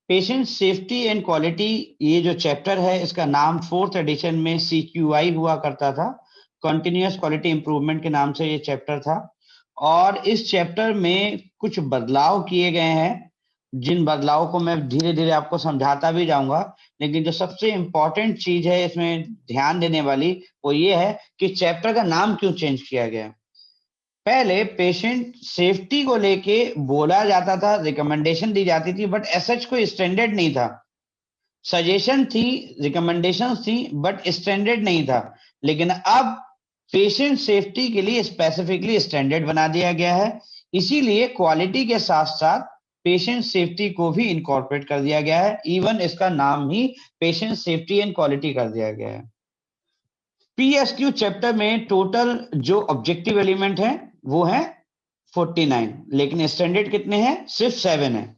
Patient safety and quality, ये जो chapter है इसका नाम 4th एडिशन में CQI हुआ करता था, कंटिन्यूअस क्वालिटी इंप्रूवमेंट के नाम से ये चैप्टर था। और इस चैप्टर में कुछ बदलाव किए गए हैं, जिन बदलावों को मैं धीरे धीरे आपको समझाता भी जाऊंगा। लेकिन जो सबसे इंपॉर्टेंट चीज है इसमें ध्यान देने वाली, वो ये है कि चैप्टर का नाम क्यों चेंज किया गया। पहले पेशेंट सेफ्टी को लेके बोला जाता था, रिकमेंडेशन दी जाती थी, बट एसएच कोई स्टैंडर्ड नहीं था। सजेशन थी, रिकमेंडेशन थी, बट स्टैंडर्ड नहीं था। लेकिन अब पेशेंट सेफ्टी के लिए स्पेसिफिकली स्टैंडर्ड बना दिया गया है। इसीलिए क्वालिटी के साथ साथ पेशेंट सेफ्टी को भी इनकॉर्पोरेट कर दिया गया है। इवन इसका नाम ही पेशेंट सेफ्टी एंड क्वालिटी कर दिया गया है। PSQ चैप्टर में टोटल जो ऑब्जेक्टिव एलिमेंट है वो है 49, लेकिन स्टैंडर्ड कितने हैं? सिर्फ 7 है।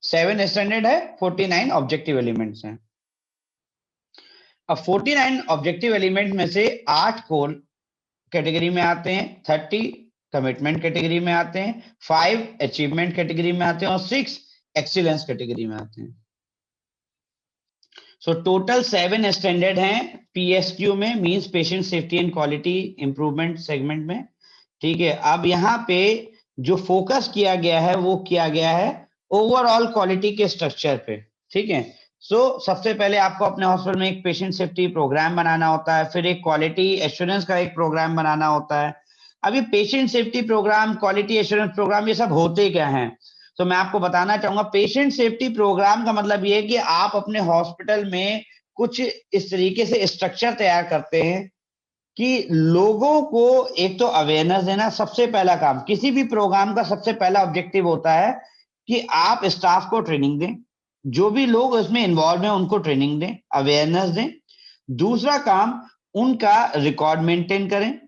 7 स्टैंडर्ड है, 49 ऑब्जेक्टिव एलिमेंट्स हैं। अब 49 ऑब्जेक्टिव एलिमेंट में से 8 कोर कैटेगरी में आते हैं, 30 कमिटमेंट कैटेगरी में आते हैं, 5 अचीवमेंट कैटेगरी में आते हैं और 6 एक्सीलेंस कैटेगरी में आते हैं। सो टोटल 7 स्टैंडर्ड हैं PSQ में, means patient safety and quality improvement segment में। ठीक है, अब यहाँ पे जो फोकस किया गया है वो किया गया है ओवरऑल क्वालिटी के स्ट्रक्चर पे। ठीक है, सबसे पहले आपको अपने हॉस्पिटल में एक पेशेंट सेफ्टी प्रोग्राम बनाना होता है, फिर एक क्वालिटी एश्योरेंस का एक प्रोग्राम बनाना होता है। अभी patient safety programme, quality assurance programme, ये सब होते क्या हैं? तो मैं आपको बताना चाहूंगा, पेशेंट सेफ्टी प्रोग्राम का मतलब ये है कि आप अपने हॉस्पिटल में कुछ इस तरीके से स्ट्रक्चर तैयार करते हैं कि लोगों को एक तो अवेयरनेस देना। सबसे पहला काम किसी भी प्रोग्राम का सबसे पहला ऑब्जेक्टिव होता है कि आप स्टाफ को ट्रेनिंग दें, जो भी लोग उसमें इन्वॉल्व हैं उनको ट्रेनिंग दें, अवेयरनेस दें। दूसरा काम, उनका रिकॉर्ड मेंटेन करें,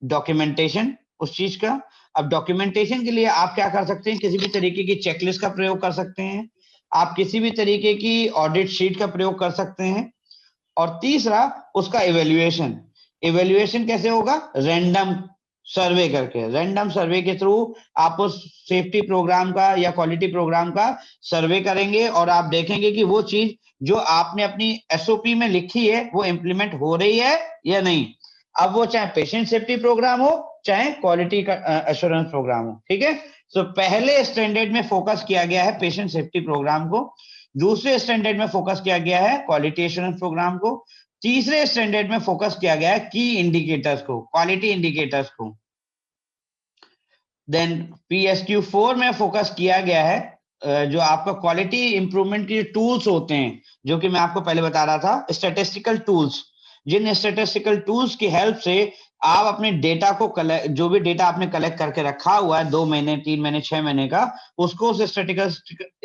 डॉक्यूमेंटेशन उस चीज का। अब डॉक्यूमेंटेशन के लिए आप क्या कर सकते हैं? किसी भी तरीके की चेकलिस्ट का प्रयोग कर सकते हैं, आप किसी भी तरीके की ऑडिट शीट का प्रयोग कर सकते हैं। और तीसरा, उसका इवेल्युएशन। इवेल्युएशन कैसे होगा? रैंडम सर्वे करके, रैंडम सर्वे के थ्रू आप उस सेफ्टी प्रोग्राम का या क्वालिटी प्रोग्राम का सर्वे करेंगे और आप देखेंगे कि वो चीज जो आपने अपनी SOP में लिखी है वो इंप्लीमेंट हो रही है या नहीं। अब वो चाहे पेशेंट सेफ्टी प्रोग्राम हो, चाहे क्वालिटी का एश्योरेंस प्रोग्राम हो। ठीक है, तो पहले स्टैंडर्ड में फोकस किया गया है पेशेंट सेफ्टी प्रोग्राम को, दूसरे स्टैंडर्ड में फोकस किया गया है क्वालिटी एश्योरेंस प्रोग्राम को, तीसरे स्टैंडर्ड में फोकस किया गया है की इंडिकेटर्स को, क्वालिटी इंडिकेटर्स को। देन PSQ 4 में फोकस किया गया है जो आपका क्वालिटी इंप्रूवमेंट के टूल्स होते हैं, जो कि मैं आपको पहले बता रहा था, स्टैटिस्टिकल टूल्स। जिन स्टैटिस्टिकल टूल्स की हेल्प से आप अपने डेटा को जो भी डेटा आपने कलेक्ट करके रखा हुआ है 2 महीने, 3 महीने, 6 महीने का, उसको उस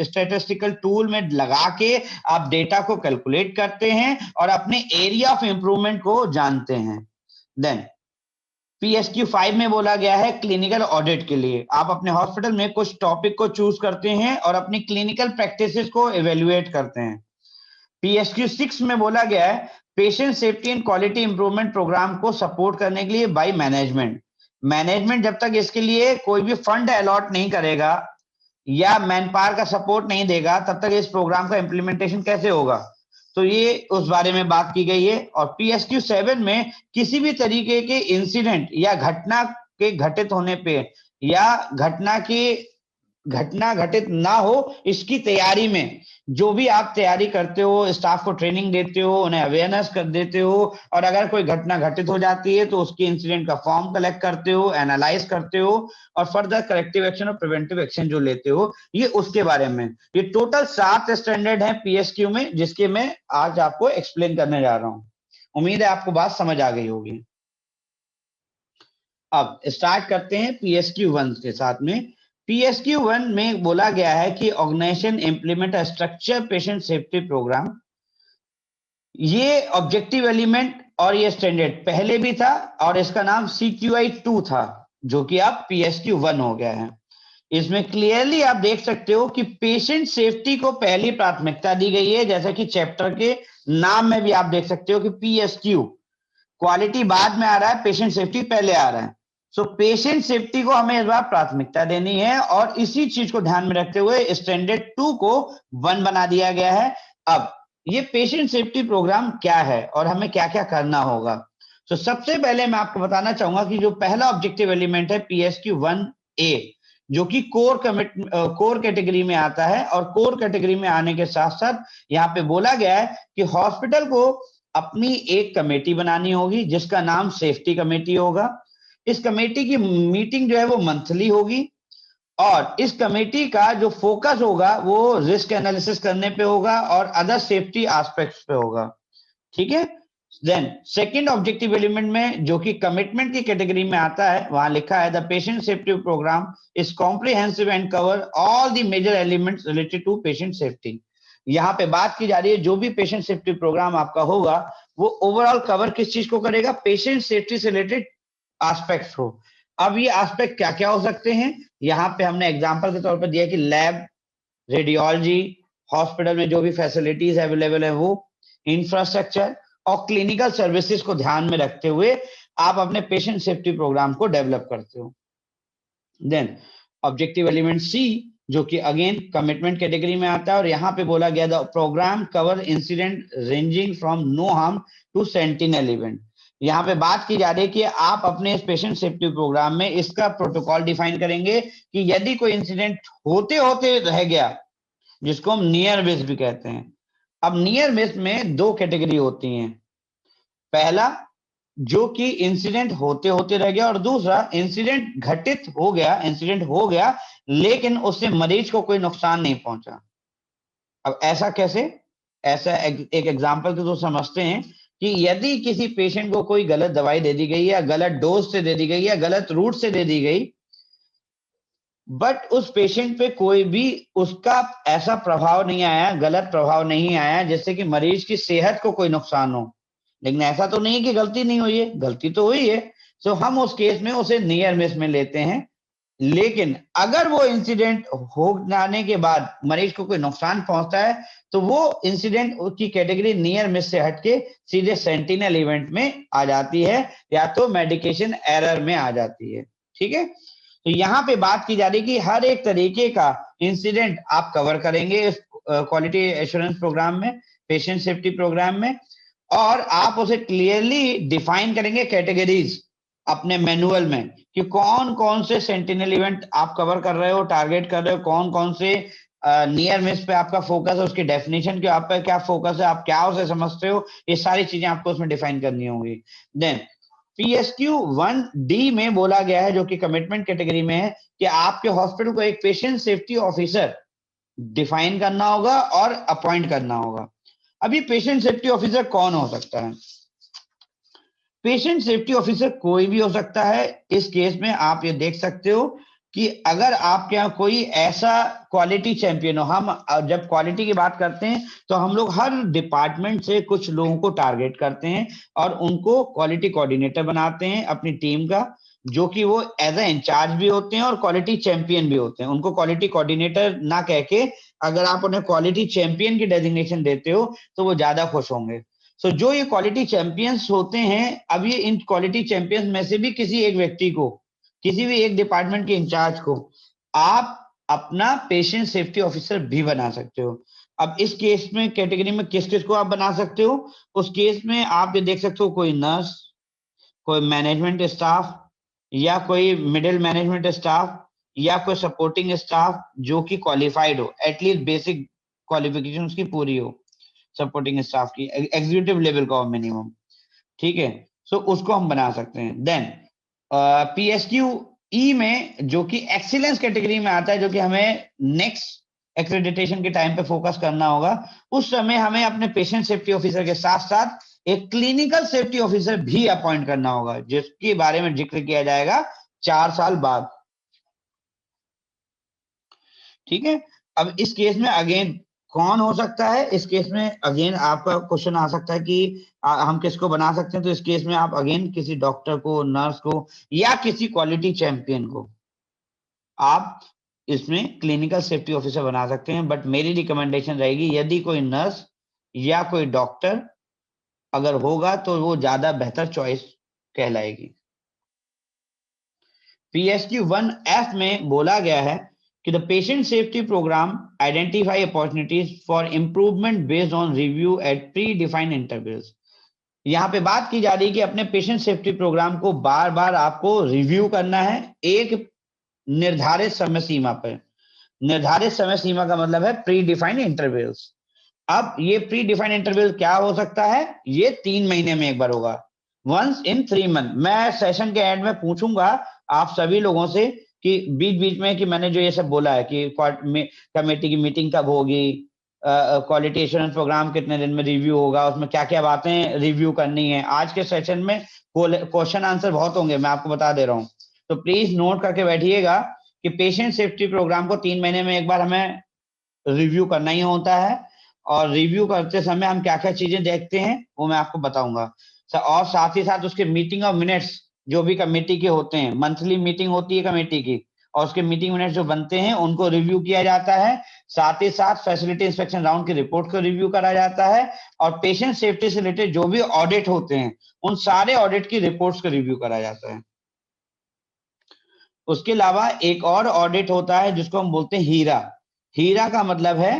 स्टैटिस्टिकल टूल में लगा के आप डेटा को कैलकुलेट करते हैं और अपने एरिया ऑफ इंप्रूवमेंट को जानते हैं। देन PSQ 5 में बोला गया है क्लिनिकल ऑडिट के लिए आप अपने हॉस्पिटल में कुछ टॉपिक को चूज करते हैं और अपनी क्लिनिकल प्रैक्टिसेस को इवेल्युएट करते हैं। PSQ 6 में बोला गया है patient safety and quality improvement programme को सपोर्ट करने के लिए बाय मैनेजमेंट। मैनेजमेंट जब तक इसके लिए कोई भी फंड अलॉट नहीं करेगा या मैन पावर का सपोर्ट नहीं देगा, तब तक इस प्रोग्राम का इम्प्लीमेंटेशन कैसे होगा? तो ये उस बारे में बात की गई है। और PSQ 7 में किसी भी तरीके के इंसिडेंट या घटना के घटित होने पे या घटना घटित ना हो, इसकी तैयारी में जो भी आप तैयारी करते हो, स्टाफ को ट्रेनिंग देते हो, उन्हें अवेयरनेस कर देते हो, और अगर कोई घटना घटित हो जाती है तो उसकी इंसिडेंट का फॉर्म कलेक्ट करते हो, एनालाइज करते हो और फर्दर करेक्टिव एक्शन और प्रिवेंटिव एक्शन जो लेते हो, ये उसके बारे में। ये टोटल 7 स्टैंडर्ड है PSQ में, जिसके मैं आज आपको एक्सप्लेन करने जा रहा हूं। उम्मीद है आपको बात समझ आ गई होगी। अब स्टार्ट करते हैं PSQ 1 के साथ में। PSQ 1 में बोला गया है कि organisation implement structure patient safety programme. ये ऑब्जेक्टिव एलिमेंट और ये स्टैंडर्ड पहले भी था और इसका नाम CQI 2 था, जो कि अब PSQ 1 हो गया है। इसमें क्लियरली आप देख सकते हो कि पेशेंट सेफ्टी को पहली प्राथमिकता दी गई है, जैसा कि चैप्टर के नाम में भी आप देख सकते हो कि PSQ, क्वालिटी बाद में आ रहा है, पेशेंट सेफ्टी पहले आ रहा है। सो पेशेंट सेफ्टी को हमें इस बार प्राथमिकता देनी है और इसी चीज को ध्यान में रखते हुए स्टैंडर्ड 2 को 1 बना दिया गया है। अब ये पेशेंट सेफ्टी प्रोग्राम क्या है और हमें क्या क्या करना होगा। तो सबसे पहले मैं आपको बताना चाहूंगा कि जो पहला ऑब्जेक्टिव एलिमेंट है PSQ 1A, जो कि कोर कैटेगरी में आता है, और कोर कैटेगरी में आने के साथ साथ यहाँ पे बोला गया है कि हॉस्पिटल को अपनी एक कमेटी बनानी होगी जिसका नाम सेफ्टी कमेटी होगा। इस कमेटी की मीटिंग जो है वो मंथली होगी और इस कमेटी का जो फोकस होगा वो रिस्क एनालिसिस करने पे होगा और अदर सेफ्टी एस्पेक्ट्स पे होगा। ठीक है। देन सेकंड ऑब्जेक्टिव एलिमेंट में जो कि कमिटमेंट की कैटेगरी में आता है, वहां लिखा है the patient safety programme is comprehensive and cover all the major elements related to patient safety. यहाँ पे बात की जा रही है जो भी पेशेंट सेफ्टी प्रोग्राम आपका होगा वो ओवरऑल कवर किस चीज को करेगा, पेशेंट सेफ्टी से रिलेटेड एस्पेक्ट्स को। अब ये एस्पेक्ट क्या क्या हो सकते हैं, यहाँ पे हमने एग्जांपल के तौर पर दिया कि लैब, रेडियोलॉजी, हॉस्पिटल में जो भी फैसिलिटीज अवेलेबल है वो, इंफ्रास्ट्रक्चर और क्लिनिकल सर्विसेज को ध्यान में रखते हुए आप अपने पेशेंट सेफ्टी प्रोग्राम को डेवलप करते हो। देन ऑब्जेक्टिव एलिमेंट सी जो कि अगेन कमिटमेंट कैटेगरी में आता है और यहाँ पे बोला गया the programme cover incident ranging from no harm to sentinel event. यहाँ पे बात की जा रही है कि आप अपने इस पेशेंट सेफ्टी प्रोग्राम में इसका प्रोटोकॉल डिफाइन करेंगे कि यदि कोई इंसिडेंट होते होते रह गया, जिसको हम नियर मिस भी कहते हैं। अब नियर मिस में दो कैटेगरी होती हैं, पहला जो कि इंसिडेंट होते होते रह गया और दूसरा इंसिडेंट घटित हो गया, इंसिडेंट हो गया लेकिन उससे मरीज को कोई नुकसान नहीं पहुंचा। अब ऐसा कैसे, ऐसा एक एग्जांपल के तो समझते हैं कि यदि किसी पेशेंट को कोई गलत दवाई दे दी गई या गलत डोज से दे दी गई या गलत रूट से दे दी गई, बट उस पेशेंट पे कोई भी उसका ऐसा प्रभाव नहीं आया, गलत प्रभाव नहीं आया जिससे कि मरीज की सेहत को कोई नुकसान हो, लेकिन ऐसा तो नहीं कि गलती नहीं हुई है, गलती तो हुई है। तो हम उस केस में उसे नियर मिस में लेते हैं। लेकिन अगर वो इंसिडेंट हो जाने के बाद मरीज को कोई नुकसान पहुंचता है तो वो इंसिडेंट की कैटेगरी नियर मिस से हटके सीधे सेंटिनल इवेंट में आ जाती है या तो मेडिकेशन एरर में आ जाती है। ठीक है। तो यहाँ पे बात की जा रही है कि हर एक तरीके का इंसिडेंट आप कवर करेंगे इस क्वालिटी एश्योरेंस प्रोग्राम में, पेशेंट सेफ्टी प्रोग्राम में, और आप उसे क्लियरली डिफाइन करेंगे कैटेगरीज अपने मैनुअल में कि कौन कौन से सेंटिनल इवेंट आप कवर कर रहे हो, टारगेट कर रहे हो, कौन कौन से नियर मिस पे आपका फोकस है, उसकी डेफिनेशन के आप पे क्या फोकस है, आप क्या उसे समझते हो, ये सारी चीजें आपको उसमें डिफाइन करनी होंगी। देन PSQ 1D में बोला गया है जो कि कमिटमेंट कैटेगरी में है कि आपके हॉस्पिटल को एक पेशेंट सेफ्टी ऑफिसर डिफाइन करना होगा और अपॉइंट करना होगा। अभी पेशेंट सेफ्टी ऑफिसर कौन हो सकता है? पेशेंट सेफ्टी ऑफिसर कोई भी हो सकता है। इस केस में आप ये देख सकते हो कि अगर आपके यहाँ कोई ऐसा क्वालिटी चैंपियन हो, हम जब क्वालिटी की बात करते हैं तो हम लोग हर डिपार्टमेंट से कुछ लोगों को टारगेट करते हैं और उनको क्वालिटी कोऑर्डिनेटर बनाते हैं अपनी टीम का, जो कि वो एज ए इंचार्ज भी होते हैं और क्वालिटी चैंपियन भी होते हैं। उनको क्वालिटी कोऑर्डिनेटर ना कह के अगर आप उन्हें क्वालिटी चैंपियन की डेजिग्नेशन देते हो तो वो ज्यादा खुश होंगे। सो जो ये क्वालिटी चैंपियंस होते हैं, अब ये इन क्वालिटी चैंपियंस में से भी किसी एक व्यक्ति को, किसी भी एक डिपार्टमेंट के इंचार्ज को आप अपना पेशेंट सेफ्टी ऑफिसर भी बना सकते हो। अब इस केस में कैटेगरी में किस किस को आप बना सकते हो, उस केस में आप ये देख सकते हो कोई नर्स, कोई मैनेजमेंट स्टाफ या कोई मिडिल मैनेजमेंट स्टाफ या कोई सपोर्टिंग स्टाफ जो कि क्वालिफाइड हो, एटलीस्ट बेसिक क्वालिफिकेशन उसकी पूरी हो सपोर्टिंग स्टाफ की, एग्जीक्यूटिव लेवल का मिनिमम। ठीक है। सो उसको हम बना सकते हैं। देन PSQ E में जो कि एक्सीलेंस कैटेगरी में आता है, जो कि हमें नेक्स्ट एक्रेडिटेशन के टाइम पे फोकस करना होगा, उस समय हमें अपने पेशेंट सेफ्टी ऑफिसर के साथ साथ एक क्लिनिकल सेफ्टी ऑफिसर भी अपॉइंट करना होगा जिसके बारे में जिक्र किया जाएगा 4 साल बाद। ठीक है। अब इस केस में अगेन कौन हो सकता है, इस केस में अगेन आपका क्वेश्चन आ सकता है कि हम किसको बना सकते हैं, तो इस केस में आप अगेन किसी डॉक्टर को, नर्स को या किसी क्वालिटी चैंपियन को आप इसमें क्लिनिकल सेफ्टी ऑफिसर बना सकते हैं। बट मेरी रिकमेंडेशन रहेगी यदि कोई नर्स या कोई डॉक्टर अगर होगा तो वो ज्यादा बेहतर चॉइस कहलाएगी। PSQ 1F में बोला गया है कि the patient safety programme identify opportunities for improvement based on review at predefined intervals. यहाँ पे बात की जा रही है कि अपने पेशेंट सेफ्टी प्रोग्राम को बार बार आपको रिव्यू करना है एक निर्धारित समय सीमा पर। निर्धारित समय सीमा का मतलब है प्री डिफाइंड इंटरवल्स। अब ये प्री डिफाइंड इंटरवल क्या हो सकता है? ये 3 महीने में एक बार होगा, वंस इन 3 मंथ। मैं सेशन के एंड में पूछूंगा आप सभी लोगों से कि बीच बीच में कि मैंने जो ये सब बोला है कि कमेटी की मीटिंग कब होगी, क्वालिटी एश्योरेंस प्रोग्राम कितने दिन में रिव्यू होगा, उसमें क्या क्या बातें रिव्यू करनी है। आज के सेशन में क्वेश्चन आंसर बहुत होंगे, मैं आपको बता दे रहा हूँ, तो प्लीज नोट करके बैठिएगा कि पेशेंट सेफ्टी प्रोग्राम को 3 महीने में एक बार हमें रिव्यू करना ही होता है। और रिव्यू करते समय हम क्या क्या चीजें देखते हैं वो मैं आपको बताऊंगा। और साथ ही साथ उसके मीटिंग और मिनट्स जो भी कमेटी के होते हैं, मंथली मीटिंग होती है कमेटी की, और उसके मीटिंग मिनट्स जो बनते हैं उनको रिव्यू किया जाता है। साथ ही साथ फैसिलिटी इंस्पेक्शन राउंड की रिपोर्ट को रिव्यू करा जाता है, और पेशेंट सेफ्टी से रिलेटेड जो भी ऑडिट होते हैं उन सारे ऑडिट की रिपोर्ट्स को रिव्यू करा जाता है। उसके अलावा एक और ऑडिट होता है जिसको हम बोलते हैं हीरा। हीरा का मतलब है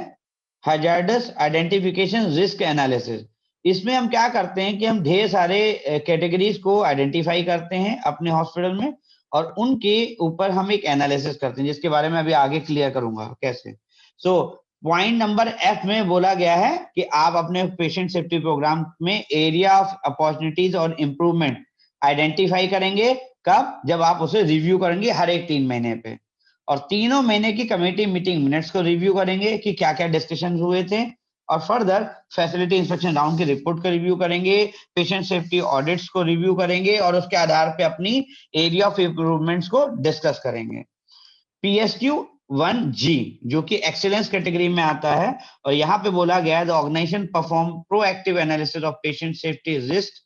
हैजार्डस आइडेंटिफिकेशन रिस्क एनालिसिस। इसमें हम क्या करते हैं कि हम ढेर सारे कैटेगरीज को आइडेंटिफाई करते हैं अपने हॉस्पिटल में, और उनके ऊपर हम एक एनालिसिस करते हैं जिसके बारे में अभी आगे क्लियर करूंगा कैसे। सो पॉइंट नंबर एफ में बोला गया है कि आप अपने पेशेंट सेफ्टी प्रोग्राम में एरिया ऑफ अपॉर्चुनिटीज और इम्प्रूवमेंट आइडेंटिफाई करेंगे। कब? जब आप उसे रिव्यू करेंगे हर एक 3 महीने पे, और तीनों महीने की कमेटी मीटिंग मिनट्स को रिव्यू करेंगे कि क्या क्या डिस्कशन हुए थे, और फर्दर फैसिलिटी इंस्पेक्शन राउंड की रिपोर्ट को रिव्यू करेंगे, पेशेंट सेफ्टी ऑडिट्स को रिव्यू करेंगे, और उसके आधार पे अपनी एरिया ऑफ इंप्रूवमेंट्स को डिस्कस करेंगे। PSQ 1G जो कि एक्सीलेंस कैटेगरी में आता है, और यहाँ पे बोला गया है the organisation perform proactive analysis of patient safety risk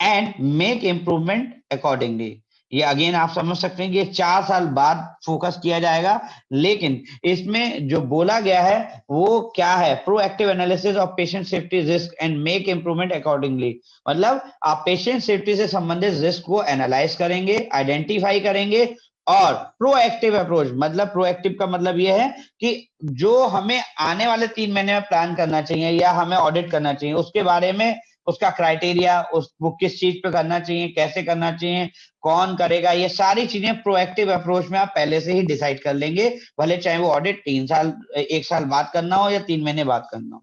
and make improvement accordingly. ये अगेन आप समझ सकते हैं कि 4 साल बाद फोकस किया जाएगा, लेकिन इसमें जो बोला गया है वो क्या है? Proactive analysis of patient safety risk and make improvement accordingly. मतलब आप पेशेंट सेफ्टी से संबंधित रिस्क को एनालाइज करेंगे, आइडेंटिफाई करेंगे, और प्रोएक्टिव अप्रोच, मतलब प्रोएक्टिव का मतलब ये है कि जो हमें आने वाले 3 महीने में प्लान करना चाहिए या हमें ऑडिट करना चाहिए उसके बारे में, उसका क्राइटेरिया, उस वो किस चीज पे करना चाहिए, कैसे करना चाहिए, कौन करेगा, ये सारी चीजें प्रोएक्टिव अप्रोच में आप पहले से ही डिसाइड कर लेंगे, भले चाहे वो ऑडिट 3 साल 1 साल बाद करना हो या 3 महीने बाद करना हो।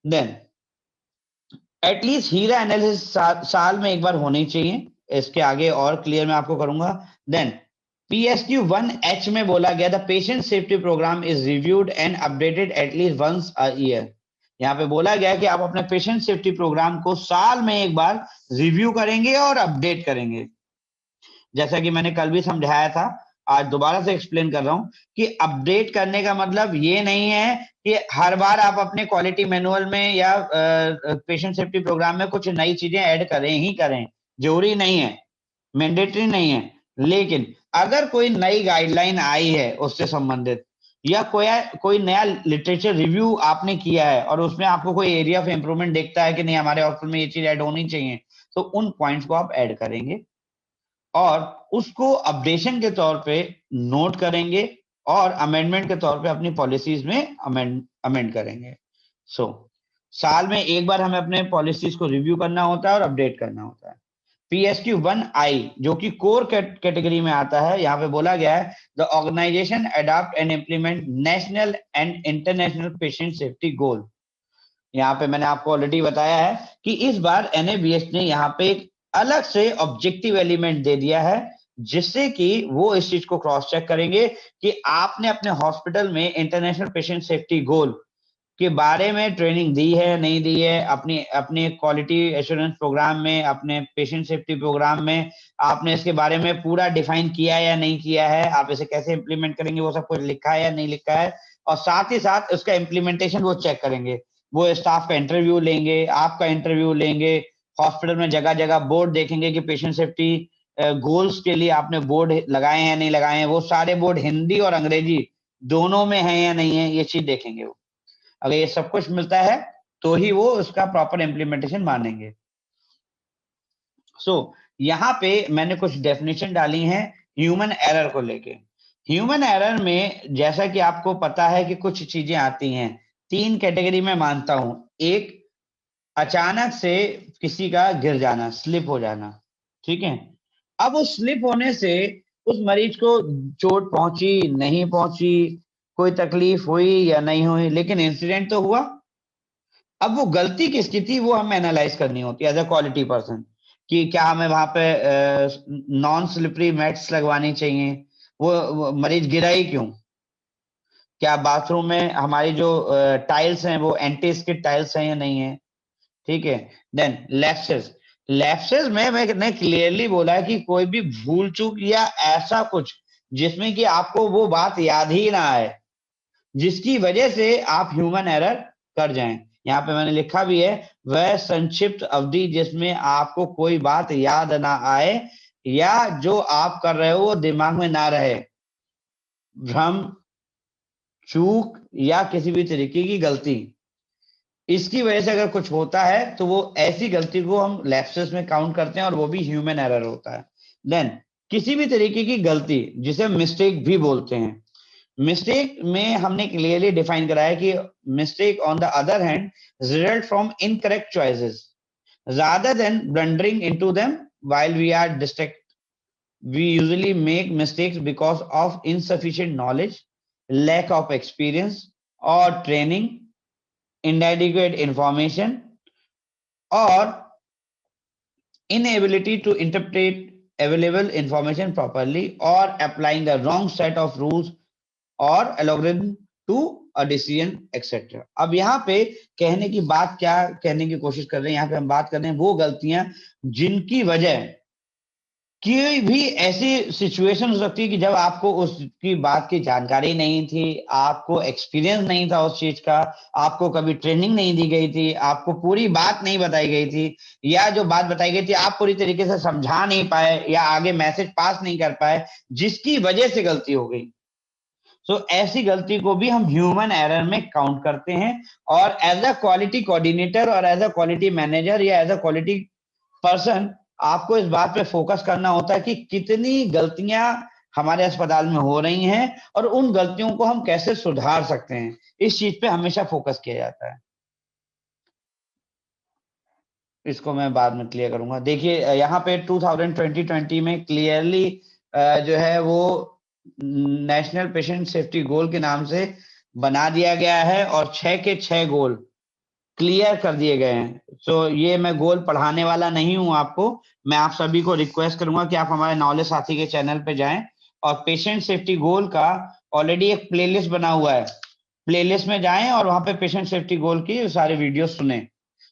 देन एटलीस्ट हीरा एनालिसिस साल में एक बार होनी चाहिए। इसके आगे और क्लियर मैं आपको करूंगा। देन PSQ 1H में बोला गया the patient safety programme is reviewed and updated at least once a year. यहाँ पे बोला गया कि आप अपने पेशेंट सेफ्टी प्रोग्राम को साल में एक बार रिव्यू करेंगे और अपडेट करेंगे। जैसा कि मैंने कल भी समझाया था, आज दोबारा से एक्सप्लेन कर रहा हूं कि अपडेट करने का मतलब ये नहीं है कि हर बार आप अपने क्वालिटी मैनुअल में या पेशेंट सेफ्टी प्रोग्राम में कुछ नई चीजें ऐड करें ही करें, जरूरी नहीं है, मैंडेटरी नहीं है। लेकिन अगर कोई नई गाइडलाइन आई है उससे संबंधित, या कोई नया लिटरेचर रिव्यू आपने किया है और उसमें आपको कोई एरिया ऑफ इंप्रूवमेंट दिखता है कि नहीं हमारे हॉस्पिटल में ये चीज ऐड होनी चाहिए, तो उन पॉइंट्स को आप ऐड करेंगे और उसको अपडेशन के तौर पे नोट करेंगे, और अमेंडमेंट के तौर पे अपनी पॉलिसीज में अमेंड करेंगे। सो साल में एक बार हमें अपने पॉलिसीज को रिव्यू करना होता है और अपडेट करना होता है। PSQ 1I जो कि कोर कैटेगरी में आता है, यहाँ पे बोला गया है the organisation adopt and implement national and international patient safety goal. यहाँ पे मैंने आपको ऑलरेडी बताया है कि इस बार NABH ने यहाँ पे एक अलग से ऑब्जेक्टिव एलिमेंट दे दिया है, जिससे कि वो इस चीज को क्रॉस चेक करेंगे कि आपने अपने हॉस्पिटल में इंटरनेशनल पेशेंट सेफ्टी गोल के बारे में ट्रेनिंग दी है नहीं दी है, अपनी अपने क्वालिटी एश्योरेंस प्रोग्राम में, अपने पेशेंट सेफ्टी प्रोग्राम में आपने इसके बारे में पूरा डिफाइन किया है या नहीं किया है, आप इसे कैसे इंप्लीमेंट करेंगे वो सब कुछ लिखा है या नहीं लिखा है, और साथ ही साथ उसका इम्प्लीमेंटेशन वो चेक करेंगे। वो स्टाफ का इंटरव्यू लेंगे, आपका इंटरव्यू लेंगे, हॉस्पिटल में जगह जगह बोर्ड देखेंगे कि पेशेंट सेफ्टी गोल्स के लिए आपने बोर्ड लगाए हैं नहीं लगाए हैं, वो सारे बोर्ड हिंदी और अंग्रेजी दोनों में है या नहीं है, ये चीज देखेंगे वो। अगर ये सब कुछ मिलता है तो ही वो उसका प्रॉपर इम्प्लीमेंटेशन मानेंगे। सो यहाँ पे मैंने कुछ डेफिनेशन डाली हैं ह्यूमन एरर को लेके। ह्यूमन एरर में जैसा कि आपको पता है कि कुछ चीजें आती हैं, 3 कैटेगरी में मानता हूं। एक, अचानक से किसी का गिर जाना, स्लिप हो जाना, ठीक है। अब उस स्लिप होने से उस मरीज को चोट पहुंची, नहीं पहुंची, कोई तकलीफ हुई या नहीं हुई, लेकिन इंसिडेंट तो हुआ। अब वो गलती किसकी थी वो हमें एनालाइज करनी होती है एज अ क्वालिटी पर्सन, कि क्या हमें वहां पे नॉन स्लिपरी मैट्स लगवानी चाहिए, वो मरीज गिरा ही क्यों, क्या बाथरूम में हमारी जो टाइल्स हैं वो एंटी स्किड टाइल्स हैं या नहीं है, ठीक है। देन लैप्सेस, लैप्सेस में मैंने क्लियरली बोला है कि कोई भी भूल चूक या ऐसा कुछ जिसमें कि आपको वो बात याद ही ना आए, जिसकी वजह से आप ह्यूमन एरर कर जाएं। यहाँ पे मैंने लिखा भी है, वह संक्षिप्त अवधि जिसमें आपको कोई बात याद ना आए या जो आप कर रहे हो वो दिमाग में ना रहे, भ्रम, चूक या किसी भी तरीके की गलती, इसकी वजह से अगर कुछ होता है तो वो ऐसी गलती को हम लैप्सेस में काउंट करते हैं और वो भी ह्यूमन एरर होता है। देन किसी भी तरीके की गलती जिसे मिस्टेक भी बोलते हैं, मिस्टेक में हमने क्लियरली डिफाइन करा है कि mistake on the other hand result from incorrect choices rather than blundering into them while we are distract. We usually make mistakes because of insufficient knowledge, lack of experience or training, inadequate information, or inability to interpret available information properly, or applying the wrong set of rules or algorithm to a decision etc. अब यहाँ पे कहने की बात क्या कहने की कोशिश कर रहे हैं, यहाँ पे हम बात कर रहे हैं वो गलतियां जिनकी वजह कोई भी ऐसी सिचुएशन हो सकती है कि जब आपको उसकी बात की जानकारी नहीं थी, आपको एक्सपीरियंस नहीं था उस चीज का, आपको कभी ट्रेनिंग नहीं दी गई थी, आपको पूरी बात नहीं बताई गई थी, या जो बात बताई गई थी आप पूरी तरीके से समझा नहीं पाए या आगे मैसेज पास नहीं कर पाए, जिसकी वजह से गलती हो गई। सो ऐसी गलती को भी हम ह्यूमन एरर में काउंट करते हैं। और एज अ क्वालिटी कोऑर्डिनेटर और एज अ क्वालिटी मैनेजर या एज अ क्वालिटी पर्सन आपको इस बात पे फोकस करना होता है कि कितनी गलतियां हमारे अस्पताल में हो रही हैं और उन गलतियों को हम कैसे सुधार सकते हैं, इस चीज पे हमेशा फोकस किया जाता है। इसको मैं बाद में क्लियर करूंगा। देखिए यहाँ पे 2020 में क्लियरली जो है वो नेशनल पेशेंट सेफ्टी गोल के नाम से बना दिया गया है और 6 के 6 गोल क्लियर कर दिए गए हैं। सो ये मैं गोल पढ़ाने वाला नहीं हूं आपको, मैं आप सभी को रिक्वेस्ट करूंगा कि आप हमारे नॉलेज साथी के चैनल पे जाएं और पेशेंट सेफ्टी गोल का ऑलरेडी एक प्लेलिस्ट बना हुआ है, प्लेलिस्ट में जाएं और वहां पे पेशेंट सेफ्टी गोल की सारे वीडियो सुने,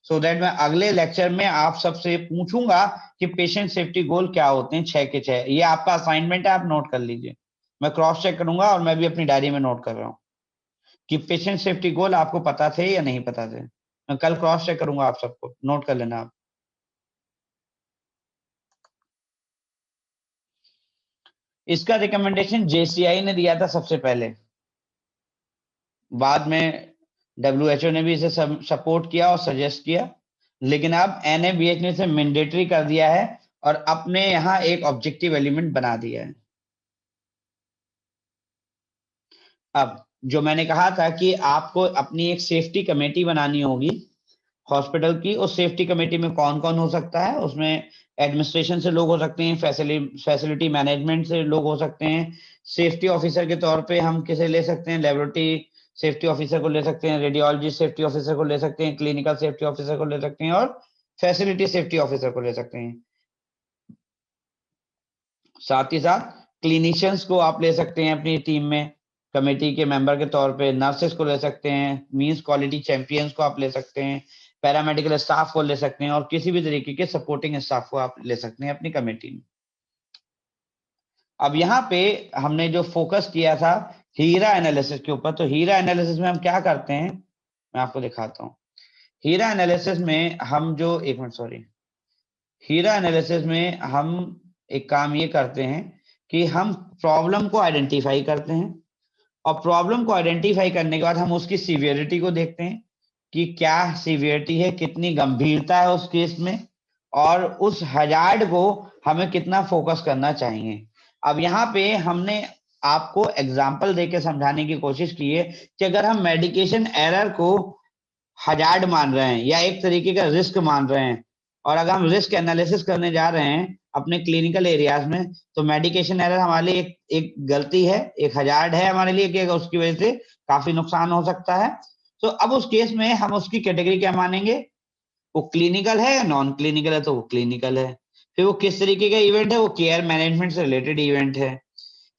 सो दैट मैं अगले लेक्चर में आप सबसे पूछूंगा कि पेशेंट सेफ्टी गोल क्या होते हैं 6 के 6। ये आपका असाइनमेंट है, आप नोट कर लीजिए, मैं क्रॉस चेक करूंगा और मैं भी अपनी डायरी में नोट कर रहा हूँ कि पेशेंट सेफ्टी गोल आपको पता थे या नहीं पता थे। मैं कल क्रॉस चेक करूंगा, आप सबको नोट कर लेना आप। इसका रिकमेंडेशन जेसीआई ने दिया था सबसे पहले, बाद में डब्ल्यूएचओ ने भी इसे सपोर्ट किया और सजेस्ट किया, लेकिन अब एनएबीएच ने इसे मैंडेटरी कर दिया है और अपने यहाँ एक ऑब्जेक्टिव एलिमेंट बना दिया है। अब जो मैंने कहा था कि आपको अपनी एक सेफ्टी कमेटी बनानी होगी हॉस्पिटल की, उस सेफ्टी कमेटी में कौन कौन हो सकता है, उसमें एडमिनिस्ट्रेशन से लोग हो सकते हैं, फैसिलिटी मैनेजमेंट से लोग हो सकते हैं, सेफ्टी ऑफिसर के तौर पे हम किसे ले सकते हैं, लेबोरेटरी सेफ्टी ऑफिसर को ले सकते हैं, रेडियोलॉजी सेफ्टी ऑफिसर को ले सकते हैं, क्लिनिकल सेफ्टी ऑफिसर को ले सकते हैं और फैसिलिटी सेफ्टी ऑफिसर को ले सकते हैं। साथ ही साथ क्लिनिशियंस को आप ले सकते हैं अपनी टीम में कमेटी के मेंबर के तौर पे, नर्सेस को ले सकते हैं, मींस क्वालिटी चैंपियंस को आप ले सकते हैं, पैरामेडिकल स्टाफ को ले सकते हैं और किसी भी तरीके के सपोर्टिंग स्टाफ को आप ले सकते हैं अपनी कमेटी में। अब यहाँ पे हमने जो फोकस किया था हीरा एनालिसिस के ऊपर, तो हीरा एनालिसिस में हम क्या करते हैं मैं आपको दिखाता हूँ। हीरा एनालिसिस में हम जो एक मिनट सॉरी हीरा एनालिसिस में हम एक काम ये करते हैं कि हम प्रॉब्लम को आइडेंटिफाई करते हैं और प्रॉब्लम को आइडेंटिफाई करने के बाद हम उसकी सीवियरिटी को देखते हैं कि क्या सीवियरिटी है, कितनी गंभीरता है उस केस में, और उस हजार्ड को हमें कितना फोकस करना चाहिए। अब यहाँ पे हमने आपको एग्जाम्पल देके समझाने की कोशिश की है कि अगर हम मेडिकेशन एरर को हजार्ड मान रहे हैं या एक तरीके का रिस्क मान रहे हैं, और अगर हम रिस्क एनालिसिस करने जा रहे हैं अपने क्लिनिकल एरियाज में, तो मेडिकेशन एरर हमारे लिए एक गलती है, एक हजार्ड है हमारे लिए कि उसकी वजह से काफी नुकसान हो सकता है। तो अब उस केस में हम उसकी कैटेगरी क्या मानेंगे, वो क्लिनिकल है या नॉन क्लिनिकल है, तो वो क्लिनिकल है। फिर वो किस तरीके का इवेंट है, वो केयर मैनेजमेंट से रिलेटेड इवेंट है।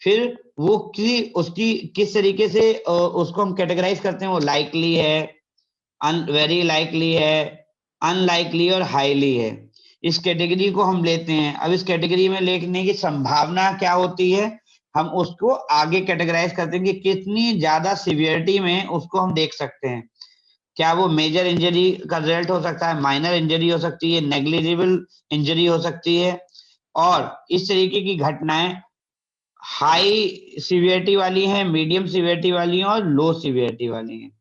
फिर वो उसकी किस तरीके से उसको हम कैटेगराइज करते हैं, वो लाइकली है, वेरी लाइकली है, अनलाइकली और हाईली है। इस कैटेगरी को हम लेते हैं। अब इस कैटेगरी में लेने की संभावना क्या होती है, हम उसको आगे कैटेगराइज करते हैं कि कितनी ज्यादा सिवियरिटी में उसको हम देख सकते हैं। क्या वो मेजर इंजरी का रिजल्ट हो सकता है, माइनर इंजरी हो सकती है, नेग्लिजिबल इंजरी हो सकती है, और इस तरीके की घटनाएं हाई सिवियरिटी वाली हैं, मीडियम सिवियरिटी वाली हैं और लो सिवियरिटी वाली हैं।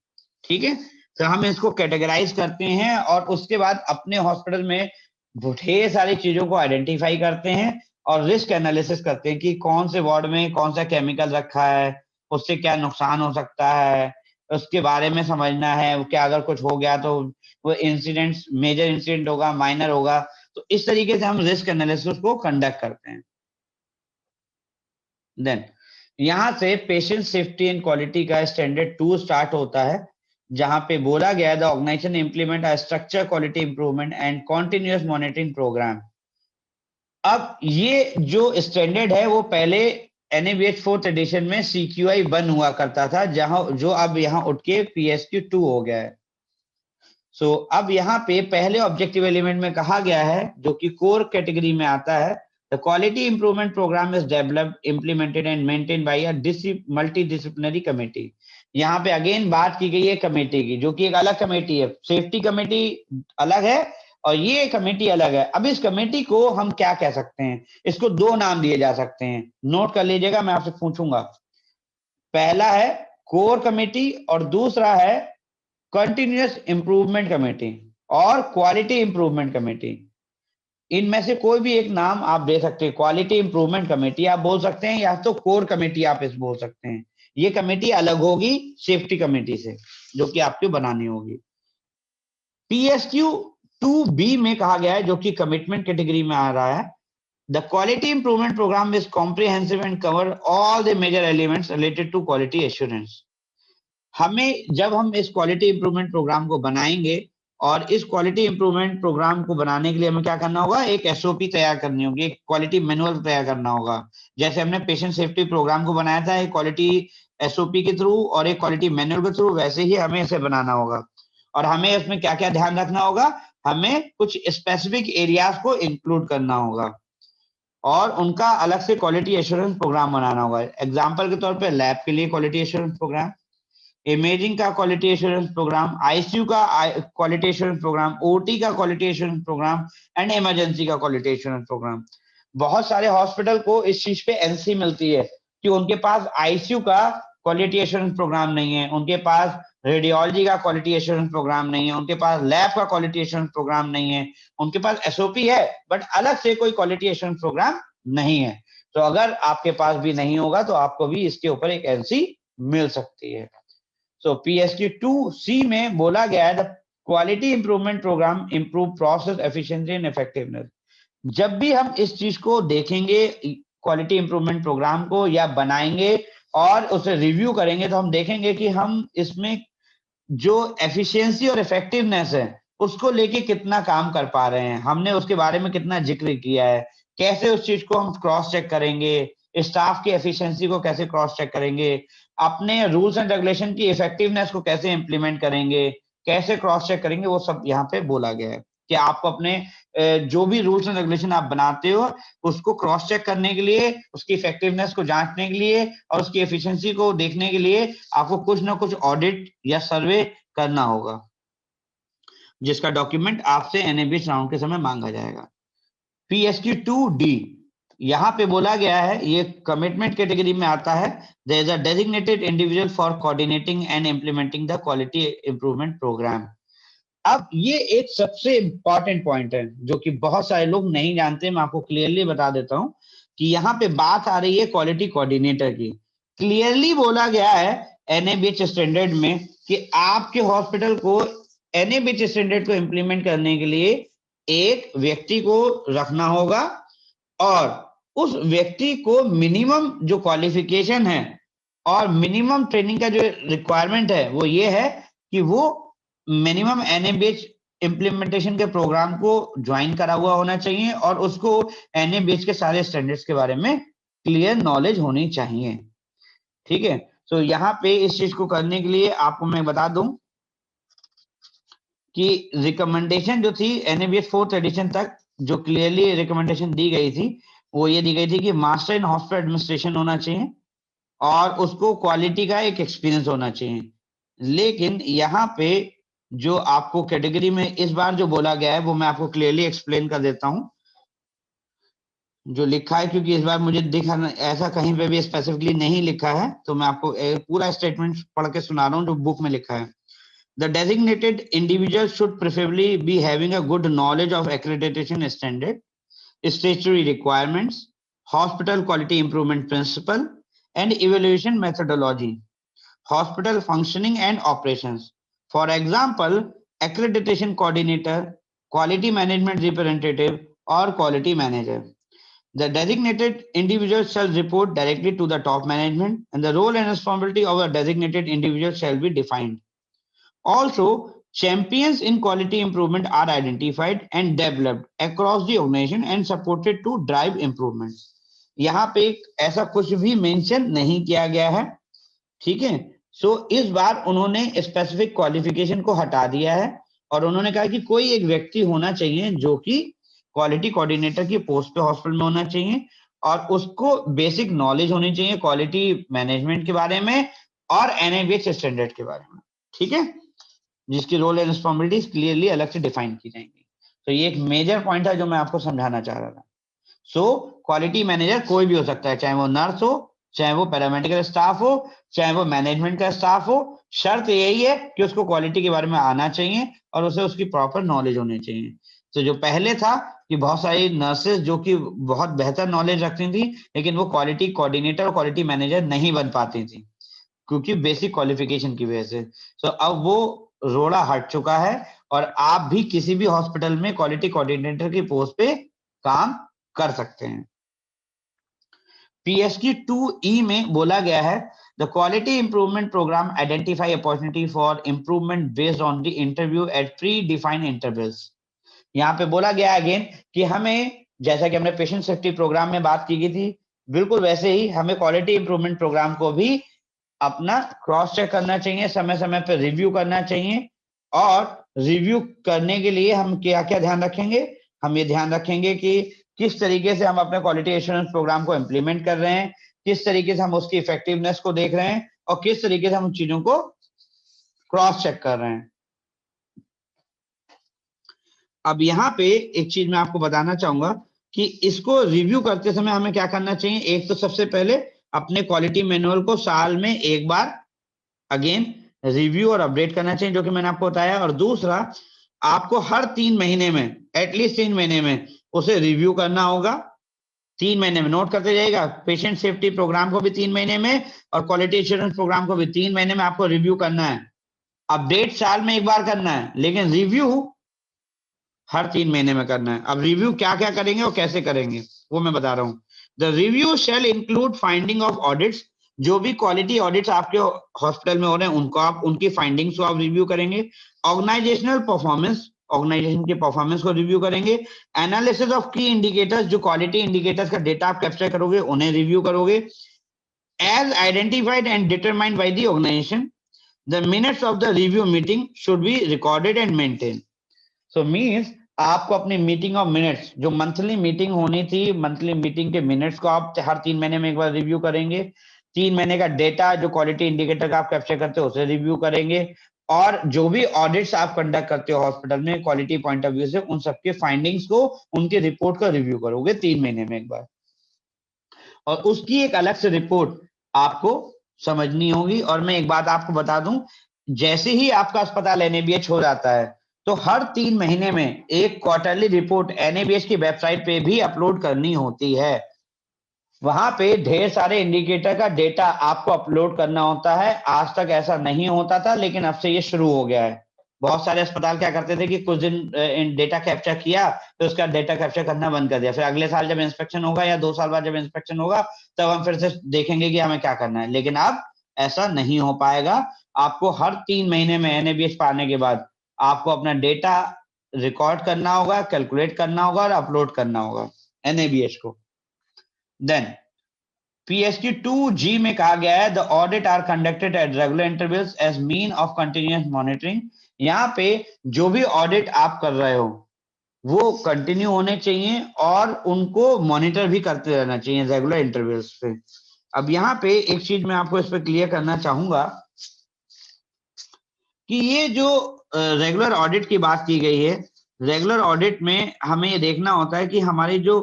ठीक है, तो हम इसको कैटेगराइज करते हैं और उसके बाद अपने हॉस्पिटल में ढेर सारी चीजों को आइडेंटिफाई करते हैं और रिस्क एनालिसिस करते हैं कि कौन से वार्ड में कौन सा केमिकल रखा है, उससे क्या नुकसान हो सकता है, उसके बारे में समझना है। क्या अगर कुछ हो गया तो वो इंसिडेंट मेजर इंसिडेंट होगा, माइनर होगा। तो इस तरीके से हम रिस्क एनालिसिस को कंडक्ट करते हैं। देन यहां से पेशेंट सेफ्टी एंड क्वालिटी का स्टैंडर्ड 2 स्टार्ट होता है, जहां पे बोला गया the organisation implement a structure quality improvement and continuous monitoring programme. अब ये जो स्टैंडर्ड है वो पहले NABH 4th एडिशन में CQI 1 हुआ करता था, जहां जो अब यहाँ उठ के PSQ 2 हो गया है। सो अब यहाँ पे पहले ऑब्जेक्टिव एलिमेंट में कहा गया है, जो कि कोर कैटेगरी में आता है, the quality improvement programme is developed implemented and maintain by a multidisciplinary committee. यहाँ पे अगेन बात की गई है कमेटी की, जो कि एक अलग कमेटी है। सेफ्टी कमेटी अलग है और ये कमेटी अलग है। अब इस कमेटी को हम क्या कह सकते हैं, इसको दो नाम दिए जा सकते हैं, नोट कर लीजिएगा, मैं आपसे पूछूंगा। पहला है कोर कमेटी और दूसरा है कंटिन्यूअस इंप्रूवमेंट कमेटी और क्वालिटी इंप्रूवमेंट कमेटी। इनमें से कोई भी एक नाम आप दे सकते हैं। क्वालिटी इंप्रूवमेंट कमेटी आप बोल सकते हैं, या तो कोर कमेटी आप इस बोल सकते हैं। ये कमेटी अलग होगी सेफ्टी कमेटी से, जो कि आपको बनानी होगी। PSQ 2B में कहा गया है, जो कि कमिटमेंट कैटेगरी में आ रहा है, the quality improvement programme is comprehensive and cover all the major elements related to quality assurance. हमें जब हम इस क्वालिटी इंप्रूवमेंट प्रोग्राम को बनाएंगे, और इस क्वालिटी इंप्रूवमेंट प्रोग्राम को बनाने के लिए हमें क्या करना होगा, एक SOP तैयार करनी होगी, एक क्वालिटी मैनुअल तैयार करना होगा। जैसे हमने पेशेंट सेफ्टी प्रोग्राम को बनाया था एक क्वालिटी SOP के थ्रू और एक क्वालिटी मैनुअल के थ्रू, वैसे ही हमें इसे बनाना होगा। और हमें इसमें क्या क्या ध्यान रखना होगा, हमें कुछ स्पेसिफिक एरियाज को इंक्लूड करना होगा और उनका अलग से क्वालिटी एश्योरेंस प्रोग्राम बनाना होगा। एग्जाम्पल के तौर पर लैब के लिए क्वालिटी एश्योरेंस प्रोग्राम, इमेजिंग का क्वालिटी एश्योरेंस प्रोग्राम, ICU का क्वालिटी एश्योरेंस प्रोग्राम, OT का quality assurance programme and emergency का क्वालिटी एश्योरेंस प्रोग्राम। बहुत सारे हॉस्पिटल को इस चीज पे NC मिलती है कि उनके पास ICU का क्वालिटी एश्योरेंस प्रोग्राम नहीं है, उनके पास रेडियोलॉजी का क्वालिटी एश्योरेंस प्रोग्राम नहीं है, उनके पास लैब का क्वालिटी एश्योरेंस प्रोग्राम नहीं है, उनके पास SOP है बट अलग से कोई क्वालिटी एश्योरेंस प्रोग्राम नहीं है। तो अगर आपके पास भी नहीं होगा तो आपको भी इसके ऊपर एक NC मिल सकती है। So PSQ 2C में बोला गया है, the quality improvement programme improve process efficiency and effectiveness. जब भी हम इस चीज को देखेंगे, क्वालिटी इंप्रूवमेंट प्रोग्राम को या बनाएंगे और उसे रिव्यू करेंगे, तो हम देखेंगे कि हम इसमें जो एफिशिएंसी और इफेक्टिवनेस है उसको लेके कितना काम कर पा रहे हैं, हमने उसके बारे में कितना जिक्र किया है, कैसे उस चीज को हम क्रॉस चेक करेंगे, स्टाफ की एफिशिएंसी को कैसे क्रॉस चेक करेंगे, अपने रूल्स एंड रेगुलेशन की इफेक्टिवनेस को कैसे इंप्लीमेंट करेंगे, कैसे क्रॉस चेक करेंगे, वो सब यहाँ पे बोला गया है कि आपको अपने जो भी रूल्स एंड रेगुलेशन आप बनाते हो उसको क्रॉस चेक करने के लिए, उसकी इफेक्टिवनेस को जांचने के लिए और उसकी एफिशिएंसी को देखने के लिए आपको कुछ ना कुछ ऑडिट या सर्वे करना होगा, जिसका डॉक्यूमेंट आपसे NABH राउंड के समय मांगा जाएगा। PSQ 2D यहाँ पे बोला गया है, ये कमिटमेंट कैटेगरी में आता है, there is a designated individual for coordinating and implementing the quality improvement programme. अब ये एक सबसे इंपॉर्टेंट पॉइंट है जो कि बहुत सारे लोग नहीं जानते, मैं आपको क्लियरली बता देता हूं कि यहाँ पे बात आ रही है क्वालिटी कोऑर्डिनेटर की। क्लियरली बोला गया है एनएबीएच स्टैंडर्ड में कि आपके हॉस्पिटल को एनएबीएच स्टैंडर्ड को इम्प्लीमेंट करने के लिए एक व्यक्ति को रखना होगा और उस व्यक्ति को मिनिमम जो क्वालिफिकेशन है और मिनिमम ट्रेनिंग का जो रिक्वायरमेंट है वो ये है कि वो मिनिमम एनएबीएच इम्प्लीमेंटेशन के प्रोग्राम को ज्वाइन करा हुआ होना चाहिए और उसको एनएबीएच के सारे स्टैंडर्ड्स के बारे में क्लियर नॉलेज होनी चाहिए। ठीक है, तो यहाँ पे इस चीज को करने के लिए आपको मैं बता दूं कि रिकमेंडेशन जो थी एनएबीएच 4th एडिशन तक जो क्लियरली रिकमेंडेशन दी गई थी वो ये दी गई थी कि मास्टर इन हॉस्पिटल एडमिनिस्ट्रेशन होना चाहिए और उसको क्वालिटी का एक एक्सपीरियंस होना चाहिए। लेकिन यहाँ पे जो आपको कैटेगरी में इस बार जो बोला गया है वो मैं आपको क्लियरली एक्सप्लेन कर देता हूँ जो लिखा है, क्योंकि इस बार मुझे दिखा ऐसा कहीं पे भी स्पेसिफिकली नहीं लिखा है, तो मैं आपको पूरा स्टेटमेंट पढ़ के सुना रहा हूँ जो बुक में लिखा है। The designated individual should preferably be having a good knowledge of accreditation standard, statutory requirements, hospital quality improvement principle, and evaluation methodology, hospital functioning and operations. For example, accreditation coordinator, quality management representative, or quality manager. The designated individual shall report directly to the top management, and the role and responsibility of a designated individual shall be defined. Also, champions in quality improvement are identified and developed across the organization and supported to drive improvements. यहाँ पे ऐसा कुछ भी mention नहीं किया गया है। ठीक है, सो इस बार उन्होंने स्पेसिफिक क्वालिफिकेशन को हटा दिया है और उन्होंने कहा कि कोई एक व्यक्ति होना चाहिए जो कि क्वालिटी कोऑर्डिनेटर की पोस्ट पे हॉस्पिटल में होना चाहिए और उसको बेसिक नॉलेज होनी चाहिए क्वालिटी मैनेजमेंट के बारे में और एनएबीएच स्टैंडर्ड के बारे में। ठीक है, जिसकी रोल एंड रिस्पॉन्सिबिलिटीज क्लियरली अलग से डिफाइन की जाएंगी। तो ये एक मेजर पॉइंट है जो मैं आपको समझाना चाह रहा था। सो क्वालिटी मैनेजर कोई भी हो सकता है, चाहे वो नर्स हो, चाहे वो पैरामेडिकल स्टाफ हो, चाहे वो मैनेजमेंट का स्टाफ हो। शर्त यही है कि उसको क्वालिटी के बारे में आना चाहिए और उसे उसकी प्रॉपर नॉलेज होनी चाहिए। तो जो पहले था कि बहुत सारी नर्सेज जो कि बहुत बेहतर नॉलेज रखती थी लेकिन वो क्वालिटी कोऑर्डिनेटर और क्वालिटी मैनेजर नहीं बन पाती थी क्योंकि बेसिक क्वालिफिकेशन की वजह से। तो अब वो रोड़ा हट चुका है और आप भी किसी भी हॉस्पिटल में क्वालिटी कोऑर्डिनेटर की पोस्ट पे काम कर सकते हैं। पीएसटी 2E में बोला गया है the quality improvement programme identify opportunity for improvement based on the interview at predefined intervals. यहाँ पे बोला गया अगेन कि हमें, जैसा कि हमने पेशेंट सेफ्टी प्रोग्राम में बात की गई थी, बिल्कुल वैसे ही हमें क्वालिटी इंप्रूवमेंट प्रोग्राम को भी अपना क्रॉस चेक करना चाहिए, समय समय पर रिव्यू करना चाहिए। और रिव्यू करने के लिए हम क्या क्या ध्यान रखेंगे? हम ये ध्यान रखेंगे कि किस तरीके से हम अपने क्वालिटी एश्योरेंस प्रोग्राम को इम्प्लीमेंट कर रहे हैं, किस तरीके से हम उसकी इफेक्टिवनेस को देख रहे हैं और किस तरीके से हम उन चीजों को क्रॉस चेक कर रहे हैं। अब यहाँ पे एक चीज मैं आपको बताना चाहूंगा कि इसको रिव्यू करते समय हमें क्या करना चाहिए। एक तो सबसे पहले अपने क्वालिटी मैनुअल को साल में एक बार अगेन रिव्यू और अपडेट करना चाहिए, जो कि मैंने आपको बताया। और दूसरा, आपको हर 3 महीने में, एटलीस्ट 3 महीने में उसे रिव्यू करना होगा। 3 महीने में नोट करते जाइएगा। पेशेंट सेफ्टी प्रोग्राम को भी 3 महीने में और क्वालिटी एश्योरेंस प्रोग्राम को भी 3 महीने में आपको रिव्यू करना है। अपडेट साल में एक बार करना है लेकिन रिव्यू हर 3 महीने में करना है। अब रिव्यू क्या क्या करेंगे और कैसे करेंगे वो मैं बता रहा हूँ। The review shall include finding of audits. जो भी क्वालिटी ऑडिट्स आपके हॉस्पिटल में हो रहे हैं उनको आप, उनकी फाइंडिंग्स को आप रिव्यू करेंगे। ऑर्गेनाइजेशनल परफॉर्मेंस, ऑर्गेनाइजेशन के परफॉर्मेंस को रिव्यू करेंगे। एनालिसिस ऑफ की इंडिकेटर्स, जो क्वालिटी इंडिकेटर्स का डेटा आप कैप्चर करोगे उन्हें रिव्यू करोगे। As identified and determined by the organisation, the minutes of the review meeting should be recorded and maintain. So means आपको अपनी मीटिंग ऑफ मिनट्स, जो monthly meeting होनी थी, मंथली मीटिंग के मिनट्स को आप हर 3 महीने में एक बार रिव्यू करेंगे। 3 महीने का डेटा जो क्वालिटी इंडिकेटर का आप कैप्चर करते हो उसे रिव्यू करेंगे। और जो भी ऑडिट्स आप कंडक्ट करते हो हॉस्पिटल में क्वालिटी पॉइंट ऑफ व्यू से, उन सबके फाइंडिंग्स को, उनके रिपोर्ट का रिव्यू करोगे 3 महीने में एक बार। और उसकी एक अलग से रिपोर्ट आपको समझनी होगी। और मैं एक बात आपको बता दूं, जैसे ही आपका अस्पताल एनएबीएच हो जाता है तो हर 3 महीने में एक क्वार्टरली रिपोर्ट एनएबीएच की वेबसाइट पे भी अपलोड करनी होती है। वहां पे ढेर सारे इंडिकेटर का डेटा आपको अपलोड करना होता है। आज तक ऐसा नहीं होता था, लेकिन अब से ये शुरू हो गया है। बहुत सारे अस्पताल क्या करते थे कि कुछ दिन डेटा कैप्चर किया, तो उसका डेटा कैप्चर करना बंद कर दिया। फिर अगले साल जब इंस्पेक्शन होगा या 2 साल बाद जब इंस्पेक्शन होगा, तब हम फिर से देखेंगे कि हमें क्या करना है। लेकिन अब ऐसा नहीं हो पाएगा। आपको हर 3 महीने में एनएबीएच पाने के बाद आपको अपना डेटा रिकॉर्ड करना होगा, कैलकुलेट करना होगा और अपलोड करना होगा एनएबीएच को। देन PSQ 2G में कहा गया है the audit are conducted at regular intervals as mean of continuous monitoring. यहाँ पे जो भी ऑडिट आप कर रहे हो वो कंटिन्यू होने चाहिए और उनको मॉनिटर भी करते रहना चाहिए रेगुलर इंटरवल्स पे। अब यहाँ पे एक चीज मैं आपको इस पे क्लियर करना चाहूंगा कि ये जो रेगुलर ऑडिट की बात की गई है, रेगुलर ऑडिट में हमें ये देखना होता है कि हमारी जो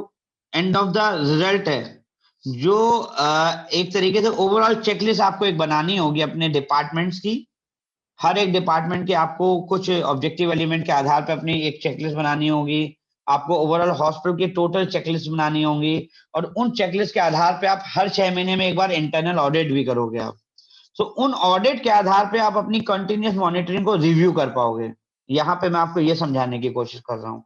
एंड ऑफ द रिजल्ट है, जो एक तरीके से ओवरऑल चेकलिस्ट आपको एक बनानी होगी अपने डिपार्टमेंट्स की। हर एक डिपार्टमेंट के आपको कुछ ऑब्जेक्टिव एलिमेंट के आधार पर अपनी एक चेकलिस्ट बनानी होगी। आपको ओवरऑल हॉस्पिटल की टोटल चेकलिस्ट बनानी होगी और उन चेकलिस्ट के आधार पे आप हर 6 महीने में एक बार इंटरनल ऑडिट भी करोगे आप। तो उन ऑडिट के आधार पे आप अपनी कंटिन्यूअस मॉनिटरिंग को रिव्यू कर पाओगे। यहाँ पे मैं आपको ये समझाने की कोशिश कर रहा हूँ।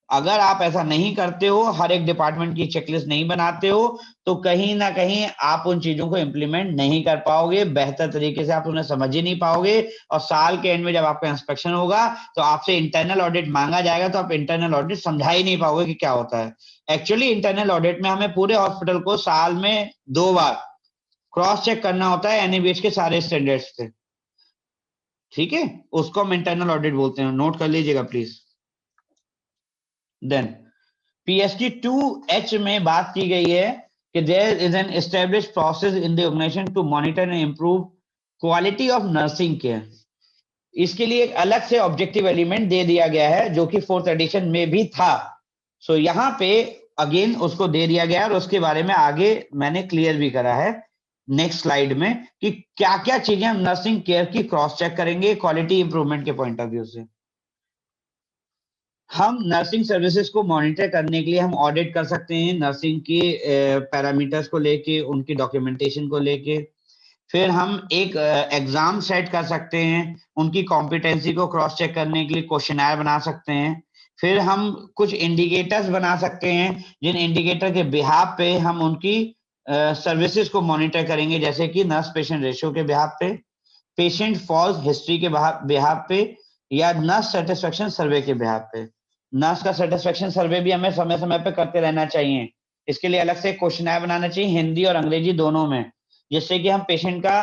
अगर आप ऐसा नहीं करते हो, हर एक डिपार्टमेंट की चेकलिस्ट नहीं बनाते हो, तो कहीं ना कहीं आप उन चीजों को इंप्लीमेंट नहीं कर पाओगे, बेहतर तरीके से आप उन्हें समझ ही नहीं पाओगे। और साल के एंड में जब आपका इंस्पेक्शन होगा तो आपसे इंटरनल ऑडिट मांगा जाएगा, तो आप इंटरनल ऑडिट समझा ही नहीं पाओगे कि क्या होता है। एक्चुअली इंटरनल ऑडिट में हमें पूरे हॉस्पिटल को साल में 2 बार क्रॉस चेक करना होता है एनएबीएच के सारे स्टैंडर्ड्स पे। ठीक है, उसको हम इंटरनल ऑडिट बोलते हैं, नोट कर लीजिएगा प्लीज। देन PSQ 2H में बात की गई है कि there is an established process in the organisation to monitor and improve quality of nursing care. इसके लिए एक अलग से ऑब्जेक्टिव एलिमेंट दे दिया गया है जो कि 4th एडिशन में भी था। सो यहाँ पे अगेन उसको दे दिया गया और उसके बारे में आगे मैंने क्लियर भी करा है नेक्स्ट स्लाइड में कि क्या क्या चीजें हम नर्सिंग केयर की क्रॉस चेक करेंगे क्वालिटी इंप्रूवमेंट के पॉइंट ऑफ व्यू से। हम नर्सिंग सर्विसेज को मॉनिटर करने के लिए हम ऑडिट कर सकते हैं नर्सिंग के पैरामीटर्स को लेके, उनकी डॉक्यूमेंटेशन को लेके। फिर हम एक एग्जाम सेट कर सकते हैं, उनकी कॉम्पिटेंसी को क्रॉस चेक करने के लिए क्वेश्चनर बना सकते हैं। फिर हम कुछ इंडिकेटर्स बना सकते हैं जिन इंडिकेटर के बिहाफ पे हम उनकी सर्विसेज को मॉनिटर करेंगे, जैसे कि नर्स पेशेंट रेशियो के बिहाफ पे, पेशेंट फॉल्स हिस्ट्री के बिहाफ पे, या नर्स सेटिस्फेक्शन सर्वे के बिहाफ पे। नर्स का सेटिस्फेक्शन सर्वे भी हमें समय समय पे करते रहना चाहिए। इसके लिए अलग से क्वेश्चनर बनाना चाहिए हिंदी और अंग्रेजी दोनों में, जिससे कि हम पेशेंट का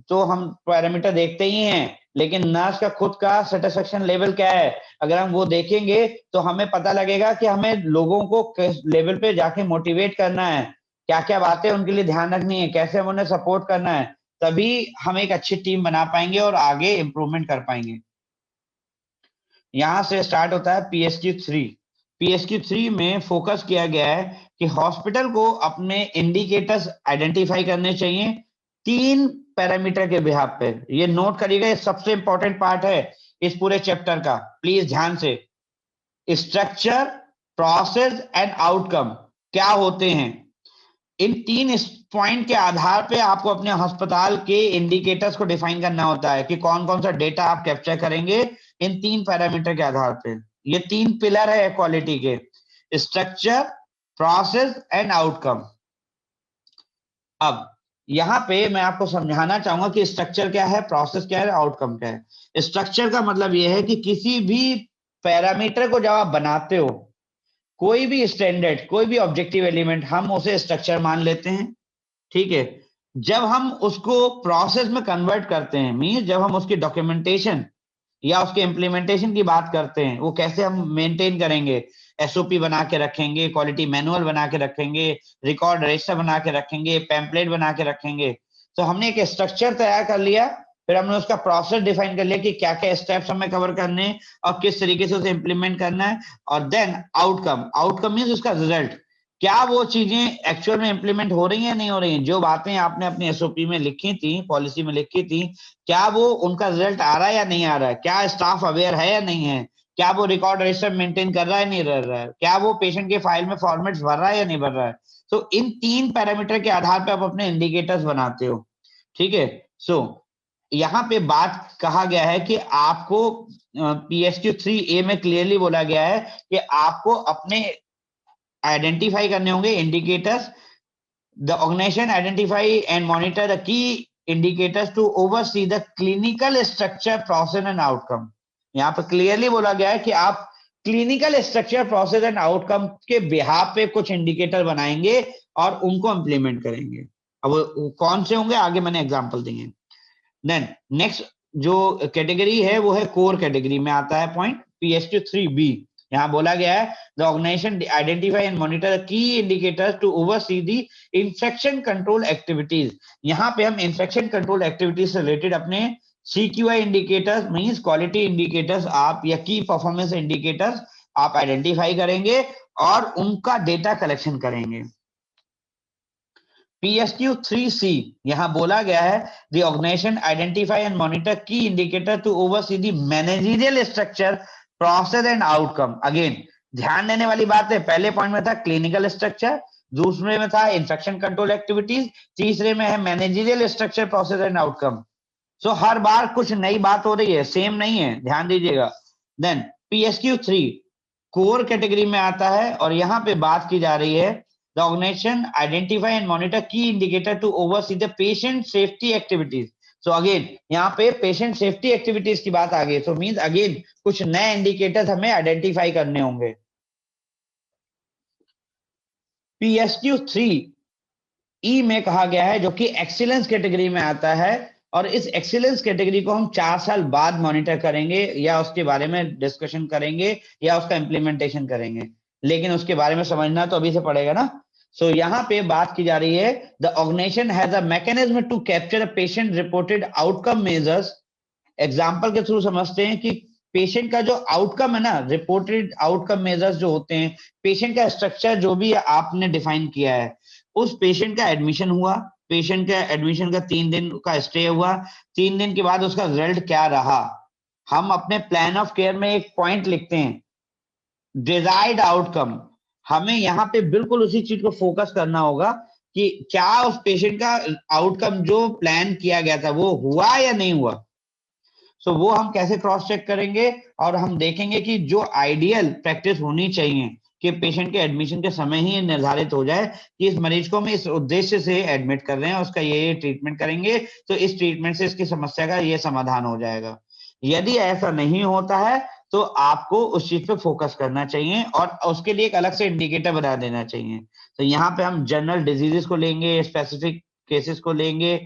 तो हम पैरामीटर देखते ही हैं, लेकिन नर्स का खुद का सेटिस्फेक्शन लेवल क्या है, अगर हम वो देखेंगे तो हमें पता लगेगा कि हमें लोगों को किस लेवल पे जाके मोटिवेट करना है, क्या क्या बातें उनके लिए ध्यान रखनी है, कैसे हम उन्हें सपोर्ट करना है। तभी हम एक अच्छी टीम बना पाएंगे और आगे इंप्रूवमेंट कर पाएंगे। यहां से स्टार्ट होता है PSQ 3। PSQ 3 में फोकस किया गया है कि हॉस्पिटल को अपने इंडिकेटर्स आइडेंटिफाई करने चाहिए 3 पैरामीटर के बिहाफ पे। ये नोट करिएगा, ये सबसे इंपॉर्टेंट पार्ट है इस पूरे चैप्टर का, प्लीज ध्यान से। स्ट्रक्चर, प्रोसेस एंड आउटकम क्या होते हैं, इन 3 पॉइंट के आधार पे आपको अपने अस्पताल के इंडिकेटर्स को डिफाइन करना होता है कि कौन कौन सा डेटा आप कैप्चर करेंगे इन 3 पैरामीटर के आधार पे। ये 3 पिलर है क्वालिटी के, स्ट्रक्चर, प्रोसेस एंड आउटकम। अब यहाँ पे मैं आपको समझाना चाहूंगा कि स्ट्रक्चर क्या है, प्रोसेस क्या है, आउटकम क्या है। स्ट्रक्चर का मतलब यह है कि किसी भी पैरामीटर को जब आप बनाते हो, कोई भी स्टैंडर्ड, कोई भी ऑब्जेक्टिव एलिमेंट, हम उसे स्ट्रक्चर मान लेते हैं। ठीक है, जब हम उसको प्रोसेस में कन्वर्ट करते हैं, मीन जब हम उसकी डॉक्यूमेंटेशन या उसके इम्प्लीमेंटेशन की बात करते हैं, वो कैसे हम मेंटेन करेंगे, एसओपी बना के रखेंगे, क्वालिटी मैनुअल बना के रखेंगे, रिकॉर्ड रजिस्टर बना के रखेंगे, पैम्पलेट बना के रखेंगे। तो हमने एक स्ट्रक्चर तैयार कर लिया, फिर हमने उसका प्रोसेस डिफाइन कर लिया कि क्या क्या स्टेप्स हमें कवर करने हैं और किस तरीके से उसे इंप्लीमेंट करना है। और देन आउटकम, आउटकम मीन्स उसका रिजल्ट, क्या वो चीजें एक्चुअल में इम्प्लीमेंट हो रही हैं नहीं हो रही हैं? जो बातें आपने अपनी एसओपी में लिखी थी, पॉलिसी में लिखी थी, क्या वो उनका रिजल्ट आ रहा है या नहीं आ रहा है? क्या स्टाफ अवेयर है या नहीं है? क्या वो रिकॉर्ड रजिस्टर मेंटेन कर रहा है नहीं कर रहा है? क्या वो पेशेंट के फाइल में फॉर्मेट्स भर रहा है या नहीं भर रहा है? तो इन 3 पैरामीटर के आधार पे आप अपने इंडिकेटर्स बनाते हो, ठीक है? सो यहाँ पे बात कहा गया है कि आपको PSQ 3A में क्लियरली बोला गया है कि आपको अपने आइडेंटिफाई करने होंगे indicators. The organization identify and monitor the key indicators to oversee the clinical structure, process and outcome. यहाँ पर क्लियरली बोला गया है कि आप clinical structure, process and outcome के बिहाफ पे कुछ इंडिकेटर बनाएंगे और उनको इंप्लीमेंट करेंगे. अब वो कौन से होंगे आगे मैंने एग्जांपल देंगे. देन नेक्स्ट जो कैटेगरी है वो है कोर कैटेगरी में आता है पॉइंट PSQ 3B. यहाँ बोला गया है the organisation identify and monitor key indicators to oversee the infection control activities. यहाँ पे हम इंफेक्शन कंट्रोल एक्टिविटीज से रिलेटेड अपने CQI indicators means quality indicators आप या की परफॉर्मेंस इंडिकेटर्स आप आइडेंटिफाई करेंगे और उनका डेटा कलेक्शन करेंगे. PSQ 3C यहां बोला गया है the organisation identify and monitor key indicator to oversee the managerial structure, process and outcome. Again ध्यान देने वाली बात है, पहले पॉइंट में था क्लिनिकल स्ट्रक्चर, दूसरे में था इंफेक्शन कंट्रोल एक्टिविटीज, तीसरे में है managerial structure, process and outcome. So हर बार कुछ नई बात हो रही है, सेम नहीं है, ध्यान दीजिएगा. देन PSQ 3 कोर कैटेगरी में आता है और यहाँ पे बात की जा रही है the organization identify and monitor key indicator to oversee the patient safety activities. So again यहाँ पे patient safety activities की बात आ गई. So means again कुछ नए indicators हमें identify करने होंगे. PSQ 3E में कहा गया है जो कि एक्सीलेंस कैटेगरी में आता है और इस एक्सीलेंस कैटेगरी को हम 4 साल बाद मॉनिटर करेंगे या उसके बारे में डिस्कशन करेंगे या उसका इंप्लीमेंटेशन करेंगे, लेकिन उसके बारे में समझना तो अभी से पड़ेगा ना. सो यहाँ पे बात की जा रही है the organisation has a mechanism to capture a patient reported outcome measures. Example के थ्रू समझते हैं कि पेशेंट का जो आउटकम है ना, रिपोर्टेड आउटकम मेजर्स जो होते हैं, पेशेंट का स्ट्रक्चर जो भी आपने डिफाइन किया है, उस पेशेंट का एडमिशन हुआ, पेशेंट का एडमिशन का 3 दिन का स्टे हुआ, 3 दिन के बाद उसका रिजल्ट क्या रहा. हम अपने प्लान ऑफ केयर में एक पॉइंट लिखते हैं डिजायर्ड आउटकम. हमें यहाँ पे बिल्कुल उसी चीज को फोकस करना होगा कि क्या उस पेशेंट का आउटकम जो प्लान किया गया था वो हुआ या नहीं हुआ. सो वो हम कैसे क्रॉस चेक करेंगे और हम देखेंगे कि जो आइडियल प्रैक्टिस होनी चाहिए कि पेशेंट के एडमिशन के समय ही निर्धारित हो जाए कि इस मरीज को हम इस उद्देश्य से एडमिट कर रहे हैं, उसका ये ट्रीटमेंट करेंगे तो इस ट्रीटमेंट से इसकी समस्या का ये समाधान हो जाएगा. यदि ऐसा नहीं होता है तो आपको उस चीज पे फोकस करना चाहिए और उसके लिए एक अलग से इंडिकेटर बना देना चाहिए. तो यहाँ पे हम जनरल डिजीजेस को लेंगे, स्पेसिफिक केसेस को लेंगे,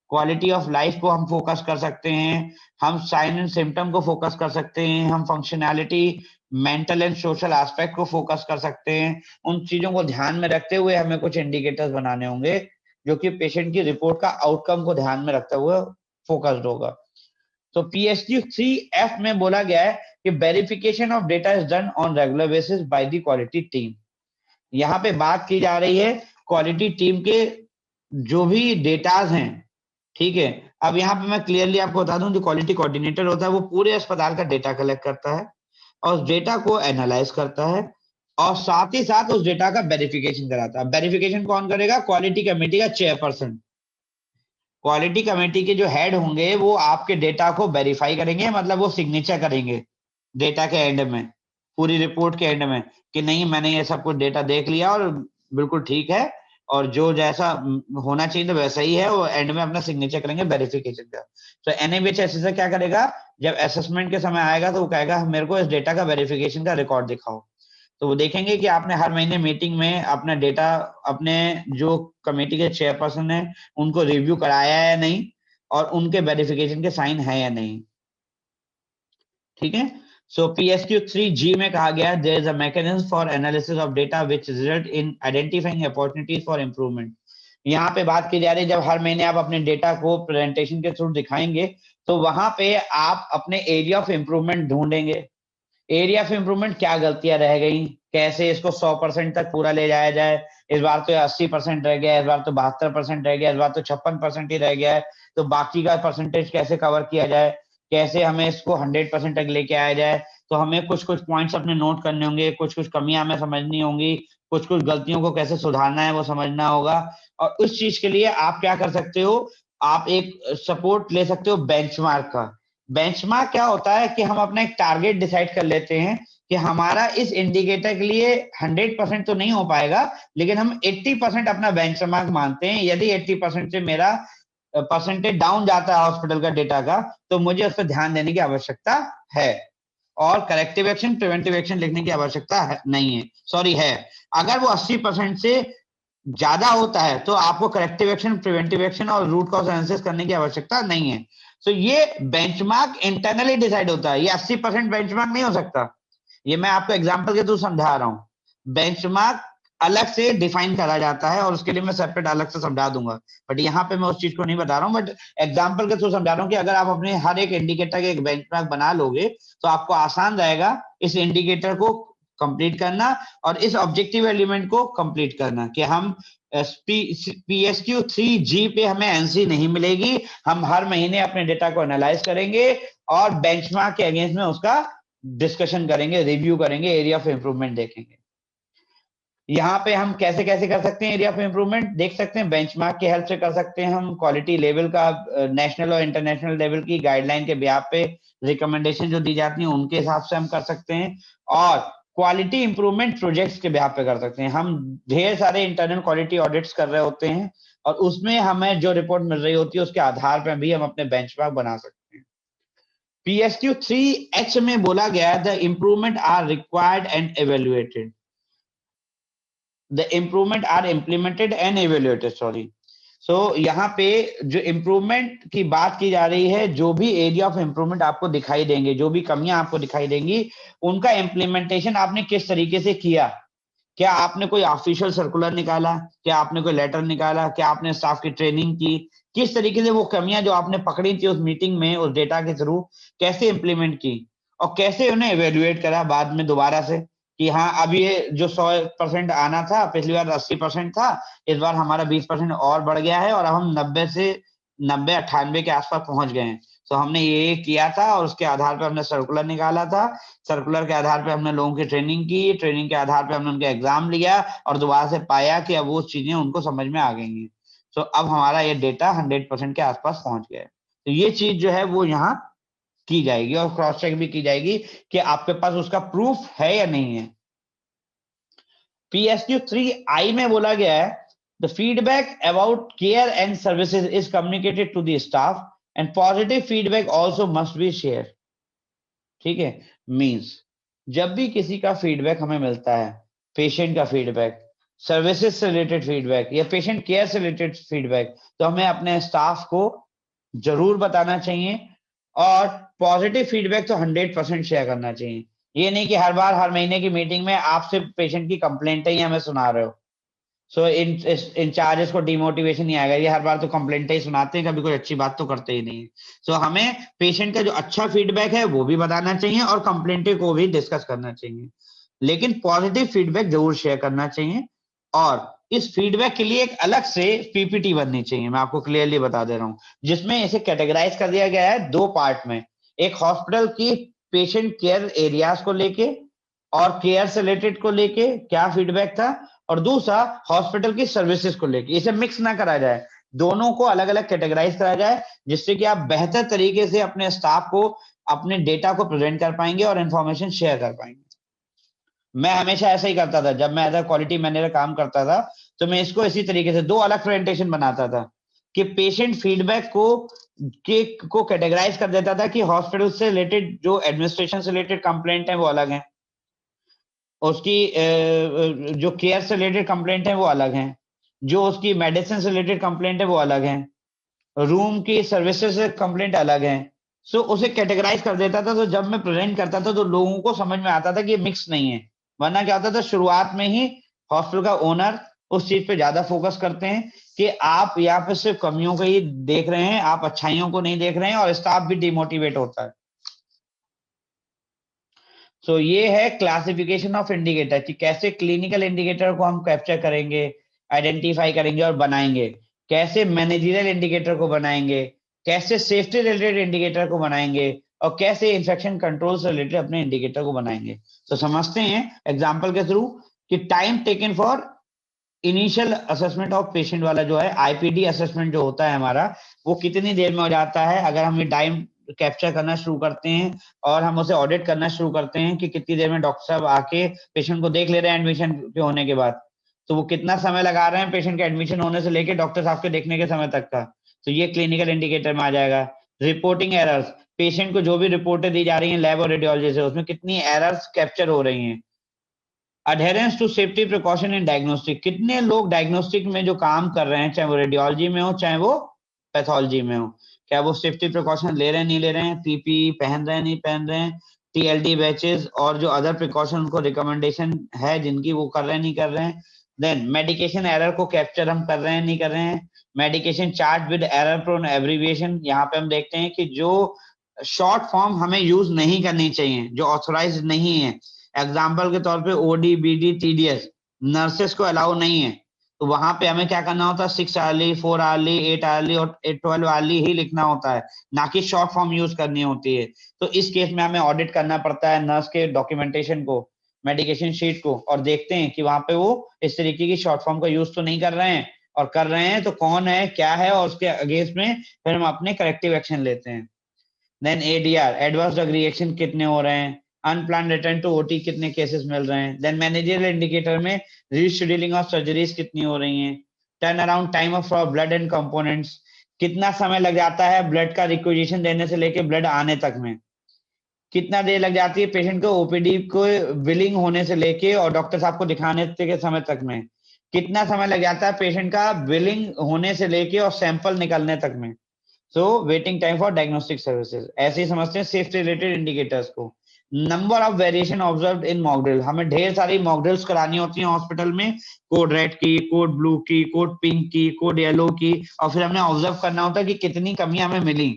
क्वालिटी ऑफ लाइफ को हम फोकस कर सकते हैं, हम साइन एंड सिम्टम को फोकस कर सकते हैं, हम functionality, mental and social aspect को फोकस कर सकते हैं. उन चीजों को ध्यान में रखते हुए हमें कुछ इंडिकेटर्स बनाने होंगे जो कि पेशेंट की रिपोर्ट का आउटकम को ध्यान में रखते हुए फोकस्ड होगा. तो PSQ 3F में बोला गया है कि verification of data is done on regular basis by the quality team. यहाँ पे बात की जा रही है क्वालिटी टीम के जो भी डेटाज हैं, ठीक है. अब यहाँ पे मैं क्लियरली आपको बता दूं जो क्वालिटी कोऑर्डिनेटर होता है वो पूरे अस्पताल का डेटा कलेक्ट करता है और उस डेटा को एनालाइज करता है और साथ ही साथ उस डेटा का वेरिफिकेशन कराता है. वेरिफिकेशन कौन करेगा? क्वालिटी कमेटी का चेयरपर्सन. क्वालिटी कमेटी के जो हेड होंगे वो आपके डेटा को वेरीफाई करेंगे, मतलब वो सिग्नेचर करेंगे डेटा के एंड में, पूरी रिपोर्ट के एंड में कि नहीं मैंने ये सब कुछ डेटा देख लिया और बिल्कुल ठीक है और जो जैसा होना चाहिए तो वैसा ही है. वो एंड में अपना सिग्नेचर करेंगे वेरिफिकेशन का. तो NABH से क्या करेगा, जब असेसमेंट के समय आएगा तो वो कहेगा मेरे को इस डेटा का वेरिफिकेशन का रिकॉर्ड दिखाओ. तो वो देखेंगे कि आपने हर महीने मीटिंग में अपना डेटा अपने जो कमेटी के चेयरपर्सन है उनको रिव्यू कराया है या नहीं और उनके वेरिफिकेशन के साइन है या नहीं. ठीक है. सो PSQ 3G में कहा गया there is a mechanism for analysis of data which result in identifying opportunities for improvement. यहाँ पे बात की जा रही है जब हर महीने आप अपने डेटा को प्रेजेंटेशन के थ्रू दिखाएंगे तो वहां पे आप अपने एरिया ऑफ इंप्रूवमेंट ढूंढेंगे एरिया ऑफ इम्प्रूवमेंट, क्या गलतियां रह गई, कैसे इसको 100% तक पूरा ले जाया जाए। इस बार तो 80% रह गया, इस बार तो 72% रह गया, इस बार तो 56% ही रह गया है, तो बाकी का परसेंटेज कैसे कवर किया जाए, कैसे हमें इसको 100% तक लेके आया जाए। तो हमें कुछ कुछ पॉइंट्स अपने नोट करने होंगे, कुछ कुछ कमियां हमें समझनी होंगी, कुछ कुछ गलतियों को कैसे सुधारना है वो समझना होगा। और उस चीज के लिए आप क्या कर सकते हो, आप एक सपोर्ट ले सकते हो बेंचमार्क का। बेंचमार्क क्या होता है कि हम अपना एक टारगेट डिसाइड कर लेते हैं कि हमारा इस इंडिकेटर के लिए 100% तो नहीं हो पाएगा, लेकिन हम 80% अपना बेंचमार्क मानते हैं। यदि 80% से मेरा परसेंटेज डाउन जाता है हॉस्पिटल का डेटा का, तो मुझे उस पर ध्यान देने की आवश्यकता है, और करेक्टिव एक्शन, प्रिवेंटिव एक्शन लिखने की आवश्यकता नहीं है, सॉरी है। अगर वो 80% से ज्यादा होता है तो आपको करेक्टिव एक्शन, प्रिवेंटिव एक्शन और रूट कॉज एनालिसिस करने की आवश्यकता नहीं है। तो ये बेंचमार्क इंटरनली डिसाइड होता है, ये 80% बेंचमार्क नहीं हो सकता। ये मैं आपको एग्जांपल के थ्रू समझा रहा हूं। बेंचमार्क अलग से डिफाइन करा जाता है और उसके लिए मैं सेपरेट अलग से समझा दूंगा, बट यहाँ पे मैं उस चीज को नहीं बता रहा हूँ, बट एग्जांपल के थ्रू समझा रहा हूँ कि अगर आप अपने हर एक इंडिकेटर के एक बेंचमार्क बना लोगे तो आपको आसान रहेगा इस इंडिकेटर को कंप्लीट करना और इस ऑब्जेक्टिव एलिमेंट को कंप्लीट करना, कि हम PSQ3G पे हमें एनसी नहीं मिलेगी, हम हर महीने अपने डेटा को एनालाइज करेंगे और बेंचमार्क के अगेंस्ट में उसका डिस्कशन करेंगे, रिव्यू करेंगे, एरिया ऑफ इंप्रूवमेंट देखेंगे। यहाँ पे हम कैसे कैसे कर सकते हैं एरिया ऑफ इंप्रूवमेंट देख सकते हैं, बेंचमार्क की हेल्प से कर सकते हैं हम, क्वालिटी लेवल का नेशनल और इंटरनेशनल लेवल की गाइडलाइन के ब्याह पे रिकमेंडेशन जो दी जाती है उनके हिसाब से हम कर सकते हैं, और क्वालिटी इंप्रूवमेंट प्रोजेक्ट्स के ब्याह पे कर सकते हैं। हम ढेर सारे इंटरनल क्वालिटी ऑडिट्स कर रहे होते हैं और उसमें हमें जो रिपोर्ट मिल रही होती है उसके आधार पर भी हम अपने बेंचमार्क बना सकते हैं। PSQ3H में बोला गया है, the improvement are required and evaluated, the improvement are implemented and evaluated, sorry। So यहाँ पे जो इम्प्रूवमेंट की बात की जा रही है, जो भी एरिया ऑफ इम्प्रूवमेंट आपको दिखाई देंगे, जो भी कमियां आपको दिखाई देंगी, उनका इम्प्लीमेंटेशन आपने किस तरीके से किया। क्या आपने कोई ऑफिशियल सर्कुलर निकाला, क्या आपने कोई लेटर निकाला, क्या आपने स्टाफ की ट्रेनिंग की, किस तरीके से वो कमियां जो आपने पकड़ी थी उस मीटिंग में उस डेटा के थ्रू कैसे इंप्लीमेंट की, और कैसे उन्हें एवेल्युएट करा बाद में दोबारा से कि हाँ अब ये जो 100% आना था, पिछली बार 80% था, इस बार हमारा 20% और बढ़ गया है और अब हम 90 से 98 के आसपास पहुंच गए हैं। तो हमने ये किया था और उसके आधार पर हमने सर्कुलर निकाला था, सर्कुलर के आधार पे हमने लोगों की ट्रेनिंग की, ट्रेनिंग के आधार पे हमने उनका एग्जाम लिया और दोबारा से पाया कि अब वो चीजें उनको समझ में आ गई हैं। तो अब हमारा ये डेटा 100% के आसपास पहुंच गया है। तो ये चीज जो है वो यहाँ की जाएगी और क्रॉस चेक भी की जाएगी कि आपके पास उसका प्रूफ है या नहीं है। PSQ3I में बोला गया है, the feedback about care and services is communicated to the staff and positive feedback also must be share. ठीक है, मीन्स जब भी किसी का फीडबैक हमें मिलता है, पेशेंट का फीडबैक, सर्विसेज से रिलेटेड फीडबैक या पेशेंट केयर से रिलेटेड फीडबैक, तो हमें अपने स्टाफ को जरूर बताना चाहिए और पॉजिटिव फीडबैक तो 100% शेयर करना चाहिए। ये नहीं कि हर बार हर महीने की मीटिंग में आप सिर्फ पेशेंट की कंप्लेंट ही हमें सुना रहे हो। सो इन चार्जेस को डिमोटिवेशन नहीं आएगा, ये हर बार तो कंप्लेंट ही सुनाते हैं, कभी कोई अच्छी बात तो करते ही नहीं है। सो हमें पेशेंट का जो अच्छा फीडबैक है वो भी बताना चाहिए और कंप्लेंट को भी डिस्कस करना चाहिए, लेकिन पॉजिटिव फीडबैक जरूर शेयर करना चाहिए। और इस फीडबैक के लिए एक अलग से पीपीटी बननी चाहिए, मैं आपको क्लियरली बता दे रहा हूँ, जिसमें इसे कैटेगराइज कर दिया गया है दो पार्ट में। एक हॉस्पिटल की पेशेंट केयर एरियाज को लेके और केयर से रिलेटेड को लेके क्या फीडबैक था, और दूसरा हॉस्पिटल की सर्विसेज को लेके। इसे मिक्स ना करा जाए, दोनों को अलग अलग कैटेगराइज करा जाए, जिससे कि आप बेहतर तरीके से अपने स्टाफ को अपने डेटा को प्रेजेंट कर पाएंगे और इंफॉर्मेशन शेयर कर पाएंगे। मैं हमेशा ऐसा ही करता था, जब मैं एज अ क्वालिटी मैनेजर काम करता था तो मैं इसको इसी तरीके से दो अलग प्रेजेंटेशन बनाता था कि पेशेंट फीडबैक को कैटेगराइज कर देता था कि हॉस्पिटल से रिलेटेड जो एडमिनिस्ट्रेशन से रिलेटेड कंप्लेंट है वो अलग है, उसकी जो केयर से रिलेटेड कंप्लेंट है वो अलग है, जो उसकी मेडिसिन से रिलेटेड कंप्लेंट है वो अलग है, रूम की सर्विसेज से कंप्लेंट अलग है। सो उसे कैटेगराइज कर देता था, तो जब मैं प्रेजेंट करता था तो लोगों को समझ में आता था कि ये मिक्स नहीं है। वरना क्या होता था, शुरुआत में ही हॉस्पिटल का ओनर उस चीज पे ज्यादा फोकस करते हैं कि आप यहाँ पे सिर्फ कमियों को ही देख रहे हैं, आप अच्छाइयों को नहीं देख रहे हैं, और स्टाफ भी डिमोटिवेट होता है। सो ये है क्लासिफिकेशन ऑफ इंडिकेटर कि कैसे क्लिनिकल इंडिकेटर को हम कैप्चर करेंगे, आइडेंटिफाई करेंगे और बनाएंगे, कैसे मैनेजरियल इंडिकेटर को बनाएंगे, कैसे सेफ्टी रिलेटेड इंडिकेटर को बनाएंगे और कैसे इन्फेक्शन कंट्रोल से रिलेटेड अपने इंडिकेटर को बनाएंगे। तो समझते हैं एग्जांपल के थ्रू कि time taken for initial assessment of patient वाला जो है आईपीडी असेसमेंट जो होता है हमारा, वो कितनी देर में हो जाता है अगर हम टाइम कैप्चर करना शुरू करते हैं और हम उसे ऑडिट करना शुरू करते हैं कि कितनी देर में डॉक्टर साहब आके पेशेंट को देख ले रहे हैं एडमिशन के होने के बाद, तो वो कितना समय लगा रहे हैं पेशेंट के एडमिशन होने से लेके डॉक्टर साहब के देखने के समय तक का, तो ये क्लिनिकल इंडिकेटर में आ जाएगा। रिपोर्टिंग एरर्स, पेशेंट को जो भी रिपोर्टें दी जा रही हैं लैब और रेडियोलॉजी से, उसमें कितनी एरर्स कैप्चर हो रही हैं। Adherence to safety precaution in diagnostic, कितने लोग डायग्नोस्टिक में जो काम कर रहे हैं, चाहे वो रेडियोलॉजी में हो चाहे वो पैथोलॉजी में हो, क्या वो सेफ्टी प्रिकॉशन ले रहे हैं नहीं ले रहे हैं, पीपीई पहन रहे हैं नहीं पहन रहे हैं, टीएलडी बैचेस और जो अदर प्रिकॉशन उनको रिकमेंडेशन है जिनकी वो कर रहे हैं नहीं कर रहे हैं। देन मेडिकेशन एरर को कैप्चर हम कर रहे हैं नहीं कर रहे हैं। Medication chart with error prone abbreviation, यहाँ पे हम देखते हैं कि जो शॉर्ट फॉर्म हमें यूज नहीं करनी चाहिए, जो ऑथोराइज नहीं है, एग्जाम्पल के तौर पे ओडी बीडी टीडीएस नर्सेस को अलाउ नहीं है, तो वहां पे हमें क्या करना होता है, 6 आवर्ली 4 आवर्ली 8 आवर्ली और 12 आवर्ली ही लिखना होता है, ना कि शॉर्ट फॉर्म यूज करनी होती है। तो इस केस में हमें ऑडिट करना पड़ता है नर्स के डॉक्यूमेंटेशन को, मेडिकेशन शीट को, और देखते हैं कि वहां पे वो इस तरीके की शॉर्ट फॉर्म का यूज तो नहीं कर रहे हैं, और कर रहे हैं तो कौन है क्या है, और उसके अगेंस्ट में फिर हम अपने करेक्टिव एक्शन लेते हैं। Then ADR adverse drug reaction कितने हो रहे हैं, अनप्लान रिटर्न टू ओटी कितने केसेस मिल रहे हैं। देन मैनेजरियल इंडिकेटर में रीशेड्यूलिंग ऑफ सर्जरीज कितनी हो रही हैं। Turn around time of blood and components, कितना समय लग जाता है ब्लड का रिक्विजिशन देने से लेके ब्लड आने तक में, कितना देर लग जाती है पेशेंट को ओपीडी को बिलिंग होने से लेके और डॉक्टर साहब को दिखाने के समय तक में, कितना समय लग जाता है पेशेंट का बिलिंग होने से लेके और सैंपल निकलने तक में। So waiting time for diagnostic services, ऐसे ही समझते हैं सेफ्टी रिलेटेड इंडिकेटर्स को। Number of variation observed in mock drill, हमें ढेर सारी मॉक ड्रिल्स करानी होती हैं हॉस्पिटल में, कोड रेड की, कोड ब्लू की, कोड पिंक की, कोड येलो की, और फिर हमने ऑब्जर्व करना होता है कि कितनी कमियां हमें मिली।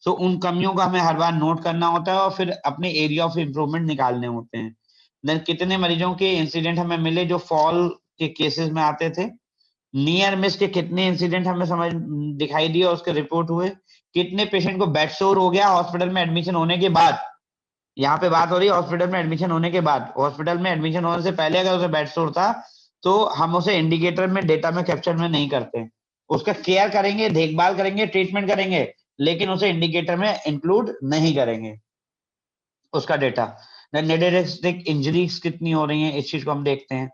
सो उन कमियों का हमें हर बार नोट करना होता है और फिर अपने एरिया ऑफ इम्प्रूवमेंट निकालने होते हैं। देन कितने मरीजों के इंसिडेंट हमें मिले जो फॉल के केसेस में आते थे, नियर मिस के कितने इंसिडेंट हमें समझ दिखाई दिए और उसके रिपोर्ट हुए, कितने पेशेंट को बेड सोर हो गया हॉस्पिटल में एडमिशन होने के बाद, यहाँ पे बात हो रही है हॉस्पिटल में एडमिशन होने के बाद, हॉस्पिटल में एडमिशन होने से पहले अगर उसे बेड सोर था तो हम उसे इंडिकेटर में डेटा में कैप्चर में नहीं करते, उसका केयर करेंगे, देखभाल करेंगे, ट्रीटमेंट करेंगे, लेकिन उसे इंडिकेटर में इंक्लूड नहीं करेंगे उसका डेटा। नेडेरिस्टिक इंजरीज कितनी हो रही हैं, इस चीज को हम देखते हैं।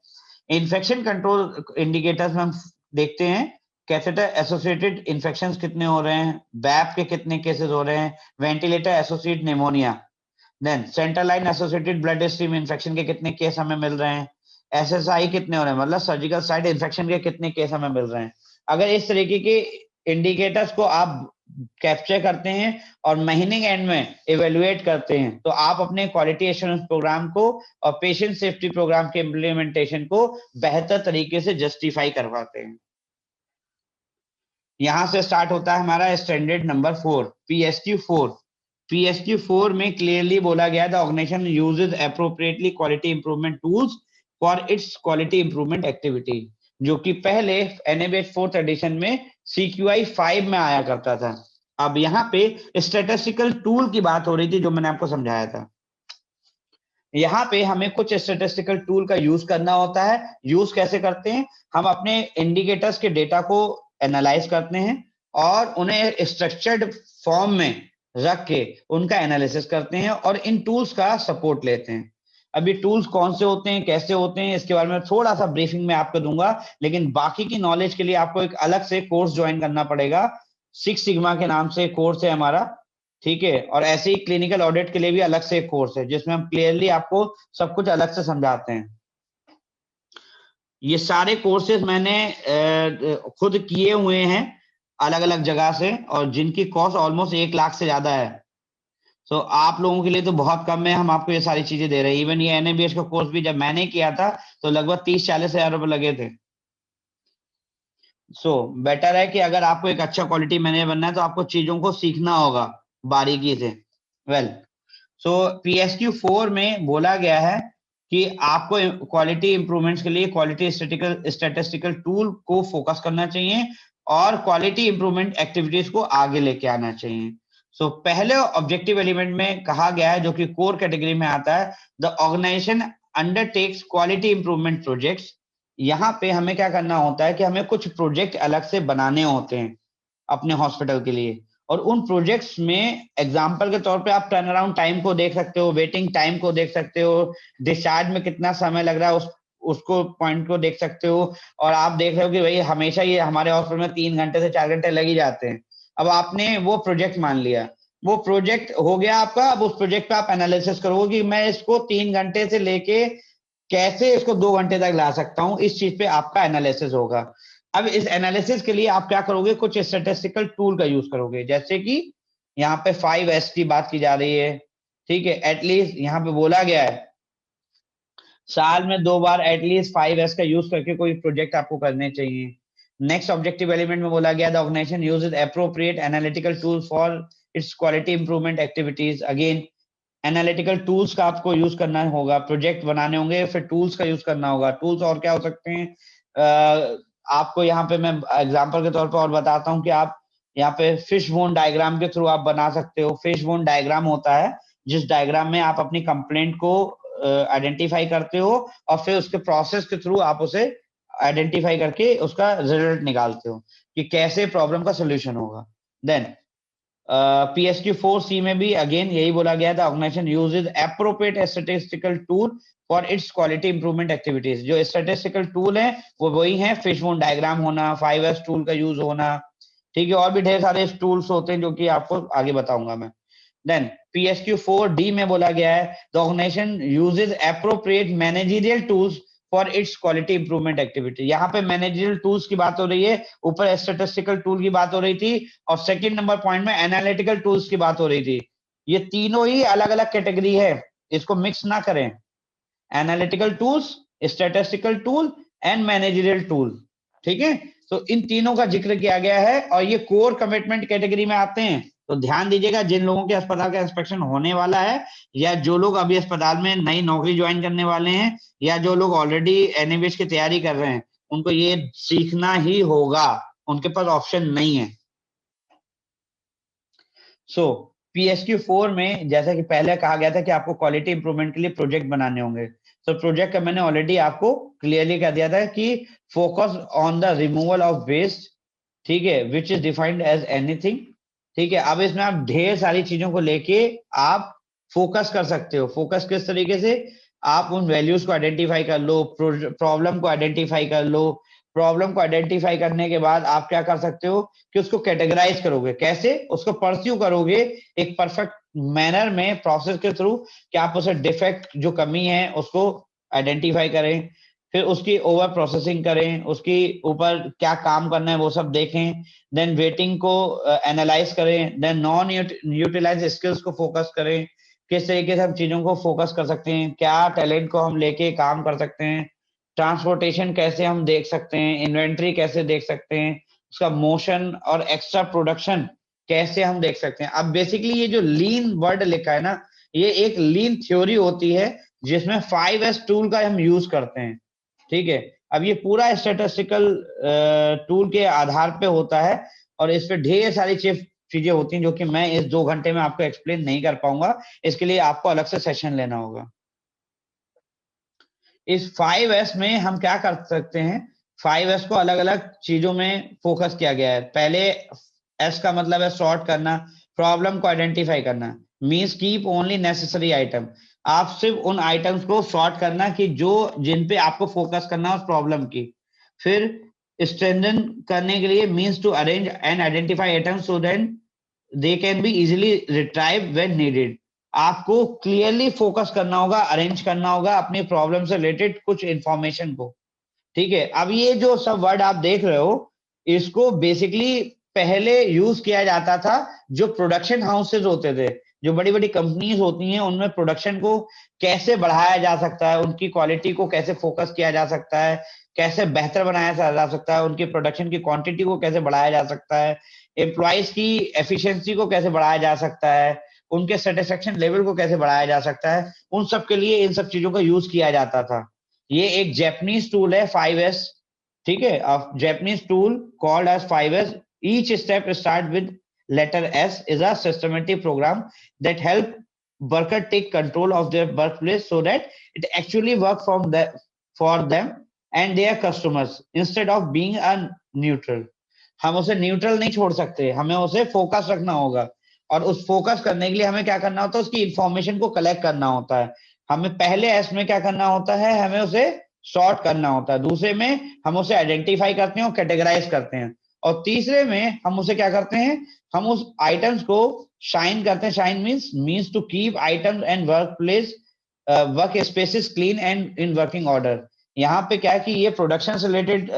इन्फेक्शन कंट्रोल इंडिकेटर्स में हम देखते हैं कैथेटर एसोसिएटेड इन्फेक्शंस कितने हो रहे हैं, बैप के कितने केसेस हो रहे हैं, ventilator associated pneumonia, then central line associated blood stream infection के कितने केस हमें मिल रहे हैं, एसएसआई कितने हो रहे हैं, मतलब सर्जिकल साइट इन्फेक्शन के कितने केस हमें मिल रहे हैं। अगर इस तरीके के इंडिकेटर्स को आप कैप्चर करते हैं और महीने के एंड में इवेलुएट करते हैं तो आप अपने क्वालिटी एश्योरेंस प्रोग्राम को और पेशेंट सेफ्टी प्रोग्राम के इम्प्लीमेंटेशन को बेहतर तरीके से जस्टिफाई करवाते हैं। यहां से स्टार्ट होता है हमारा स्टैंडर्ड नंबर 4 PSQ4। PSQ4 में क्लियरली बोला गया the organisation uses appropriately quality improvement tools for its quality improvement activity, जो कि पहले NABH 4th एडिशन में CQI 5 में आया करता था। अब यहाँ पे स्टैटिस्टिकल टूल की बात हो रही थी जो मैंने आपको समझाया था। यहाँ पे हमें कुछ स्टैटिस्टिकल टूल का यूज करना होता है। यूज कैसे करते हैं, हम अपने इंडिकेटर्स के डेटा को एनालाइज करते हैं और उन्हें स्ट्रक्चर्ड फॉर्म में रख के उनका एनालिसिस करते हैं और इन टूल्स का सपोर्ट लेते हैं। अब ये टूल्स कौन से होते हैं, कैसे होते हैं, इसके बारे में थोड़ा सा ब्रीफिंग में आपको दूंगा, लेकिन बाकी की नॉलेज के लिए आपको एक अलग से कोर्स ज्वाइन करना पड़ेगा। 6 सिग्मा के नाम से कोर्स है हमारा, ठीक है, और ऐसे ही क्लिनिकल ऑडिट के लिए भी अलग से एक कोर्स है जिसमें हम क्लियरली आपको सब कुछ अलग से समझाते हैं। ये सारे कोर्सेज मैंने खुद किए हुए हैं अलग अलग जगह से और जिनकी कॉस्ट ऑलमोस्ट 1 लाख से ज्यादा है। तो आप लोगों के लिए तो बहुत कम है, हम आपको ये सारी चीजें दे रहे हैं। इवन ये NABH का कोर्स भी जब मैंने किया था तो लगभग 30-40 हजार रुपए लगे थे। सो बेटर है कि अगर आपको एक अच्छा क्वालिटी मैनेजर बनना है तो आपको चीजों को सीखना होगा बारीकी से। वेल सो PSQ 4 में बोला गया है कि आपको क्वालिटी इंप्रूवमेंट्स के लिए क्वालिटी स्टैटिस्टिकल टूल को फोकस करना चाहिए और क्वालिटी इंप्रूवमेंट एक्टिविटीज को आगे लेके आना चाहिए। सो पहले ऑब्जेक्टिव एलिमेंट में कहा गया है, जो कि कोर कैटेगरी में आता है, the organisation undertakes quality improvement projects. यहाँ पे हमें क्या करना होता है कि हमें कुछ प्रोजेक्ट अलग से बनाने होते हैं अपने हॉस्पिटल के लिए, और उन प्रोजेक्ट्स में एग्जांपल के तौर पे आप टर्न अराउंड टाइम को देख सकते हो, वेटिंग टाइम को देख सकते हो, डिस्चार्ज में कितना समय लग रहा है उसको पॉइंट को देख सकते हो, और आप देख रहे हो कि भाई हमेशा ये हमारे हॉस्पिटल में 3 घंटे से 4 घंटे लग ही जाते हैं। अब आपने वो प्रोजेक्ट मान लिया, वो प्रोजेक्ट हो गया आपका। अब उस प्रोजेक्ट पे आप एनालिसिस करोगे कि मैं इसको 3 घंटे से लेके कैसे इसको 2 घंटे तक ला सकता हूँ, इस चीज पे आपका एनालिसिस होगा। अब इस एनालिसिस के लिए आप क्या करोगे, कुछ स्टैटिस्टिकल टूल का यूज करोगे, जैसे कि यहाँ पे 5S की बात की जा रही है, ठीक है। एटलीस्ट यहाँ पे बोला गया है साल में 2 बार एटलीस्ट 5S का यूज करके कोई प्रोजेक्ट आपको करने चाहिए। नेक्स्ट ऑब्जेक्टिव एलिमेंट में बोला गया, the organisation uses appropriate analytical tools for its quality improvement activities. Again analytical tools का आपको यूज करना होगा, प्रोजेक्ट बनाने होंगे, फिर टूल्स का यूज करना होगा। टूल्स और क्या हो सकते हैं, आपको यहाँ पे मैं एग्जांपल के तौर पर और बताता हूँ कि आप यहाँ पे फिश बोन डायग्राम के थ्रू आप बना सकते हो। फिश बोन डायग्राम होता है जिस डायग्राम में आप अपनी कंप्लेंट को आइडेंटिफाई करते हो और फिर उसके प्रोसेस के थ्रू आप उसे आइडेंटिफाई करके उसका रिजल्ट निकालते हो कि कैसे प्रॉब्लम का सोल्यूशन होगा। देन PSQ 4C में भी अगेन यही बोला गया था, organisation uses appropriate statistical tool for its quality improvement activities. जो स्टैटिस्टिकल टूल है वो वही है, फिशबोन डायग्राम होना, 5S टूल का यूज होना, ठीक है। और भी ढेर सारे टूल्स होते हैं जो कि आपको आगे बताऊंगा मैं। देन PSQ 4D में बोला गया है, the organisation uses appropriate managerial tools for its quality improvement activity. यहाँ पे मैनेजरियल टूल्स की बात हो रही है, ऊपर स्टैटिस्टिकल टूल की बात हो रही थी, और सेकंड नंबर पॉइंट में एनालिटिकल टूल्स की बात हो रही थी। ये तीनों ही अलग अलग कैटेगरी है, इसको मिक्स ना करें। Analytical tools, statistical tool and managerial tool, ठीक है। तो इन तीनों का जिक्र किया गया है और ये कोर कमिटमेंट कैटेगरी में आते हैं। तो ध्यान दीजिएगा, जिन लोगों के अस्पताल का इंस्पेक्शन होने वाला है, या जो लोग अभी अस्पताल में नई नौकरी ज्वाइन करने वाले हैं, या जो लोग ऑलरेडी एनएबीएच की तैयारी कर रहे हैं, उनको ये सीखना ही होगा, उनके पास ऑप्शन नहीं है। सो PSQ 4 में जैसा कि पहले कहा गया था कि आपको क्वालिटी इंप्रूवमेंट के लिए प्रोजेक्ट बनाने होंगे। तो प्रोजेक्ट का मैंने ऑलरेडी आपको क्लियरली कह दिया था कि focus on the removal of waste, ठीक है, which is defined as anything, ठीक है। अब इसमें आप ढेर सारी चीजों को लेके आप फोकस कर सकते हो। फोकस किस तरीके से, आप उन वैल्यूज को आइडेंटिफाई कर लो, प्रॉब्लम को आइडेंटिफाई कर लो। प्रॉब्लम को आइडेंटिफाई करने के बाद आप क्या कर सकते हो कि उसको कैटेगराइज करोगे, कैसे उसको परस्यू करोगे एक परफेक्ट मैनर में, प्रोसेस के थ्रू, कि आप उसे डिफेक्ट जो कमी है उसको आइडेंटिफाई करें, फिर उसकी ओवर प्रोसेसिंग करें, उसकी ऊपर क्या काम करना है वो सब देखें, देन वेटिंग को एनालाइज करें, देन नॉन यूटिलाइज स्किल्स को फोकस करें, किस तरीके से हम चीजों को फोकस कर सकते हैं, क्या टैलेंट को हम लेके काम कर सकते हैं, ट्रांसपोर्टेशन कैसे हम देख सकते हैं, इन्वेंट्री कैसे देख सकते हैं, उसका मोशन और एक्स्ट्रा प्रोडक्शन कैसे हम देख सकते हैं। अब बेसिकली ये जो लीन वर्ड लिखा है ना, ये एक लीन थ्योरी होती है जिसमें 5S टूल का हम यूज करते हैं, ठीक है। अब ये पूरा स्टैटिस्टिकल टूल के आधार पे होता है और इस पे ढेर सारी चीजें होती हैं जो कि मैं इस 2 घंटे में आपको एक्सप्लेन नहीं कर पाऊंगा, इसके लिए आपको अलग से सेशन लेना होगा। इस 5S में हम क्या कर सकते हैं, 5S को अलग अलग चीजों में फोकस किया गया है। पहले S का मतलब है सॉर्ट करना, प्रॉब्लम को आइडेंटिफाई करना, means keep only necessary item. आप सिर्फ उन आइटम्स को सॉर्ट करना कि जो जिन पे आपको फोकस करना है उस प्रॉब्लम की। फिर स्ट्रेंथन करने के लिए means to arrange and identify items so that they can be easily retrieve when needed. आपको क्लियरली फोकस करना होगा, अरेंज करना होगा अपनी प्रॉब्लम से रिलेटेड कुछ इंफॉर्मेशन को, ठीक है। अब ये जो सब वर्ड आप देख रहे हो, इसको बेसिकली पहले यूज किया जाता था जो प्रोडक्शन हाउसेज होते थे, जो बड़ी बड़ी कंपनीज होती हैं, उनमें प्रोडक्शन को कैसे बढ़ाया जा सकता है, उनकी क्वालिटी को कैसे फोकस किया जा सकता है, कैसे बेहतर बनाया जा सकता है, उनकी प्रोडक्शन की क्वांटिटी को कैसे बढ़ाया जा सकता है, एम्प्लॉयज की एफिशिएंसी को कैसे बढ़ाया जा सकता है, उनके सेटिस्फेक्शन लेवल को कैसे बढ़ाया जा सकता है, उन सब के लिए इन सब चीजों का यूज किया जाता था। ये एक जैपनीज टूल है 5S, ठीक है, Japanese tool called as 5S। Each step start with letter S is a systematic program that help worker take control of their workplace so that it actually work for them and their customers instead of being a neutral। हम उसे neutral नहीं छोड़ सकते, हमें उसे focus रखना होगा, और उस फोकस करने के लिए हमें क्या करना होता है, उसकी इंफॉर्मेशन को कलेक्ट करना होता है। हमें पहले एस में क्या करना होता है, हमें उसे सॉर्ट करना होता है, दूसरे में हम उसे आइडेंटिफाई करते हैं और कैटेगराइज करते हैं, और तीसरे में हम उसे क्या करते हैं, हम उस आइटम्स को शाइन करते हैं। Shine means to keep items and work place work spaces clean and in working order. यहाँ पे क्या है कि ये प्रोडक्शन से रिलेटेड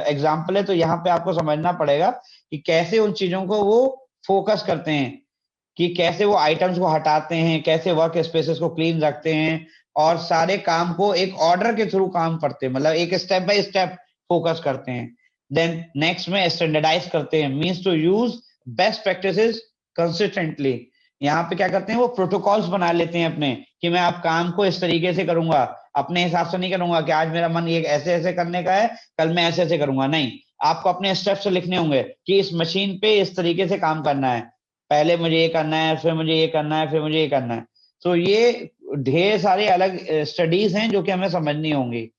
एग्जाम्पल है, तो यहाँ पे आपको समझना पड़ेगा कि कैसे उन चीजों को वो फोकस करते हैं, कि कैसे वो आइटम्स को हटाते हैं, कैसे वर्क स्पेसेस को क्लीन रखते हैं, और सारे काम को एक ऑर्डर के थ्रू काम करते हैं, मतलब एक स्टेप बाय स्टेप फोकस करते हैं। देन नेक्स्ट में स्टैंडर्डाइज करते हैं, means to use best practices consistently. यहाँ पे क्या करते हैं, वो प्रोटोकॉल्स बना लेते हैं अपने, कि मैं आप काम को इस तरीके से करूंगा, अपने हिसाब से नहीं करूंगा कि आज मेरा मन ये ऐसे ऐसे करने का है, कल मैं ऐसे ऐसे करूंगा, नहीं, आपको अपने स्टेप्स लिखने होंगे कि इस मशीन पे इस तरीके से काम करना है, पहले मुझे ये करना है, फिर मुझे ये करना है, फिर मुझे ये करना है। तो ये ढेर सारे अलग स्टडीज हैं जो कि हमें समझनी होंगी।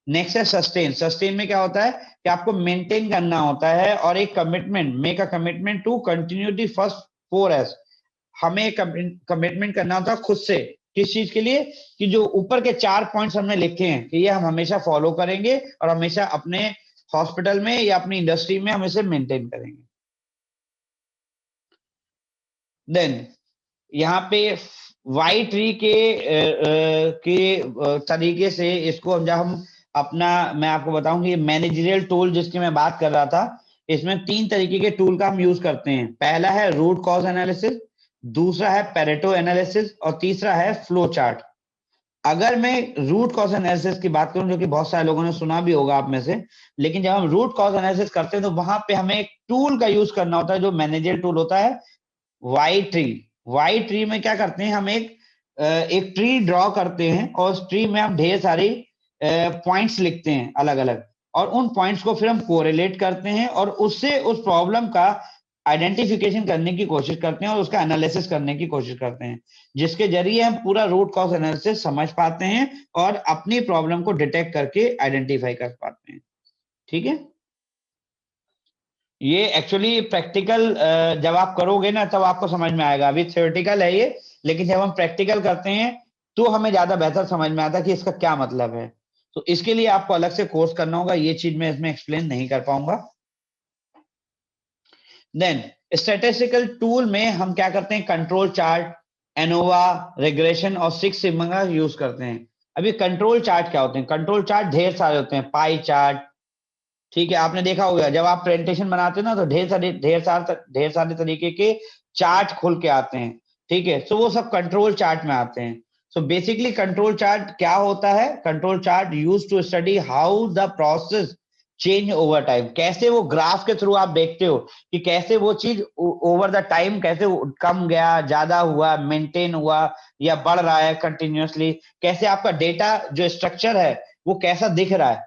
नेक्स्ट है सस्टेन। सस्टेन में क्या होता है कि आपको मेंटेन करना होता है, और एक commitment, make a commitment to continue the first 4S। हमें कमिटमेंट करना होता है खुद से, किस चीज के लिए, कि जो ऊपर के 4 पॉइंट्स हमने लिखे हैं कि ये हम हमेशा फॉलो करेंगे, और हमेशा अपने हॉस्पिटल में या अपनी इंडस्ट्री में हम इसे मेंटेन करेंगे। देन यहाँ पे वाई ट्री के तरीके से इसको जब हम अपना, मैं आपको बताऊं कि मैनेजरियल टूल जिसकी मैं बात कर रहा था, इसमें 3 तरीके के टूल का हम यूज करते हैं। पहला है रूट कॉज एनालिसिस, दूसरा है पेरेटो एनालिसिस, और तीसरा है फ्लो चार्ट। अगर मैं रूट कॉज एनालिसिस की बात करूं, जो कि बहुत सारे लोगों ने सुना भी होगा आप में से, लेकिन जब हम रूट कॉज एनालिसिस करते हैं तो वहां पे हमें एक टूल का यूज करना होता है जो मैनेजरियल टूल होता है, वाई ट्री। वाई ट्री में क्या करते हैं, हम एक ट्री ड्रॉ करते हैं, और उस ट्री में हम ढेर सारी पॉइंट्स लिखते हैं अलग अलग, और उन पॉइंट्स को फिर हम कोरिलेट करते हैं, और उससे उस प्रॉब्लम का आइडेंटिफिकेशन करने की कोशिश करते हैं, और उसका एनालिसिस करने की कोशिश करते हैं, जिसके जरिए हम पूरा रूट कॉज एनालिसिस समझ पाते हैं और अपनी प्रॉब्लम को डिटेक्ट करके आइडेंटिफाई कर पाते हैं। ठीक है, ये एक्चुअली प्रैक्टिकल जब आप करोगे ना तब आपको समझ में आएगा। अभी थ्योरेटिकल है ये, लेकिन जब हम प्रैक्टिकल करते हैं तो हमें ज्यादा बेहतर समझ में आता है कि इसका क्या मतलब है। तो इसके लिए आपको अलग से कोर्स करना होगा, ये चीज मैं इसमें एक्सप्लेन नहीं कर पाऊंगा। देन स्टैटिस्टिकल टूल में हम क्या करते हैं, कंट्रोल चार्ट, एनोवा, रिग्रेशन और सिक्स सिग्मा का यूज करते हैं। अभी कंट्रोल चार्ट क्या होते हैं, कंट्रोल चार्ट ढेर सारे होते हैं, पाई चार्ट, ठीक है, आपने देखा होगा जब आप प्रेजेंटेशन बनाते हो ना, तो ढेर सारे तरीके के चार्ट खुल के आते हैं, ठीक है, तो वो सब कंट्रोल चार्ट में आते हैं। सो बेसिकली कंट्रोल चार्ट क्या होता है, control chart use to study how the process change over time. कैसे वो ग्राफ के थ्रू आप देखते हो कि कैसे वो चीज ओवर द टाइम कैसे कम गया, ज्यादा हुआ, मेंटेन हुआ, या बढ़ रहा है कंटिन्यूअसली, कैसे आपका डेटा जो स्ट्रक्चर है वो कैसा दिख रहा है,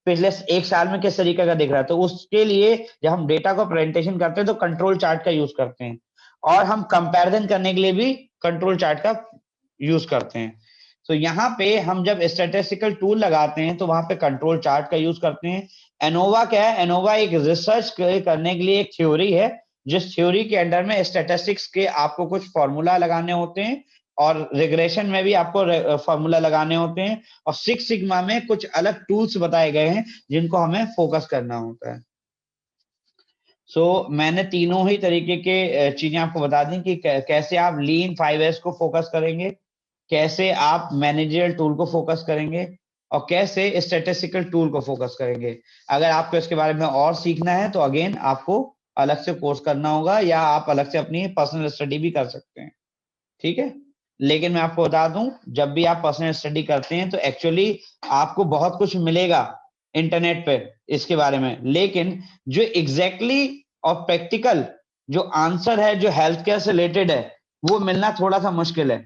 पिछले 1 साल में किस तरीके का दिख रहा है। तो उसके लिए जब हम डेटा को प्रेजेंटेशन करते हैं तो कंट्रोल चार्ट का यूज करते हैं, और हम कंपैरिजन करने के लिए भी कंट्रोल चार्ट का यूज करते हैं। तो यहाँ पे हम जब स्टैटिस्टिकल टूल लगाते हैं तो वहां पे कंट्रोल चार्ट का यूज करते हैं। एनोवा क्या है, एनोवा एक रिसर्च करने के लिए एक थ्योरी है, जिस थ्योरी के अंडर में स्टैटिस्टिक्स के आपको कुछ फॉर्मूला लगाने होते हैं, और रिग्रेशन में भी आपको फॉर्मूला लगाने होते हैं, और सिक्स सिग्मा में कुछ अलग टूल्स बताए गए हैं जिनको हमें फोकस करना होता है। मैंने तीनों ही तरीके के चीजें आपको बता दी कि कैसे आप लीन 5S को फोकस करेंगे, कैसे आप मैनेजरियल टूल को फोकस करेंगे, और कैसे स्टैटिस्टिकल टूल को फोकस करेंगे। अगर आपको इसके बारे में और सीखना है तो अगेन आपको अलग से कोर्स करना होगा, या आप अलग से अपनी पर्सनल स्टडी भी कर सकते हैं, ठीक है। लेकिन मैं आपको बता दूं, जब भी आप पर्सनल स्टडी करते हैं तो एक्चुअली आपको बहुत कुछ मिलेगा इंटरनेट पे इसके बारे में, लेकिन जो एग्जैक्टली और प्रैक्टिकल जो आंसर है जो हेल्थ केयर से रिलेटेड है, वो मिलना थोड़ा सा मुश्किल है,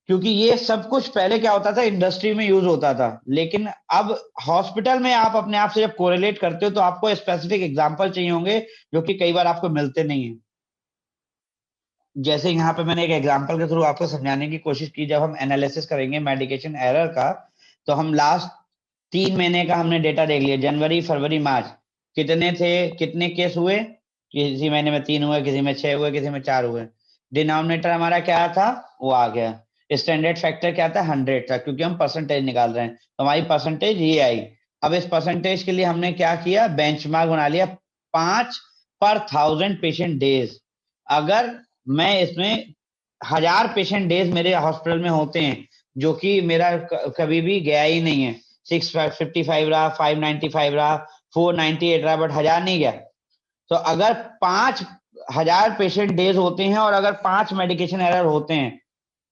क्योंकि ये सब कुछ पहले क्या होता था, इंडस्ट्री में यूज होता था, लेकिन अब हॉस्पिटल में आप अपने आप से जब कोरिलेट करते हो तो आपको स्पेसिफिक एग्जांपल चाहिए होंगे जो कि कई बार आपको मिलते नहीं है। जैसे यहाँ पे मैंने एक एग्जांपल के थ्रू आपको समझाने की कोशिश की, जब हम एनालिसिस करेंगे मेडिकेशन एरर का, तो हम लास्ट 3 महीने का हमने डेटा देख लिया, जनवरी फरवरी मार्च, कितने थे, कितने केस हुए, किसी महीने में 3 हुए, किसी में 6 हुए, किसी में 4 हुए। डिनोमिनेटर हमारा क्या था, वो आ गया। स्टैंडर्ड फैक्टर क्या था, 100 था, क्योंकि हम परसेंटेज निकाल रहे हैं, तो हमारी परसेंटेज ये आई। अब इस परसेंटेज के लिए हमने क्या किया, बेंचमार्क बना लिया 5 पर 1000 पेशेंट डेज। अगर मैं इसमें 1000 पेशेंट डेज मेरे हॉस्पिटल में होते हैं, जो कि मेरा कभी भी गया ही नहीं है, 655 रहा, 595 रहा, 498 रहा, बट 1000 नहीं गया। तो अगर 5000 पेशेंट डेज होते हैं और अगर 5 मेडिकेशन एरर होते हैं,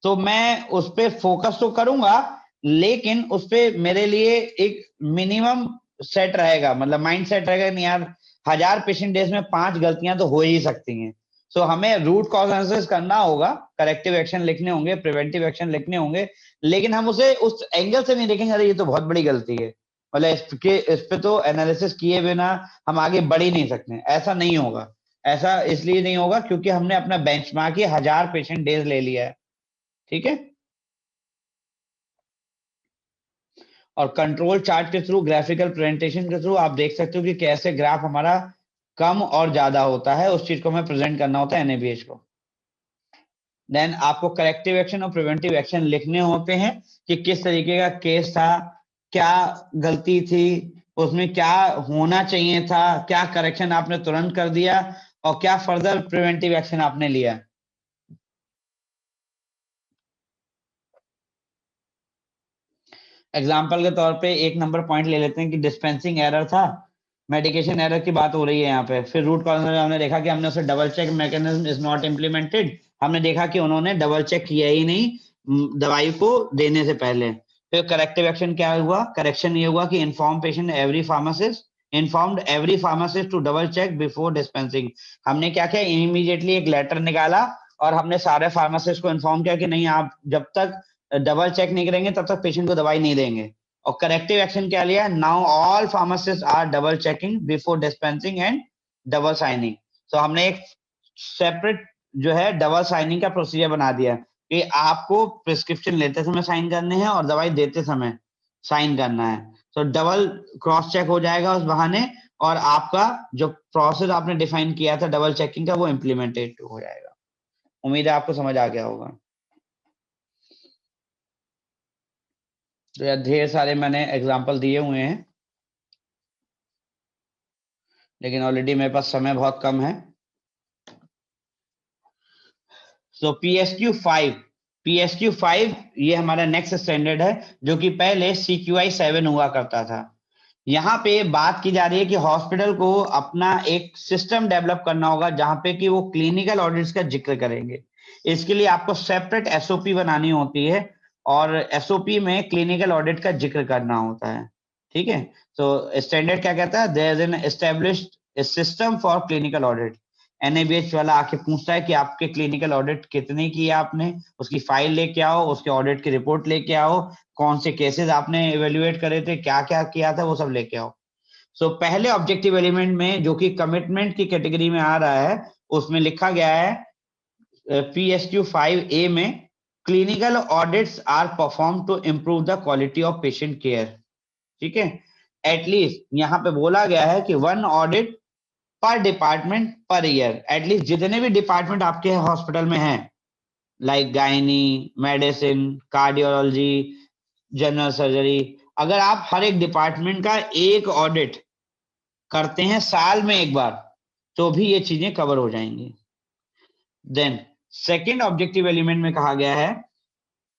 तो मैं उस पर फोकस तो करूंगा, लेकिन उस पर मेरे लिए एक मिनिमम सेट रहेगा, मतलब माइंड सेट रहेगा नहीं यार, 1000 पेशेंट डेज में 5 गलतियां तो हो ही सकती हैं। सो हमें रूट कॉज एनालिसिस करना होगा, करेक्टिव एक्शन लिखने होंगे, प्रिवेंटिव एक्शन लिखने होंगे, लेकिन हम उसे उस एंगल से नहीं देखेंगे, अरे ये तो बहुत बड़ी गलती है, मतलब इस पे तो एनालिसिस किए बिना हम आगे बढ़ ही नहीं सकते। ऐसा नहीं होगा। ऐसा इसलिए नहीं होगा क्योंकि हमने अपना बेंचमार्क ही 1000 पेशेंट डेज ले लिया है। ठीक है। और कंट्रोल चार्ट के थ्रू, ग्राफिकल प्रेजेंटेशन के थ्रू आप देख सकते हो कि कैसे ग्राफ हमारा कम और ज्यादा होता है, उस चीज को हमें प्रेजेंट करना होता है एनएबीएच को। देन आपको करेक्टिव एक्शन और प्रिवेंटिव एक्शन लिखने होते हैं कि किस तरीके का केस था, क्या गलती थी, उसमें क्या होना चाहिए था, क्या करेक्शन आपने तुरंत कर दिया, और क्या फर्दर प्रिवेंटिव एक्शन आपने लिया। एग्जाम्पल के तौर पे 1 नंबर पॉइंट ले लेते हैं कि डिस्पेंसिंग एरर था, मेडिकेशन एरर की बात हो रही है यहाँ पे, फिर रूट कॉज हमने देखा कि हमने उसे double check mechanism is not implemented, हमने देखा कि उन्होंने डबल चेक किया ही नहीं दवाई को देने से पहले। फिर करेक्टिव एक्शन क्या हुआ, करेक्शन ये हुआ कि informed every pharmacist to double check before dispensing. हमने क्या किया, इमीडिएटली एक लेटर निकाला और हमने सारे फार्मासिस्ट को इन्फॉर्म किया कि नहीं, आप जब तक डबल चेक नहीं करेंगे तब तक पेशेंट को दवाई नहीं देंगे। और करेक्टिव एक्शन क्या लिया, now all pharmacist are double checking before dispensing and double signing. तो हमने एक सेपरेट जो है डबल साइनिंग का प्रोसीजर बना दिया कि आपको प्रिस्क्रिप्शन लेते समय साइन करने हैं और दवाई देते समय साइन करना है। तो डबल क्रॉस चेक हो जाएगा उस बहाने, और आपका जो प्रोसेस आपने डिफाइन किया था डबल चेकिंग का, वो इम्प्लीमेंटेड हो जाएगा। उम्मीद है आपको समझ आ गया होगा। तो यार ढेर सारे मैंने एग्जांपल दिए हुए हैं, लेकिन ऑलरेडी मेरे पास समय बहुत कम है। सो पीएसक्यू 5 ये हमारा नेक्स्ट स्टैंडर्ड है, जो कि पहले CQI 7 हुआ करता था। यहाँ पे बात की जा रही है कि हॉस्पिटल को अपना एक सिस्टम डेवलप करना होगा जहां पे कि वो क्लिनिकल ऑडिट्स का जिक्र करेंगे। इसके लिए आपको सेपरेट एसओपी बनानी होती है, और एसओपी में क्लिनिकल ऑडिट का जिक्र करना होता है। ठीक है। तो स्टैंडर्ड क्या कहता है, there is an established system for clinical audit. NABH वाला आके पूछता है कि आपके क्लिनिकल ऑडिट कितने किए आपने, उसकी फाइल लेके आओ, उसके ऑडिट की रिपोर्ट लेके आओ, कौन से केसेस आपने इवेल्युएट करे थे, क्या क्या किया था, वो सब लेके आओ। सो पहले ऑब्जेक्टिव एलिमेंट में, जो कि कमिटमेंट की कैटेगरी में आ रहा है, उसमें लिखा गया है PSQ 5A में, clinical audits are perform to improve the quality of patient care. ठीक है। एटलीस्ट यहाँ पे बोला गया है कि 1 ऑडिट पर डिपार्टमेंट पर ईयर। एटलीस्ट जितने भी डिपार्टमेंट आपके हॉस्पिटल में हैं, like gynae, medicine, cardiology, general surgery, अगर आप हर एक डिपार्टमेंट का एक ऑडिट करते हैं साल में एक बार, तो भी ये चीजें कवर हो जाएंगी। देन सेकेंड ऑब्जेक्टिव एलिमेंट में कहा गया है,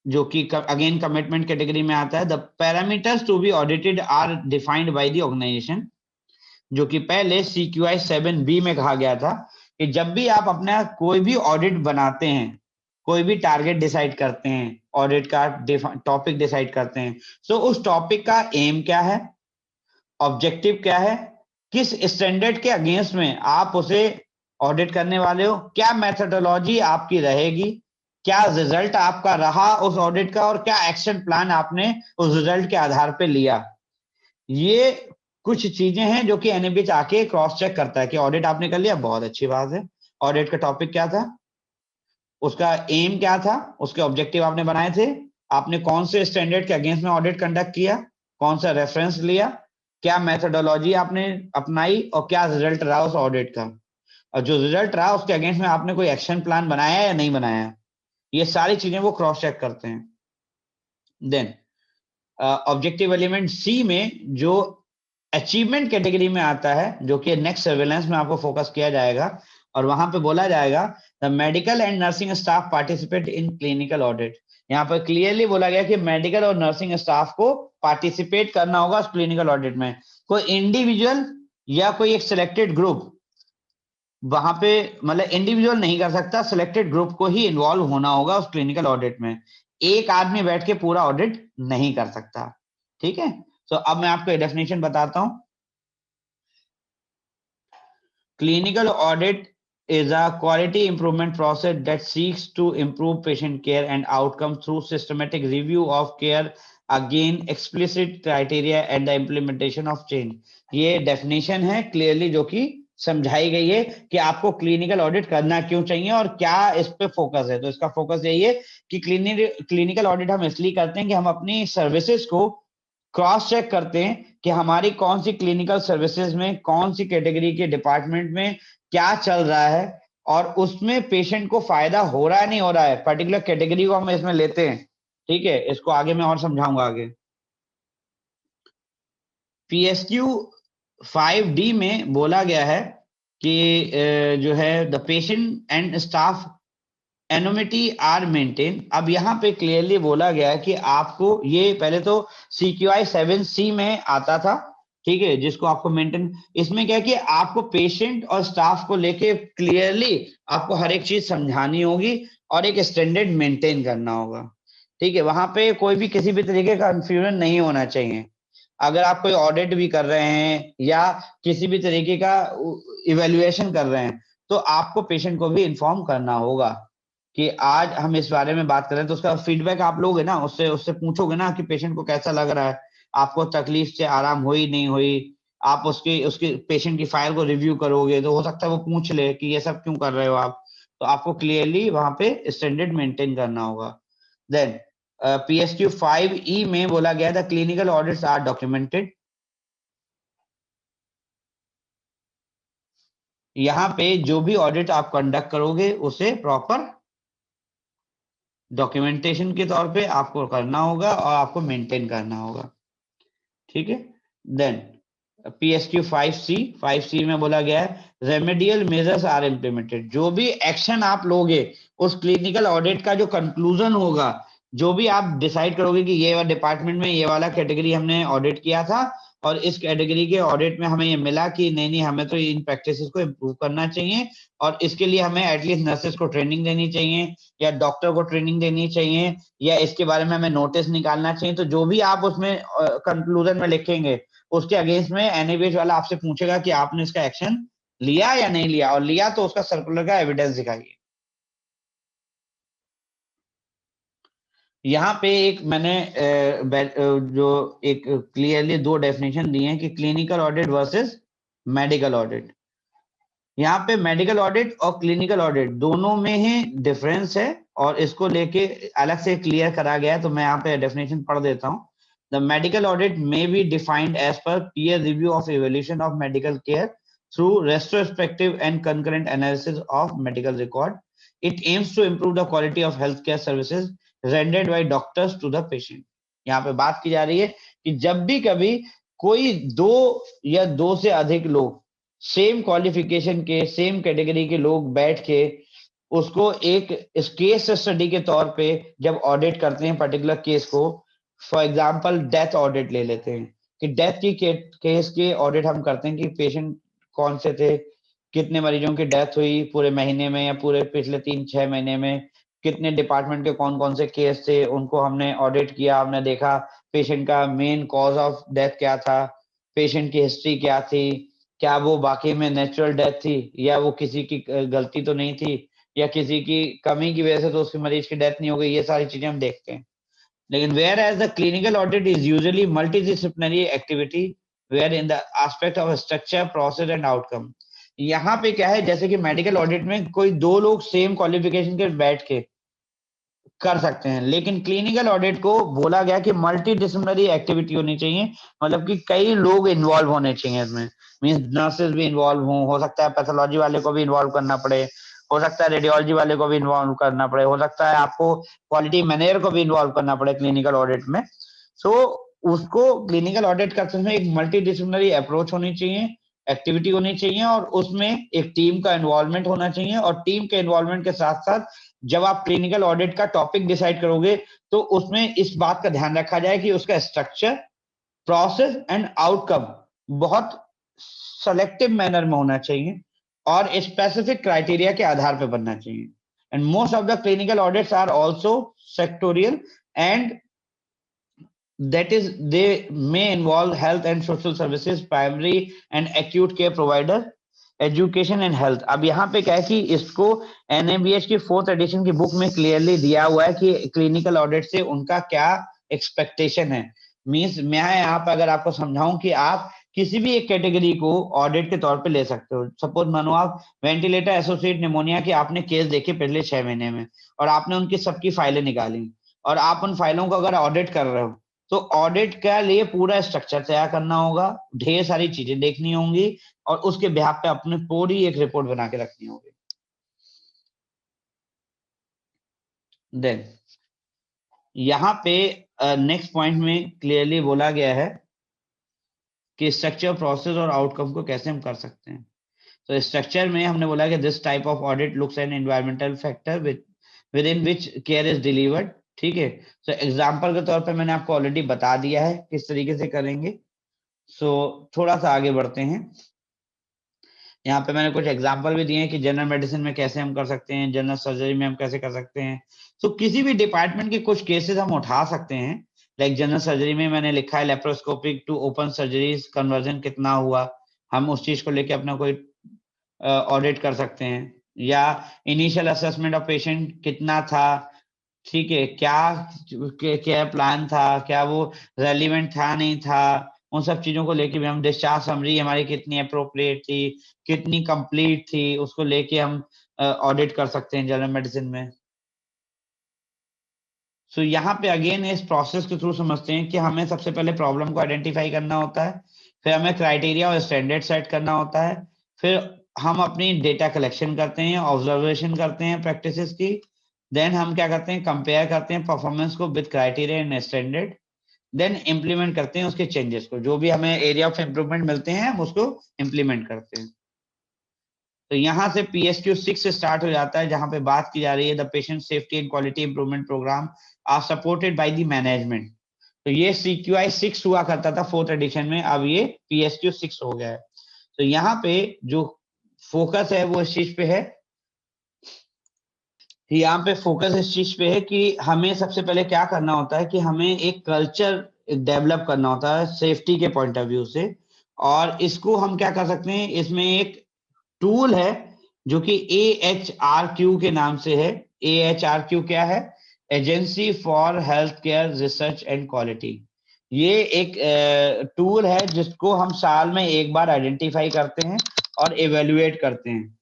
जो कि अगेन कमिटमेंट कैटेगरी में आता है, the parameters to be audited are defined by the organisation, जो कि पहले CQI 7B में कहा गया था कि जब भी आप अपना कोई भी ऑडिट बनाते हैं, कोई भी टारगेट डिसाइड करते हैं, ऑडिट का टॉपिक डिसाइड करते हैं, तो उस टॉपिक का एम क्या है, ऑब्जेक्टिव क्या है, किस स्टैंडर्ड के अगेंस्ट में आप उसे ऑडिट करने वाले हो, क्या मेथोडोलॉजी आपकी रहेगी, क्या रिजल्ट आपका रहा उस ऑडिट का, और क्या एक्शन प्लान आपने उस रिजल्ट के आधार पे लिया। ये कुछ चीजें हैं जो कि एनएबीएच आके क्रॉस चेक करता है कि ऑडिट आपने कर लिया, बहुत अच्छी बात है। ऑडिट का टॉपिक क्या था, उसका एम क्या था, उसके ऑब्जेक्टिव आपने बनाए थे, आपने कौन से स्टैंडर्ड के अगेंस्ट में ऑडिट कंडक्ट किया, कौन सा रेफरेंस लिया, क्या मेथोडोलॉजी आपने अपनाई, और क्या रिजल्ट रहा उस ऑडिट का, और जो रिजल्ट रहा उसके अगेंस्ट में आपने कोई एक्शन प्लान बनाया या नहीं बनाया। ये सारी चीजें वो क्रॉस चेक करते हैं। देन ऑब्जेक्टिव एलिमेंट सी में जो अचीवमेंट कैटेगरी में आता है, जो कि नेक्स्ट सर्वेलेंस में आपको फोकस किया जाएगा, और वहां पे बोला जाएगा the medical and nursing staff participate in clinical audit. यहाँ पर क्लियरली बोला गया कि मेडिकल और नर्सिंग स्टाफ को पार्टिसिपेट करना होगा उस क्लिनिकल ऑडिट में। कोई इंडिविजुअल या कोई एक सिलेक्टेड ग्रुप वहां पे मतलब इंडिविजुअल नहीं कर सकता, सिलेक्टेड ग्रुप को ही इन्वॉल्व होना होगा उस क्लिनिकल ऑडिट में। एक आदमी बैठ के पूरा ऑडिट नहीं कर सकता। ठीक है, तो अब मैं आपको डेफिनेशन बताता हूं। Clinical audit is a quality improvement process that seeks to improve patient care and outcomes through systematic review of care, again explicit criteria and the implementation of change। ये डेफिनेशन है क्लियरली जो कि समझाई गई है कि आपको क्लिनिकल ऑडिट करना क्यों चाहिए और क्या इस पे फोकस है। तो इसका फोकस यही है कि क्लिनिकल ऑडिट हम इसलिए करते हैं कि हम अपनी सर्विसेज को क्रॉस चेक करते हैं कि हमारी कौन सी क्लिनिकल सर्विसेज में कौन सी कैटेगरी के डिपार्टमेंट में क्या चल रहा है, और उसमें पेशेंट को फायदा हो रहा है नहीं हो रहा है, पर्टिकुलर कैटेगरी को हम इसमें लेते हैं। ठीक है, इसको आगे मैं और समझाऊंगा आगे। पीएसक्यू 5D में बोला गया है कि जो है the patient and staff anonymity are maintain. अब यहाँ पे क्लियरली बोला गया है कि आपको ये पहले तो CQI 7C में आता था, ठीक है, जिसको आपको मेंटेन, इसमें क्या है कि आपको पेशेंट और स्टाफ को लेके क्लियरली आपको हर एक चीज समझानी होगी और एक स्टैंडर्ड मेंटेन करना होगा। ठीक है, वहां पे कोई भी किसी भी तरीके का कंफ्यूजन नहीं होना चाहिए। अगर आप कोई ऑडिट भी कर रहे हैं या किसी भी तरीके का इवेल्युएशन कर रहे हैं, तो आपको पेशेंट को भी इन्फॉर्म करना होगा कि आज हम इस बारे में बात कर रहे हैं। तो उसका फीडबैक आप लोगे ना, उससे उससे पूछोगे ना कि पेशेंट को कैसा लग रहा है, आपको तकलीफ से आराम हुई नहीं हुई। आप उसकी उसकी पेशेंट की फाइल को रिव्यू करोगे तो हो सकता है वो पूछ ले कि ये सब क्यों कर रहे हो आप। तो आपको क्लियरली वहां पे स्टैंडर्ड मेंटेन करना होगा। देन PSQ 5E में बोला गया था क्लिनिकल ऑडिट्स आर डॉक्यूमेंटेड। यहाँ पे जो भी ऑडिट आप कंडक्ट करोगे उसे प्रॉपर डॉक्यूमेंटेशन के तौर पे आपको करना होगा और आपको मेंटेन करना होगा। ठीक है, देन PSQ 5C में बोला गया है रेमेडियल मेजर्स आर इम्प्लीमेंटेड। जो भी एक्शन आप लोगे उस क्लिनिकल ऑडिट का जो कंक्लूजन होगा, जो भी आप डिसाइड करोगे कि ये वाला डिपार्टमेंट में ये वाला कैटेगरी हमने ऑडिट किया था और इस कैटेगरी के ऑडिट में हमें ये मिला कि नहीं नहीं हमें तो इन प्रैक्टिसेस को इम्प्रूव करना चाहिए, और इसके लिए हमें एटलीस्ट नर्सेस को ट्रेनिंग देनी चाहिए या डॉक्टर को ट्रेनिंग देनी चाहिए या इसके बारे में हमें नोटिस निकालना चाहिए। तो जो भी आप उसमें कंक्लूजन में लिखेंगे उसके अगेंस्ट में एनएबीएच वाला आपसे पूछेगा कि आपने इसका एक्शन लिया या नहीं लिया, और लिया तो उसका सर्कुलर का एविडेंस दिखाइए। यहाँ पे एक मैंने जो एक क्लियरली दो डेफिनेशन दी है कि clinical audit versus medical audit. यहाँ पे मेडिकल ऑडिट और क्लिनिकल ऑडिट दोनों में ही डिफरेंस है और इसको लेके अलग से क्लियर करा गया है। तो मैं यहाँ पे डेफिनेशन पढ़ देता हूँ। The medical audit may be defined as per peer review of evaluation of medical care through retrospective and concurrent analysis of medical record. It aims to improve the quality of health care services rendered by doctors to the patient. यहाँ पे बात की जा रही है कि जब भी कभी कोई दो या दो से अधिक लोग सेम क्वालिफिकेशन के सेम कैटेगरी के लोग बैठ के उसको एक केस स्टडी के तौर पे जब ऑडिट करते हैं पर्टिकुलर केस को, फॉर एग्जांपल डेथ ऑडिट ले लेते हैं कि डेथ की केस के ऑडिट हम करते हैं कि पेशेंट कौन से थे, कितने मरीजों की डेथ हुई पूरे महीने में या पूरे पिछले 3-6 महीने में, कितने डिपार्टमेंट के कौन कौन से केस थे उनको हमने ऑडिट किया, हमने देखा पेशेंट का मेन कॉज ऑफ डेथ क्या था, पेशेंट की हिस्ट्री क्या थी, क्या वो वाकई में नेचुरल डेथ थी या वो किसी की गलती तो नहीं थी या किसी की कमी की वजह से तो उसके मरीज की डेथ नहीं हो गई, ये सारी चीजें हम देखते हैं। लेकिन whereas the clinical audit is usually multidisciplinary activity wherein the aspect of structure process and outcome. यहाँ पे क्या है, जैसे कि मेडिकल ऑडिट में कोई दो लोग सेम क्वालिफिकेशन के बैठ के कर सकते हैं, लेकिन क्लिनिकल ऑडिट को बोला गया कि मल्टी डिसिप्लिनरी एक्टिविटी होनी चाहिए, मतलब कि कई लोग इन्वॉल्व होने चाहिए इसमें। मींस नर्सेज भी इन्वॉल्व हो सकता है पैथोलॉजी वाले को भी इन्वॉल्व करना पड़े, हो सकता है रेडियोलॉजी वाले को भी इन्वॉल्व करना पड़े, हो सकता है आपको क्वालिटी मैनेजर को भी इन्वॉल्व करना पड़े क्लिनिकल ऑडिट में। सो उसको क्लिनिकल ऑडिट करते समय एक मल्टी डिसिप्लिनरी अप्रोच होनी चाहिए, एक्टिविटी होनी चाहिए, और उसमें एक टीम का इन्वॉल्वमेंट होना चाहिए। और टीम के इन्वॉल्वमेंट के साथ साथ जब आप क्लिनिकल ऑडिट का टॉपिक डिसाइड करोगे तो उसमें इस बात का ध्यान रखा जाए कि उसका स्ट्रक्चर, प्रोसेस एंड आउटकम बहुत सेलेक्टिव मैनर में होना चाहिए और स्पेसिफिक क्राइटेरिया के आधार पर बनना चाहिए। And most of the clinical audits are also sectorial and that is they may involve health and social services, primary and acute care provider, education and health. अब यहाँ पे क्या है कि इसको एनएबीएच की 4th एडिशन की बुक में क्लियरली दिया हुआ है कि क्लिनिकल ऑडिट से उनका क्या एक्सपेक्टेशन है। मींस मैं यहाँ पे अगर आपको समझाऊं कि आप किसी भी एक कैटेगरी को ऑडिट के तौर पे ले सकते हो। सपोज मानो आप वेंटिलेटर एसोसिएट निमोनिया के आपने केस देखे पिछले 6 महीने में और आपने उनकी सबकी फाइलें निकाली और आप उन फाइलों को अगर ऑडिट कर रहे हो तो ऑडिट के लिए पूरा स्ट्रक्चर तैयार करना होगा, ढेर सारी चीजें देखनी होंगी और उसके बिहाफ पे अपने पूरी एक रिपोर्ट बना के रखनी होगी। देन यहाँ पे नेक्स्ट पॉइंट में क्लियरली बोला गया है कि स्ट्रक्चर, प्रोसेस और आउटकम को कैसे हम कर सकते हैं। तो स्ट्रक्चर में हमने बोला कि this type of audit looks N environmental factor with in which care is delivered. ठीक है, तो एग्जाम्पल के तौर पे मैंने आपको ऑलरेडी बता दिया है किस तरीके से करेंगे। सो थोड़ा सा आगे बढ़ते हैं। यहाँ पे मैंने कुछ एग्जांपल भी दिए हैं कि जनरल मेडिसिन में कैसे हम कर सकते हैं, जनरल सर्जरी में हम कैसे कर सकते हैं। तो किसी भी डिपार्टमेंट के कुछ केसेस हम उठा सकते हैं। लाइक जनरल सर्जरी में मैंने लिखा है laparoscopic to open surgeries conversion कितना हुआ, हम उस चीज को लेके अपना कोई ऑडिट कर सकते हैं। या इनिशियल असेसमेंट ऑफ पेशेंट कितना था, ठीक है, क्या प्लान था, क्या वो रेलिवेंट था नहीं था, उन सब चीजों को लेके भी हम डिस्चार्ज समरी हमारी कितनी अप्रोप्रिएट थी, कितनी कंप्लीट थी, उसको लेके हम ऑडिट कर सकते हैं जनरल मेडिसिन में। सो यहाँ पे अगेन इस प्रोसेस के थ्रू समझते हैं कि हमें सबसे पहले प्रॉब्लम को आइडेंटिफाई करना होता है, फिर हमें क्राइटेरिया और स्टैंडर्ड सेट करना होता है, फिर हम अपनी डेटा कलेक्शन करते हैं, ऑब्जर्वेशन करते हैं प्रैक्टिसेस की, देन हम क्या करते हैं, कंपेयर करते हैं परफॉर्मेंस को with criteria and standard, then implement करते हैं उसके चेंजेस को, जो भी हमें एरिया ऑफ इम्प्रूवमेंट मिलते हैं हम उसको इम्प्लीमेंट करते हैं। तो यहाँ से PSQ 6 से स्टार्ट हो जाता है, जहां पे बात की जा रही है the patient safety and quality improvement programme are supported by the management. तो ये CQI 6 हुआ करता था 4th एडिशन में, अब ये PSQ 6 हो गया है। तो यहाँ पे जो फोकस है वो इस चीज पे है, यहाँ पे फोकस इस चीज पे है कि हमें सबसे पहले क्या करना होता है कि हमें एक कल्चर डेवलप करना होता है सेफ्टी के पॉइंट ऑफ व्यू से। और इसको हम क्या कर सकते हैं, इसमें एक टूल है जो कि AHRQ के नाम से है। AHRQ क्या है? Agency for health care research and quality. ये एक टूल है जिसको हम साल में एक बार आइडेंटिफाई करते हैं और एवेल्युएट करते हैं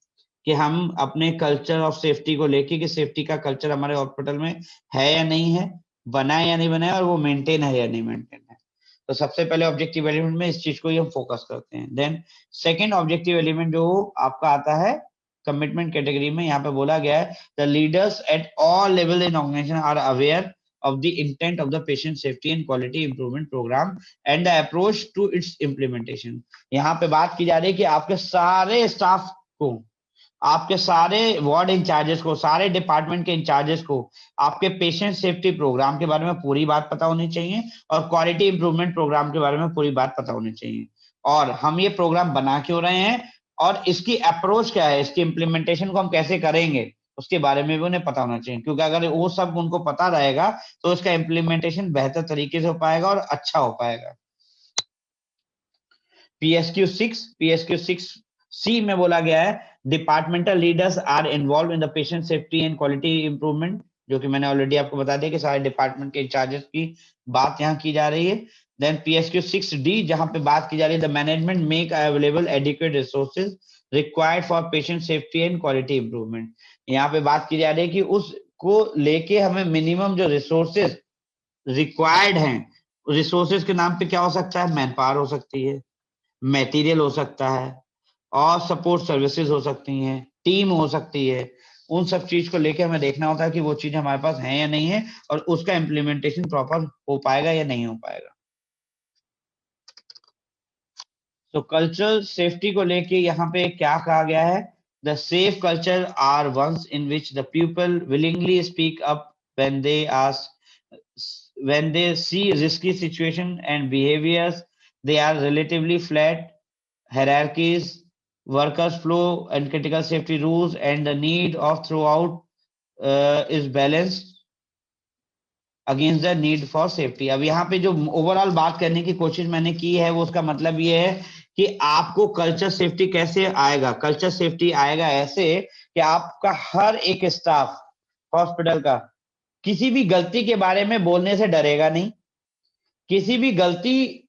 कि हम अपने कल्चर ऑफ सेफ्टी को लेके कि सेफ्टी का कल्चर हमारे हॉस्पिटल में है या नहीं है, बना है या नहीं बना है, और वो मेंटेन है या नहीं मेंटेन है। तो सबसे पहले ऑब्जेक्टिव एलिमेंट में इस चीज को ही हम फोकस करते हैं। देन सेकंड ऑब्जेक्टिव एलिमेंट जो आपका आता है कमिटमेंट कैटेगरी में, यहाँ पे बोला गया है the leaders at all level in organisation are aware of the intent of the patient safety and quality improvement program and the approach to its implementation। यहाँ पे बात की जा रही है कि आपके सारे स्टाफ को, आपके सारे वार्ड इंचार्जेस को, सारे डिपार्टमेंट के इंचार्जेस को आपके पेशेंट सेफ्टी प्रोग्राम के बारे में पूरी बात पता होनी चाहिए और क्वालिटी इंप्रूवमेंट प्रोग्राम के बारे में पूरी बात पता होनी चाहिए। और हम ये प्रोग्राम बना क्यों रहे हैं और इसकी अप्रोच क्या है, इसकी इम्प्लीमेंटेशन को हम कैसे करेंगे, उसके बारे में भी उन्हें पता होना चाहिए। क्योंकि अगर वो सब उनको पता रहेगा तो इसका इम्प्लीमेंटेशन बेहतर तरीके से हो पाएगा और अच्छा हो पाएगा। PSQ6 सी में बोला गया है departmental leaders are involve in the patient safety and quality improvement, जो कि मैंने ऑलरेडी आपको बता दिया कि सारे डिपार्टमेंट के इंचार्जेस की बात यहाँ की जा रही है। देन PSQ6D जहां पे बात की जा रही है the management make available adequate resources required for patient safety and quality improvement. यहाँ पे बात की जा रही है कि उसको लेके हमें मिनिमम जो रिसोर्सेज रिक्वायर्ड हैं, रिसोर्सेज के नाम पे क्या हो सकता है, मैन पावर हो सकती है, मटेरियल हो सकता है, और सपोर्ट सर्विसेज हो सकती हैं, टीम हो सकती है। उन सब चीज को लेके हमें देखना होता है कि वो चीज हमारे पास है या नहीं है, और उसका इम्प्लीमेंटेशन प्रॉपर हो पाएगा या नहीं हो पाएगा। तो कल्चरल सेफ्टी को लेके यहाँ पे क्या कहा गया है, the safe culture are ones in which the people willingly speak up when they ask when they see risky situation and behaviors, they are relatively flat hierarchies, workers flow and critical safety rules, and the need of throughout is balanced against the need for safety. अब यहाँ पे जो overall बात करने की कोशिश मैंने की है वो उसका मतलब ये है कि आपको कल्चर सेफ्टी कैसे आएगा। कल्चर सेफ्टी आएगा ऐसे कि आपका हर एक स्टाफ हॉस्पिटल का किसी भी गलती के बारे में बोलने से डरेगा नहीं, किसी भी गलती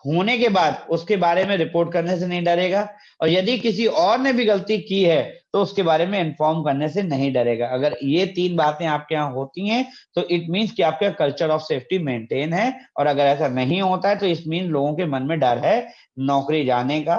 होने के बाद उसके बारे में रिपोर्ट करने से नहीं डरेगा, और यदि किसी और ने भी गलती की है तो उसके बारे में इन्फॉर्म करने से नहीं डरेगा। अगर ये 3 बातें आपके यहाँ होती हैं तो इट मीन्स कि आपका कल्चर ऑफ सेफ्टी मेंटेन है, और अगर ऐसा नहीं होता है तो इस मीन लोगों के मन में डर है नौकरी जाने का,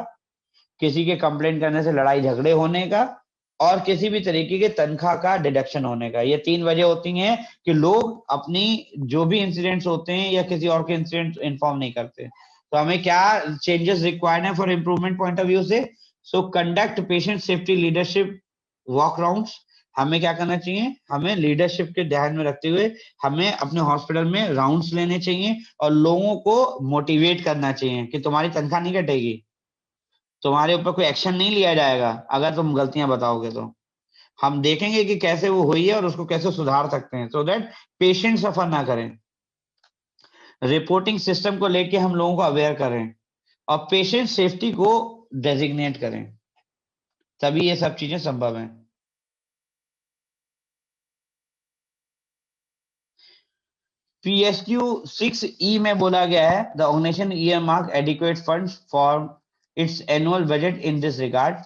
किसी के कंप्लेंट करने से लड़ाई झगड़े होने का, और किसी भी तरीके के तनख्वाह का डिडक्शन होने का। ये 3 वजह होती हैं कि लोग अपनी जो भी इंसिडेंट्स होते हैं या किसी और के इंसिडेंट इन्फॉर्म नहीं करते। तो हमें क्या चेंजेस रिक्वायर्ड है for improvement point of view से, so conduct patient safety leadership walk rounds. हमें क्या करना चाहिए, हमें लीडरशिप के ध्यान में रखते हुए हमें अपने हॉस्पिटल में राउंड्स लेने चाहिए और लोगों को मोटिवेट करना चाहिए कि तुम्हारी तनख्वाह नहीं कटेगी, तुम्हारे ऊपर कोई एक्शन नहीं लिया जाएगा अगर तुम गलतियां बताओगे। तो हम देखेंगे कि कैसे वो हुई है और उसको कैसे सुधार सकते हैं, सो दैट पेशेंट सफर ना करें। रिपोर्टिंग सिस्टम को लेके हम लोगों को अवेयर करें और पेशेंट सेफ्टी को डेजिग्नेट करें, तभी ये सब चीजें संभव हैं। PSQ6E में बोला गया है the organisation earmark adequate funds for its annual budget in this regard.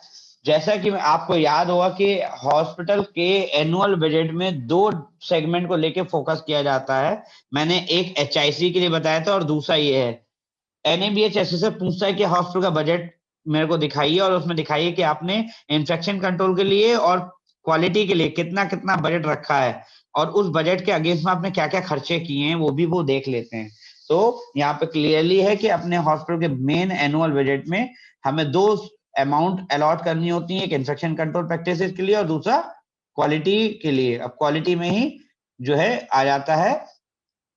जैसा कि आपको याद होगा कि हॉस्पिटल के एनुअल बजट में 2 सेगमेंट को लेके फोकस किया जाता है। मैंने एक HIC के लिए बताया था और दूसरा ये है NABH ऐसे से पूछता है कि हॉस्पिटल का बजट मेरे को दिखाइए और उसमें दिखाइए कि आपने इन्फेक्शन कंट्रोल के लिए और क्वालिटी के लिए कितना कितना बजट रखा है, और उस बजट के अगेंस्ट में आपने क्या क्या खर्चे किए हैं वो भी वो देख लेते हैं। तो यहाँ पे क्लियरली है कि अपने हॉस्पिटल के मेन एनुअल बजट में हमें 2 अमाउंट अलॉट करनी होती है, एक इन्फेक्शन कंट्रोल प्रैक्टिसेस के लिए और दूसरा क्वालिटी के लिए। अब क्वालिटी में ही जो है आ जाता है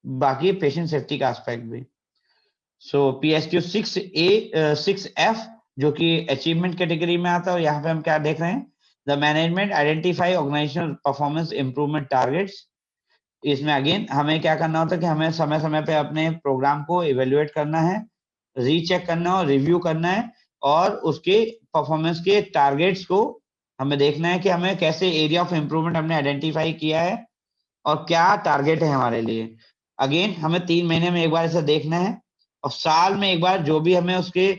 बाकी पेशेंट सेफ्टी का एस्पेक्ट भी। सो PSQ6F जो कि अचीवमेंट कैटेगरी में आता है, यहाँ पे हम क्या देख रहे हैं, the management identify organisational performance improvement targets. इसमें अगेन हमें क्या करना होता है कि हमें समय समय पे अपने प्रोग्राम को इवेल्युएट करना है, रीचेक करना है और रिव्यू करना है, और उसके परफॉर्मेंस के टारगेट्स को हमें देखना है कि हमें कैसे एरिया ऑफ इम्प्रूवमेंट हमने आइडेंटिफाई किया है और क्या टारगेट है हमारे लिए। अगेन हमें 3 महीने में एक बार ऐसा देखना है, और साल में एक बार जो भी हमें उसके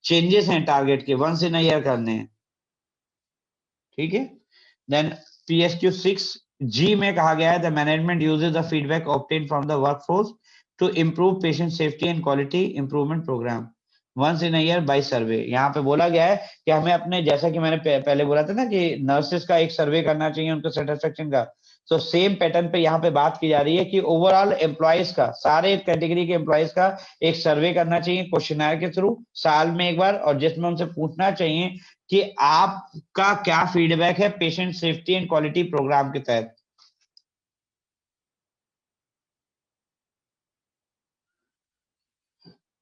चेंजेस हैं टारगेट के वंस इन अ ईयर करने हैं। ठीक है। देन PSQ6G में कहा गया है the management uses the feedback obtain from the workforce to improve patient safety and quality improvement programme once in a year by survey. यहाँ पे बोला गया है कि हमें अपने, जैसा कि मैंने पहले बोला था ना कि नर्सेस का एक सर्वे करना चाहिए उनके सेटिस्फेक्शन का, तो सेम पैटर्न पे यहाँ पे बात की जा रही है कि ओवरऑल एम्प्लॉयज का, सारे कैटेगरी के एम्प्लॉयज का एक सर्वे करना चाहिए क्वेश्चनर के थ्रू साल में एक बार, और जिसमें उनसे पूछना चाहिए कि आपका क्या फीडबैक है patient safety and quality programme के तहत।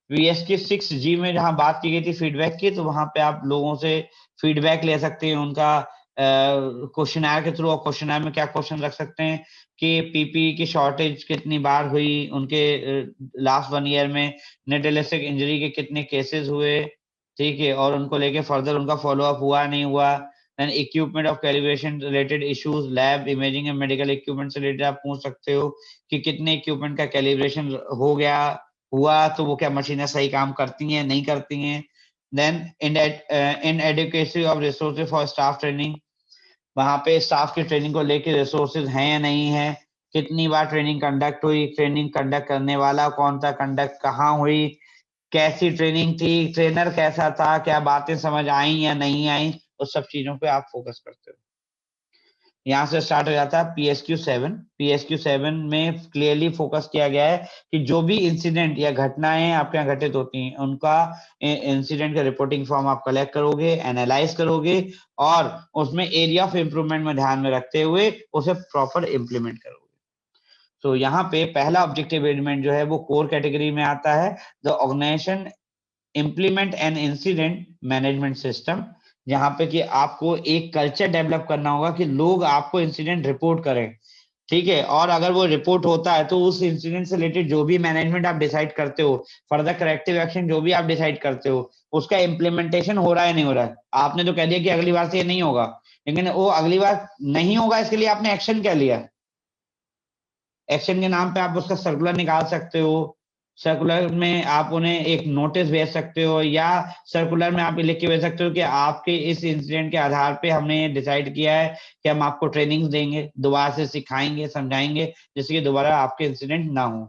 PSQ6G में जहां बात की गई थी फीडबैक की, तो वहां पे आप लोगों से फीडबैक ले सकते हैं उनका क्वेश्चनर के थ्रू, और क्वेश्चनर में क्या क्वेश्चन रख सकते हैं कि PPE की शॉर्टेज कितनी बार हुई, उनके लास्ट 1 ईयर में नेट इलेक्ट्रिक इंजरी के कितने केसेस हुए, ठीक है, और उनको लेके फर्दर उनका फॉलोअप हुआ नहीं हुआ। Then equipment of calibration related issues, lab imaging and medical equipment से रिलेटेड आप पूछ सकते हो कि कितने इक्विपमेंट का कैलिब्रेशन हो गया, हुआ तो वो क्या मशीनें सही काम करती हैं नहीं करती हैं। Then inadequacy of resources for staff training, वहां पे स्टाफ की ट्रेनिंग को लेके रिसोर्सेज हैं या नहीं है, कितनी बार ट्रेनिंग कंडक्ट हुई, ट्रेनिंग कंडक्ट करने वाला कौन था, कंडक्ट कहाँ हुई, कैसी ट्रेनिंग थी, ट्रेनर कैसा था, क्या बातें समझ आई या नहीं आई, उस सब चीजों पे आप फोकस करते हो। यहाँ से स्टार्ट हो जाता है PSQ7। PSQ7 में क्लियरली फोकस किया गया है कि जो भी इंसिडेंट या घटनाएं आपके यहाँ घटित होती हैं उनका इंसिडेंट का रिपोर्टिंग फॉर्म आप कलेक्ट करोगे, एनालाइज करोगे और उसमें एरिया ऑफ इम्प्रूवमेंट में ध्यान में रखते हुए उसे प्रॉपर इम्प्लीमेंट करोगे। तो यहाँ पे पहला ऑब्जेक्टिव एलिमेंट जो है वो कोर कैटेगरी में आता है, the organisation implement an incident management system, जहां पे कि आपको एक कल्चर डेवलप करना होगा कि लोग आपको इंसिडेंट रिपोर्ट करें। ठीक है, और अगर वो रिपोर्ट होता है तो उस इंसिडेंट से रिलेटेड जो भी मैनेजमेंट आप डिसाइड करते हो, फर्दर करेक्टिव एक्शन जो भी आप डिसाइड करते हो, उसका इम्प्लीमेंटेशन हो रहा है नहीं हो रहा है। आपने तो कह दिया कि अगली बार से ये नहीं होगा, लेकिन वो अगली बार नहीं होगा इसके लिए आपने एक्शन क्या लिया। एक्शन के नाम पे आप उसका सर्कुलर निकाल सकते हो, सर्कुलर में आप उन्हें एक नोटिस भेज सकते हो, या सर्कुलर में आप लिख के भेज सकते हो कि आपके इस इंसिडेंट के आधार पे हमने डिसाइड किया है कि हम आपको ट्रेनिंग देंगे, दोबारा से सिखाएंगे, समझाएंगे, जिससे कि दोबारा आपके इंसिडेंट ना हो।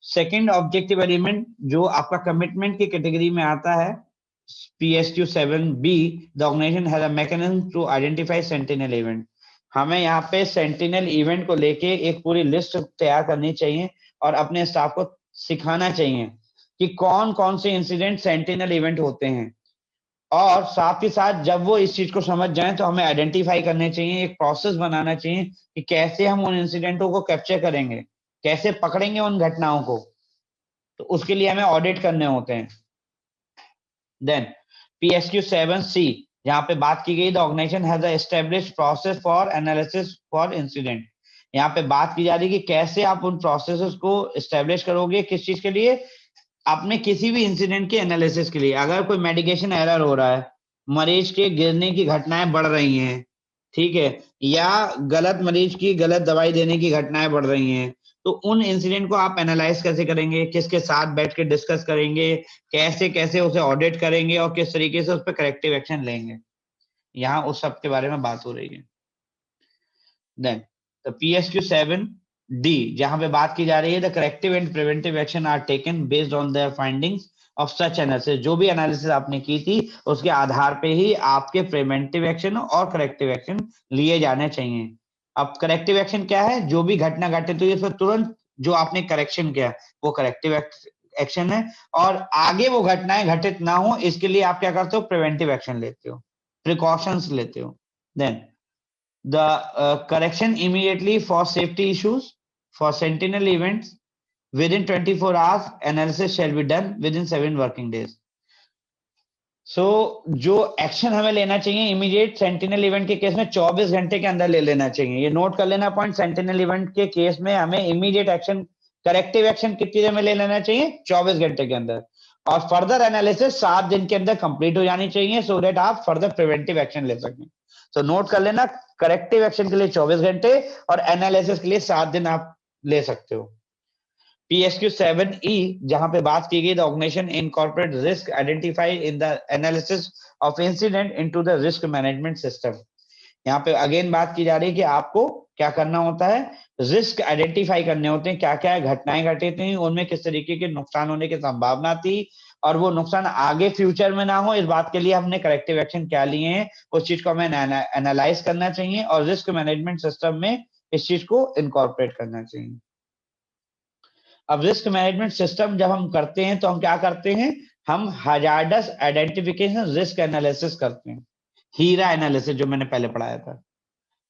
सेकेंड ऑब्जेक्टिव एलिमेंट जो आपका कमिटमेंट की कैटेगरी में आता है, PSQ7B, the organisation has a mechanism to identify sentinel event. हमें यहाँ पे सेंटिनल इवेंट को लेके एक पूरी लिस्ट तैयार करनी चाहिए और अपने स्टाफ को सिखाना चाहिए कि कौन कौन से इंसिडेंट सेंटिनल इवेंट होते हैं, और साथ ही साथ जब वो इस चीज को समझ जाएं तो हमें आइडेंटिफाई करने चाहिए, एक प्रोसेस बनाना चाहिए कि कैसे हम उन इंसिडेंटों को कैप्चर करेंगे, कैसे पकड़ेंगे उन घटनाओं को। तो उसके लिए हमें ऑडिट करने होते हैं। देन PSQ7C, जहां पे बात की गई, the organisation has established process for analysis for incident. यहाँ पे बात की जा रही है कि कैसे आप उन प्रोसेसेस को एस्टेब्लिश करोगे, किस चीज के लिए, आपने किसी भी इंसिडेंट के एनालिसिस के लिए। अगर कोई मेडिकेशन एरर हो रहा है, मरीज के गिरने की घटनाएं बढ़ रही हैं, ठीक है, या गलत मरीज की गलत दवाई देने की घटनाएं बढ़ रही हैं, तो उन इंसिडेंट को आप एनालाइज कैसे करेंगे, किसके साथ बैठ के डिस्कस करेंगे, कैसे कैसे उसे ऑडिट करेंगे और किस तरीके से उस पर करेक्टिव एक्शन लेंगे, यहाँ उस सब के बारे में बात हो रही है। देन द PSQ7D, जहां पे बात की जा रही है, the corrective and preventive action are taken based on their findings of such analysis. जो भी एनालिसिस आपने की थी उसके आधार पे ही आपके प्रिवेंटिव एक्शन और करेक्टिव एक्शन लिए जाने चाहिए। अब करेक्टिव एक्शन क्या है, जो भी घटना घटित हुई उसमें तुरंत जो आपने करेक्शन किया वो करेक्टिव एक्शन है, और आगे वो घटनाएं घटित ना हो इसके लिए आप क्या करते हो, प्रिवेंटिव एक्शन लेते हो, प्रिकॉशंस लेते हो। Then the correction immediately for safety issues, for sentinel events within 24 hours, analysis shall be done within 7 working days. So जो एक्शन हमें लेना चाहिए इमीडिएट सेंटिनल इवेंट के केस में 24 घंटे के अंदर ले लेना चाहिए। ये नोट कर लेना पॉइंट, सेंटिनल इवेंट के केस में हमें इमीडिएट एक्शन, करेक्टिव एक्शन कितनी देर में ले लेना चाहिए, 24 घंटे के अंदर, और फर्दर एनालिसिस 7 दिन के अंदर कंप्लीट हो जानी चाहिए, सो दैट आप फर्दर प्रिवेंटिव एक्शन ले सकें। तो नोट कर लेना, करेक्टिव एक्शन के लिए 24 घंटे और एनालिसिस के लिए 7 दिन आप ले सकते हो। PSQ7E, जहां पे बात की गई, the organisation incorporate risk identify in the analysis of incident into the risk management system. यहाँ पे अगेन बात की जा रही है कि आपको क्या करना होता है, रिस्क आइडेंटिफाई करने होते हैं, क्या क्या घटनाएं घटित थी, उनमें किस तरीके के नुकसान होने की संभावना थी, और वो नुकसान आगे फ्यूचर में ना हो, इस बात के लिए हमने करेक्टिव एक्शन क्या लिए हैं, उस चीज को हमें एनालाइज करना चाहिए और रिस्क मैनेजमेंट सिस्टम में इस चीज को इनकॉर्पोरेट करना चाहिए। अब रिस्क मैनेजमेंट सिस्टम जब हम करते हैं तो हम क्या करते हैं, हम हजार्डस आइडेंटिफिकेशन रिस्क एनालिसिस करते हैं, हीरा एनालिसिस जो मैंने पहले पढ़ाया था।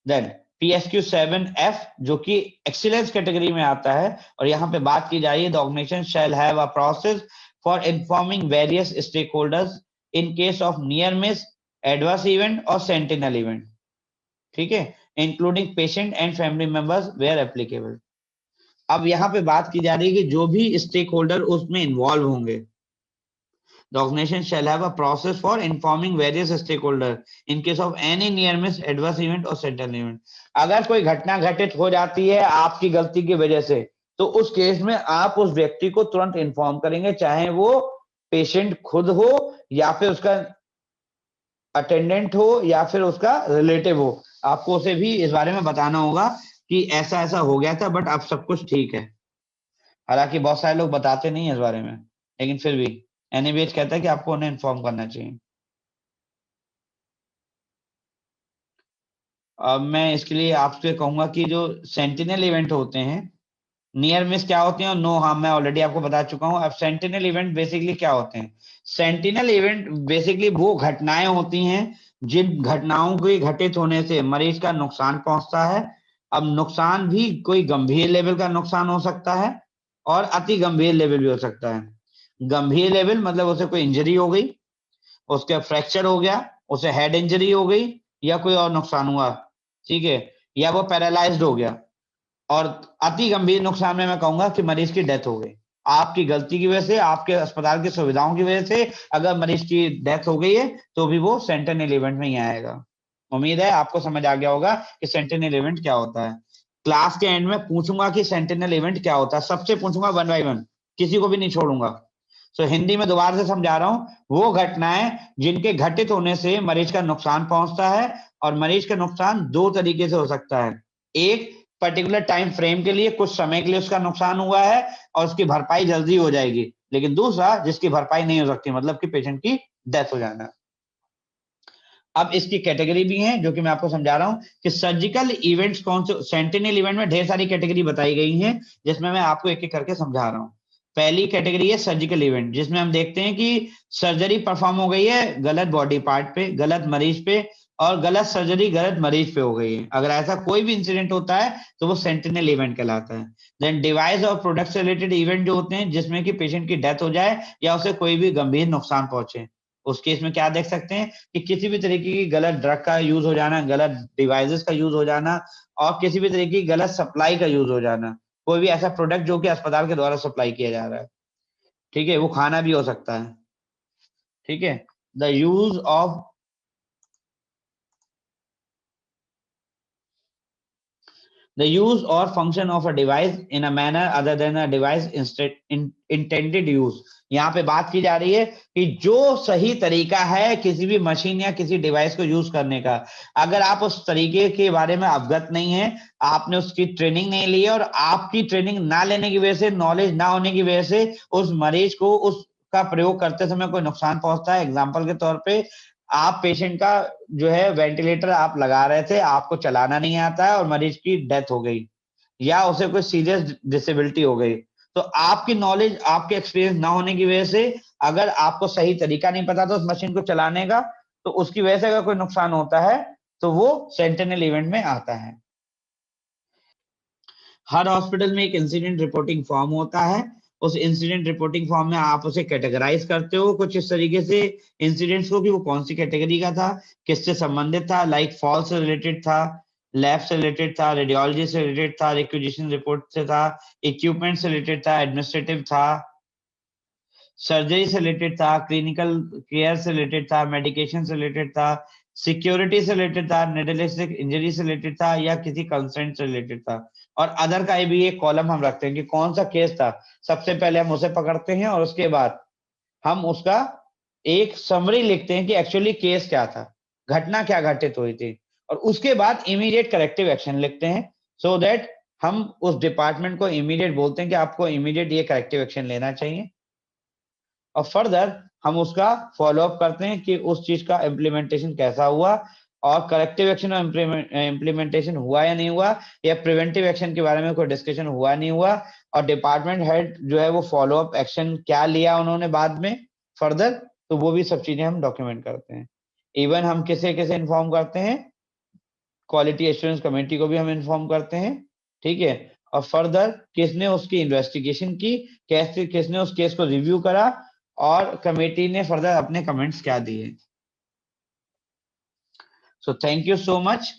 देन PSQ7F, जो कि एक्सीलेंस कैटेगरी में आता है, और यहाँ पे बात की जा रही है, the organisation shall have a process for informing various stakeholders in case of near miss, adverse event और सेंटिनल इवेंट, ठीक है, including patient and family members where applicable. अब यहाँ पे बात की जा रही है कि जो भी स्टेक होल्डर उसमें इन्वॉल्व होंगे, The organization shall have a process for informing various stakeholders in case of any near miss, adverse event or sentinel event. अगर कोई घटना घटित हो जाती है आपकी गलती की वजह से, तो उस केस में आप उस व्यक्ति को तुरंत इन्फॉर्म करेंगे, चाहे वो पेशेंट खुद हो या फिर उसका अटेंडेंट हो या फिर उसका रिलेटिव हो। आपको उसे भी इस बारे में बताना होगा कि ऐसा ऐसा हो गया था, बट अब सब कुछ ठीक है। हालांकि बहुत सारे लोग बताते नहीं है इस बारे में, लेकिन फिर भी एनएबीएच कहता है कि आपको उन्हें इन्फॉर्म करना चाहिए। अब मैं इसके लिए आपसे कहूंगा कि जो सेंटिनल इवेंट होते हैं, नियर मिस क्या होते हैं और नो हार्म मैं ऑलरेडी आपको बता चुका हूं। अब सेंटिनल इवेंट बेसिकली क्या होते हैं? सेंटिनल इवेंट बेसिकली वो घटनाएं होती हैं जिन घटनाओं के घटित होने से मरीज का नुकसान पहुंचता है। अब नुकसान भी कोई गंभीर लेवल का नुकसान हो सकता है और अति गंभीर लेवल भी हो सकता है। गंभीर लेवल मतलब उसे कोई इंजरी हो गई, उसका फ्रैक्चर हो गया, उसे हेड इंजरी हो गई या कोई और नुकसान हुआ, ठीक है, या वो पैरालाइज्ड हो गया। और अति गंभीर नुकसान में मैं कहूंगा कि मरीज की डेथ हो गई आपकी गलती की वजह से, आपके अस्पताल की सुविधाओं की वजह से अगर मरीज की डेथ हो गई है तो भी वो सेंटिनल इवेंट में ही आएगा। उम्मीद है आपको समझ आ गया होगा कि सेंटिनल इवेंट क्या होता है। क्लास के एंड में पूछूंगा कि सेंटिनल इवेंट क्या होता है, सबसे पूछूंगा 1 बाय 1, किसी को भी नहीं छोड़ूंगा। सो हिंदी में दोबारा से समझा रहा हूं, वो घटनाएं जिनके घटित होने से मरीज का नुकसान पहुंचता है, और मरीज का नुकसान दो तरीके से हो सकता है। एक, पर्टिकुलर टाइम फ्रेम के लिए, कुछ समय के लिए उसका नुकसान हुआ है और उसकी भरपाई जल्दी हो जाएगी। लेकिन दूसरा, जिसकी भरपाई नहीं हो सकती, मतलब कि पेशेंट की डेथ हो जाना। अब इसकी कैटेगरी भी है जो कि मैं आपको समझा रहा हूं कि सर्जिकल इवेंट्स कौन से। सेंटिनल इवेंट में ढेर सारी कैटेगरी बताई गई हैं जिसमें मैं आपको एक एक करके समझा रहा हूं। पहली कैटेगरी है सर्जिकल इवेंट, जिसमें हम देखते हैं कि सर्जरी परफॉर्म हो गई है गलत बॉडी पार्ट पे, गलत मरीज पे, और गलत सर्जरी गलत मरीज पे हो गई है। अगर ऐसा कोई भी इंसिडेंट होता है तो वो सेंटिनल इवेंट कहलाता है। देन डिवाइस और प्रोडक्ट से रिलेटेड इवेंट जो होते हैं जिसमें कि पेशेंट की डेथ हो जाए या उसे कोई भी गंभीर नुकसान पहुंचे, उस केस में क्या देख सकते हैं कि किसी भी तरीके की गलत ड्रग का यूज हो जाना, गलत डिवाइसेस का यूज हो जाना, और किसी भी तरीके की गलत सप्लाई का यूज हो जाना। कोई भी ऐसा प्रोडक्ट जो कि अस्पताल के द्वारा सप्लाई किया जा रहा है, ठीक है, वो खाना भी हो सकता है, ठीक है। The use of the use or function of a device in a manner other than a device intended use। यहाँ पे बात की जा रही है कि जो सही तरीका है किसी भी मशीन या किसी डिवाइस को यूज करने का, अगर आप उस तरीके के बारे में अवगत नहीं है, आपने उसकी ट्रेनिंग नहीं ली है, और आपकी ट्रेनिंग ना लेने की वजह से, नॉलेज ना होने की वजह से उस मरीज को उसका प्रयोग करते समय कोई नुकसान पहुंचता है। एग्जाम्पल के तौर पे, आप पेशेंट का जो है वेंटिलेटर आप लगा रहे थे, आपको चलाना नहीं आता है और मरीज की डेथ हो गई या उसे कोई सीरियस डिसेबिलिटी हो गई, तो आपकी नॉलेज, आपके एक्सपीरियंस ना होने की वजह से, अगर आपको सही तरीका नहीं पता था उस मशीन को चलाने का, तो उसकी वजह से अगर कोई नुकसान होता है तो वो सेंटिनल इवेंट में आता है। हर हॉस्पिटल में एक इंसिडेंट रिपोर्टिंग फॉर्म होता है। उस इंसिडेंट रिपोर्टिंग फॉर्म में आप उसे कैटेगराइज करते हो कुछ इस तरीके से इंसिडेंट्स को, कि वो कौन सी कैटेगरी का था, किससे संबंधित था, लाइक फॉल से रिलेटेड था, लैब से रिलेटेड था, रेडियोलॉजी से रिलेटेड था, रिक्विजिशन रिपोर्ट से था, इक्विपमेंट से रिलेटेड था, एडमिनिस्ट्रेटिव था, सर्जरी से रिलेटेड था, क्लिनिकल केयर से रिलेटेड था, मेडिकेशन से रिलेटेड था, सिक्योरिटी से रिलेटेड था, नेडलिस्टिक इंजरी से रिलेटेड था, या किसी कंसेंट से रिलेटेड था। और अदर का भी एक कॉलम हम रखते हैं कि कौन सा केस था। सबसे पहले हम उसे पकड़ते हैं और उसके बाद हम उसका एक समरी लिखते हैं कि एक्चुअली केस क्या था, घटना क्या घटित हुई थी, और उसके बाद इमीडिएट करेक्टिव एक्शन लिखते हैं, सो दैट हम उस डिपार्टमेंट को इमीडिएट बोलते हैं कि आपको इमीडिएट ये करेक्टिव एक्शन लेना चाहिए। और फर्दर हम उसका फॉलो अप करते हैं कि उस चीज का इम्प्लीमेंटेशन कैसा हुआ, और करेक्टिव एक्शन और इम्प्लीमेंटेशन हुआ या नहीं हुआ, या प्रिवेंटिव एक्शन के बारे में कोई डिस्कशन हुआ नहीं हुआ, और डिपार्टमेंट हेड जो है वो फॉलो अप एक्शन क्या लिया उन्होंने बाद में फर्दर, तो वो भी सब चीजें हम डॉक्यूमेंट करते हैं। इवन हम किसे किसे इन्फॉर्म करते हैं, क्वालिटी एश्योरेंस कमेटी को भी हम इन्फॉर्म करते हैं, ठीक है। और फर्दर किसने उसकी इन्वेस्टिगेशन की, कैसे किसने उस केस को रिव्यू करा, और कमेटी ने फर्दर अपने कमेंट्स क्या दिए। So thank you so much.